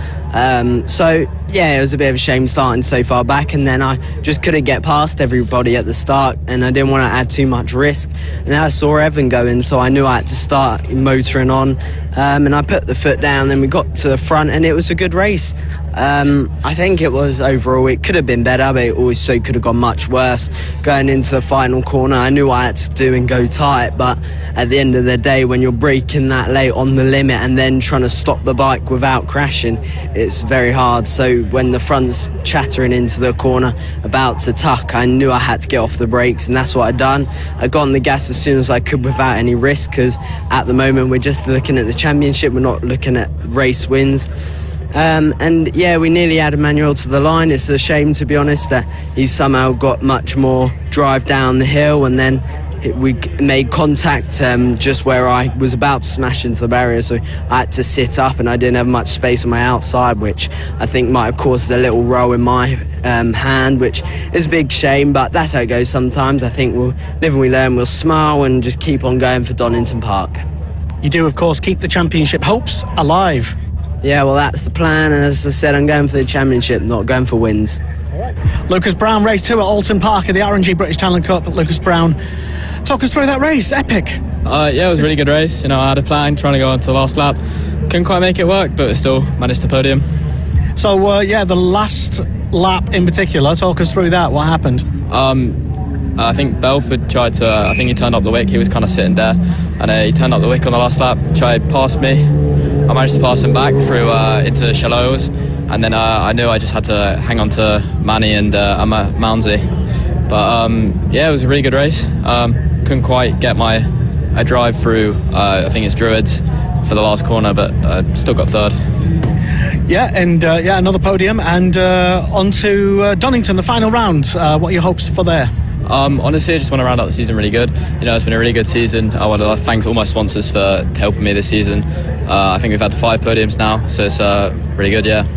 So, yeah, it was a bit of a shame starting so far back, and then I just couldn't get past everybody at the start, and I didn't want to add too much risk. And then I saw Evan going, so I knew I had to start motoring on, and I put the foot down, then we got to the front, and it was a good race. I think it was overall, it could have been better, but it also could have gone much worse. Going into the final corner, I knew I had to do and go tight, but at the end of the day, when you're braking that late on the limit and then trying to stop the bike without crashing, it's very hard. So when the front's chattering into the corner, about to tuck, I knew I had to get off the brakes, and that's what I'd done. I got on the gas as soon as I could without any risk, because at the moment we're just looking at the championship, we're not looking at race wins. And yeah, we nearly had Emmanuel to the line. It's a shame, to be honest, that he's somehow got much more drive down the hill, and then we made contact just where I was about to smash into the barrier, so I had to sit up and I didn't have much space on my outside, which I think might have caused a little roll in my hand, which is a big shame, but that's how it goes sometimes. I think we'll live and we learn, we'll smile and just keep on going for Donington Park. You do, of course, keep the championship hopes alive. Yeah, well, that's the plan, and as I said, I'm going for the championship, not going for wins. Lucas Brown, race 2 at Oulton Park at the R&G British Talent Cup. Lucas Brown Talk us through that race. Epic. Yeah, it was a really good race. You know, I had a plan, trying to go on to the last lap. Couldn't quite make it work, but still managed to podium. So, the last lap in particular, talk us through that. What happened? I think Belford tried to, I think he turned up the wick. He was kind of sitting there, and he turned up the wick on the last lap, tried past me. I managed to pass him back through into shallows, and then I knew I just had to hang on to Manny and Mounsey. But it was a really good race. Couldn't quite get a drive through, I think it's Druids, for the last corner, but still got third. Yeah, and another podium, and on to Donington, the final round. What are your hopes for there? Honestly, I just want to round out the season really good. You know, it's been a really good season. I want to thank all my sponsors for helping me this season. I think we've had 5 podiums now, so it's really good, yeah.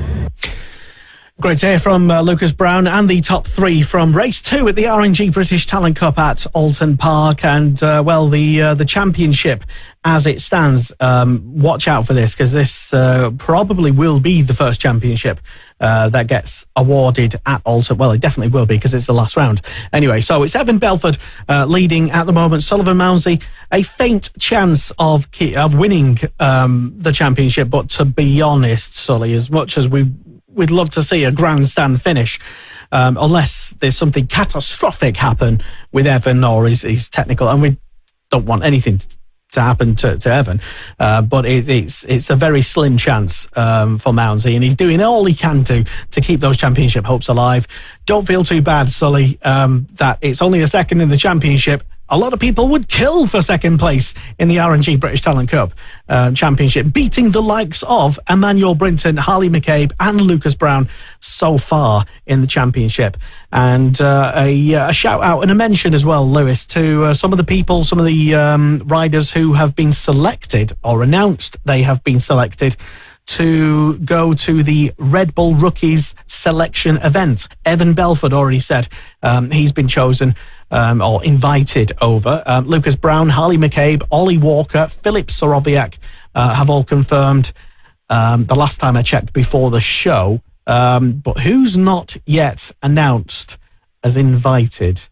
Great to hear from Lucas Brown and the top 3 from race 2 at the RNG British Talent Cup at Oulton Park. And, the championship as it stands, watch out for this, because this probably will be the first championship that gets awarded at Oulton. Well, it definitely will be, because it's the last round. Anyway, so it's Evan Belford leading at the moment. Sullivan Mounsey, a faint chance of winning the championship. But to be honest, Sully, as much as we'd love to see a grandstand finish, unless there's something catastrophic happen with Evan or his technical, and we don't want anything to happen to Evan, but it's a very slim chance for Mounsey, and he's doing all he can to keep those championship hopes alive. Don't feel too bad, Sully, that it's only a second in the championship. A lot of people would kill for second place in the RNG British Talent Cup Championship, beating the likes of Emmanuel Brinton, Harley McCabe and Lucas Brown so far in the championship. And a shout out and a mention as well, Lewis, to some of the riders who have been selected or announced they have been selected to go to the Red Bull Rookies selection event. Evan Belford already said he's been chosen or invited over. Lucas Brown, Harley McCabe, Ollie Walker, Philip Soroviak have all confirmed the last time I checked before the show. But who's not yet announced as invited?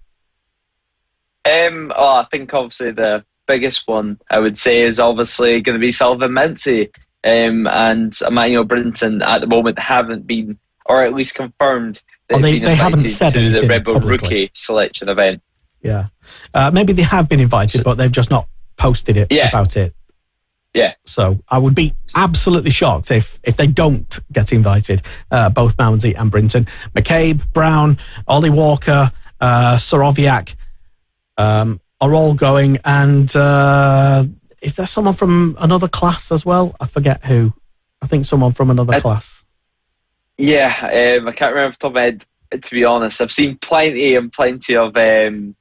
I think obviously the biggest one I would say is obviously going to be Sullivan Mounsey. And Emmanuel Brinton at the moment haven't been, or at least confirmed, they haven't said to the Red Bull publicly. Rookie selection event. Yeah, maybe they have been invited, but they've just not posted it about it. Yeah. So I would be absolutely shocked if they don't get invited. Both Mounsey and Brinton, McCabe, Brown, Ollie Walker, Soroviak are all going, and. Is there someone from another class as well? I forget who. I think someone from another class. Yeah, I can't remember off the top of my head, to be honest. I've seen plenty of plenty of announcements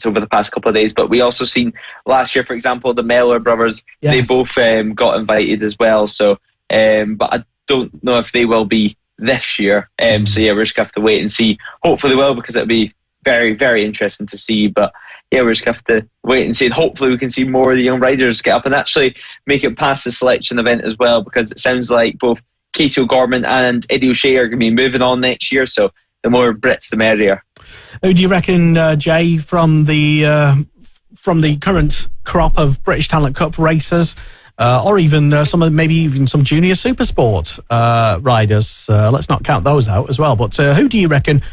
over the past couple of days, but we also seen last year, for example, the Mellor brothers, they both got invited as well. So, but I don't know if they will be this year. So yeah, we're just going to have to wait and see. Hopefully they will, because it'll be very, very interesting to see. But yeah, we're just going to have to wait and see. And hopefully we can see more of the young riders get up and actually make it past the selection event as well, because it sounds like both Casey O'Gorman and Eddie O'Shea are going to be moving on next year. So the more Brits, the merrier. Who do you reckon, Jay, from the current crop of British Talent Cup racers, or even maybe even some Junior Supersport riders? Let's not count those out as well. But who do you reckon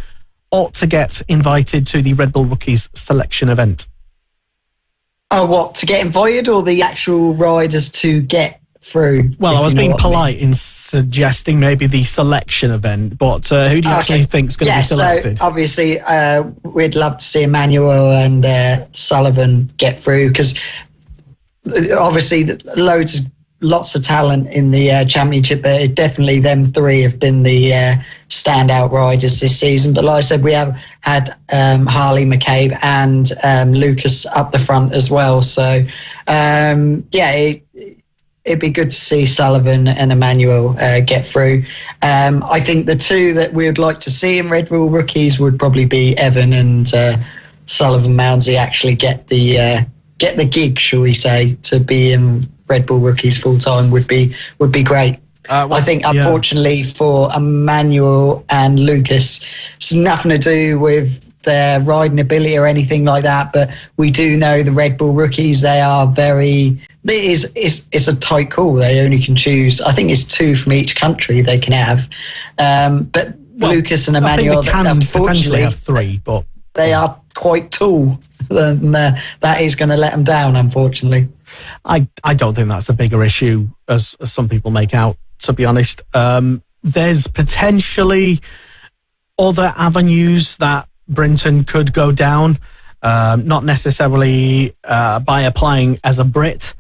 ought to get invited to the Red Bull Rookies selection event? Oh, what, to get invited, or the actual riders to get through? Well, I was being polite in suggesting maybe the selection event, but who do you actually think is going to be selected? So obviously, we'd love to see Emmanuel and Sullivan get through, because obviously lots of talent in the championship, but definitely them three have been the standout riders this season. But like I said, we have had Harley McCabe and Lucas up the front as well. So it'd be good to see Sullivan and Emmanuel get through. I think the two that we would like to see in Red Bull Rookies would probably be Evan and Sullivan Mounsey actually get the gig, shall we say, to be in Red Bull Rookies full time would be great. I think, unfortunately, for Emmanuel and Lucas, it's nothing to do with their riding ability or anything like that, but we do know the Red Bull rookies, they are it's a tight call. They only can choose, I think it's 2 from each country they can have. But Lucas and Emmanuel, I think they can potentially have 3, but they are quite tall. And that is going to let them down, unfortunately. I don't think that's a bigger issue as some people make out, to be honest. There's potentially other avenues that Brinton could go down, not necessarily by applying as a Brit.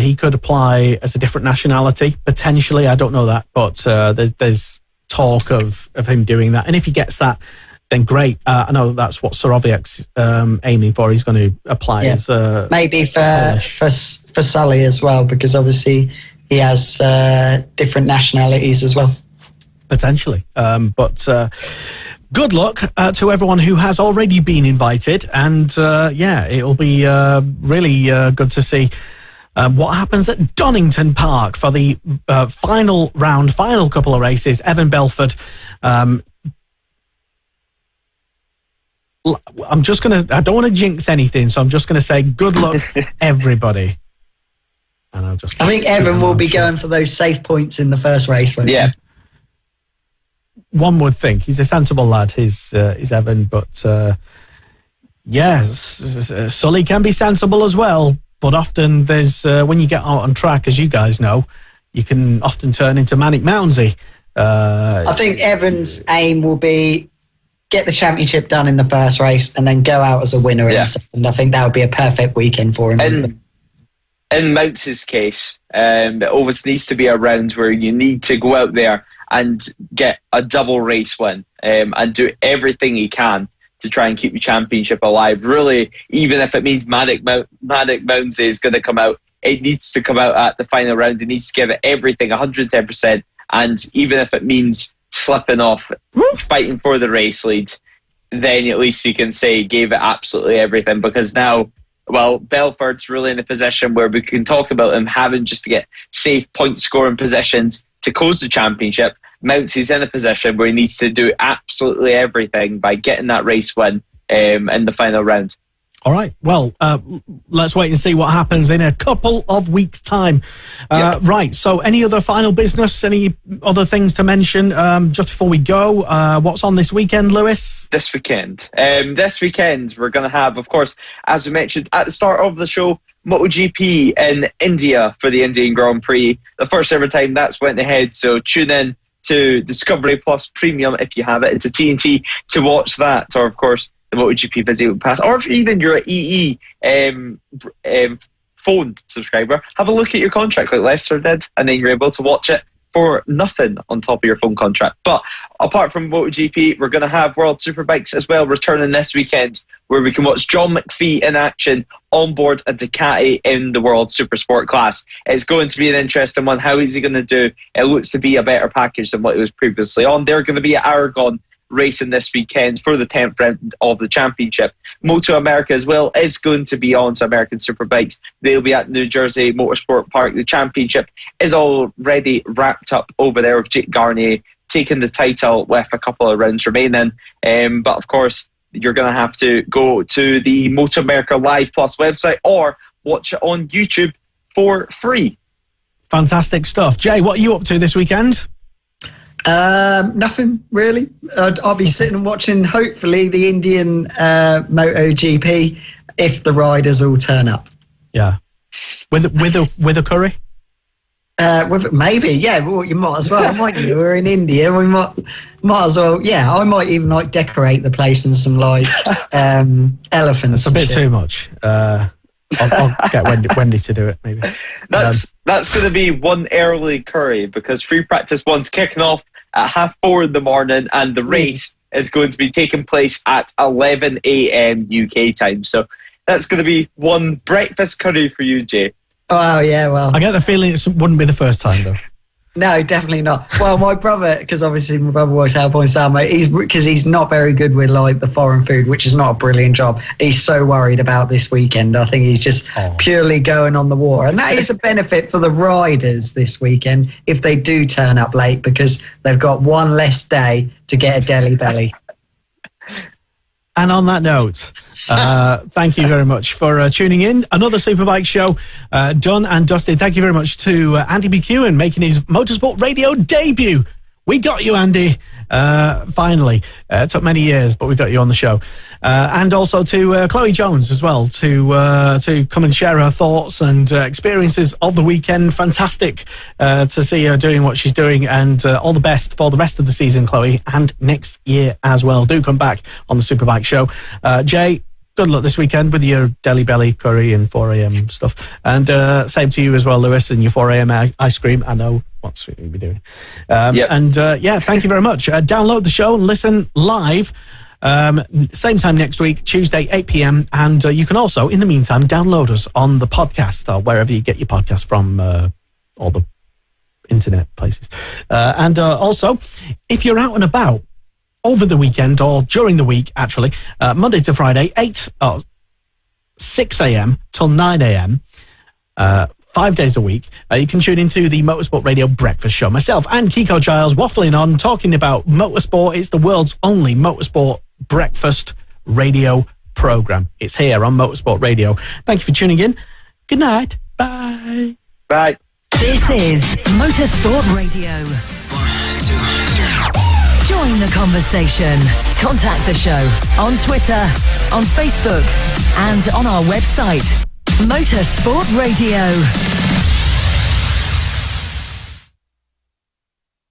He could apply as a different nationality, potentially. I don't know that, but there's talk of him doing that. And if he gets that, then great. I know that's what Soroviak's aiming for. He's going to apply as maybe for Sully as well, because obviously he has different nationalities as well. Potentially. But good luck to everyone who has already been invited. And it'll be really good to see what happens at Donington Park for the final round, final couple of races. Evan Belford. I don't want to jinx anything, so I'm just going to say good luck, everybody. And I think Evan will be going for those safe points in the first race. Yeah. One would think he's a sensible lad. He's Evan, but Sully can be sensible as well. But often there's when you get out on track, as you guys know, you can often turn into Manic Mounsey. I think Evan's aim will be get the championship done in the first race and then go out as a winner in the second. I think that would be a perfect weekend for him. And in Mounts' case, it always needs to be a round where you need to go out there and get a double race win and do everything he can to try and keep the championship alive. Really, even if it means Manic Mounsey is going to come out, it needs to come out at the final round. He needs to give it everything, 110%. And even if it means slipping off, fighting for the race lead, then at least you can say he gave it absolutely everything, because now, well, Belford's really in a position where we can talk about him having just to get safe point scoring positions to close the championship. Mountsy's in a position where he needs to do absolutely everything by getting that race win in the final round. All right. Well, let's wait and see what happens in a couple of weeks' time. Right. So any other final business, any other things to mention just before we go? What's on this weekend, Lewis? This weekend, we're going to have, of course, as we mentioned at the start of the show, MotoGP in India for the Indian Grand Prix. The first ever time that's went ahead. So tune in to Discovery Plus Premium if you have it. It's a TNT to watch that, or of course the MotoGP Video Pass, or if even you're an EE phone subscriber, have a look at your contract like Leicester did, and then you're able to watch it for nothing on top of your phone contract. But apart from MotoGP, we're going to have World Superbikes as well returning this weekend, where we can watch John McPhee in action on board a Ducati in the World Supersport class. It's going to be an interesting one. How is he going to do? It looks to be a better package than what he was previously on. They're going to be at Aragon racing this weekend for the 10th round of the championship. Moto America as well is going to be on, so American Superbikes, they'll be at New Jersey Motorsport Park. The championship is already wrapped up over there with Jake Garnier taking the title with a couple of rounds remaining. But of course, you're going to have to go to the Moto America Live Plus website or watch it on YouTube for free. Fantastic stuff. Jay, what are you up to this weekend? Nothing really. I'll be sitting and watching, hopefully, the Indian MotoGP if the riders all turn up. Yeah, with a curry. Maybe, yeah. Well, you might as well, mightn't you? We're in India. We might as well. Yeah, I might even decorate the place in some elephants. It's a bit too much. I'll get Wendy to do it, maybe. That's going to be one early curry, because free practice one's kicking off at 4:30 in the morning, and the race is going to be taking place at 11 a.m. UK time. So that's going to be one breakfast curry for you, Jay. Oh, yeah, well. I get the feeling it wouldn't be the first time, though. No, definitely not. Well, my brother, because obviously my brother works out Point Summer, because he's not very good with the foreign food, which is not a brilliant job. He's so worried about this weekend. I think he's just purely going on the water. And that is a benefit for the riders this weekend if they do turn up late, because they've got one less day to get a deli belly. And on that note, thank you very much for tuning in. Another Superbike show done and dusted. Thank you very much to Andy McEwen making his Motorsport Radio debut. We got you, Andy. Finally. It took many years, but we got you on the show. And also to Chloe Jones as well, to come and share her thoughts and experiences of the weekend. Fantastic to see her doing what she's doing, and all the best for the rest of the season, Chloe, and next year as well. Do come back on the Superbike show. Jay, good luck this weekend with your Deli Belly curry and 4am stuff. And same to you as well, Lewis, and your 4am ice cream. I know what we'll be doing. And thank you very much. Download the show and listen live. Same time next week, Tuesday, 8pm. And you can also, in the meantime, download us on the podcast or wherever you get your podcast from, all the internet places. And also, if you're out and about over the weekend or during the week, actually, Monday to Friday, 6am till 9am, 5 days a week, you can tune into the Motorsport Radio Breakfast Show. Myself and Kiko Giles waffling on, talking about motorsport. It's the world's only motorsport breakfast radio program. It's here on Motorsport Radio. Thank you for tuning in. Good night. Bye. Bye. This is Motorsport Radio. 1, 2. Join the conversation. Contact the show on Twitter, on Facebook, and on our website, Motorsport Radio.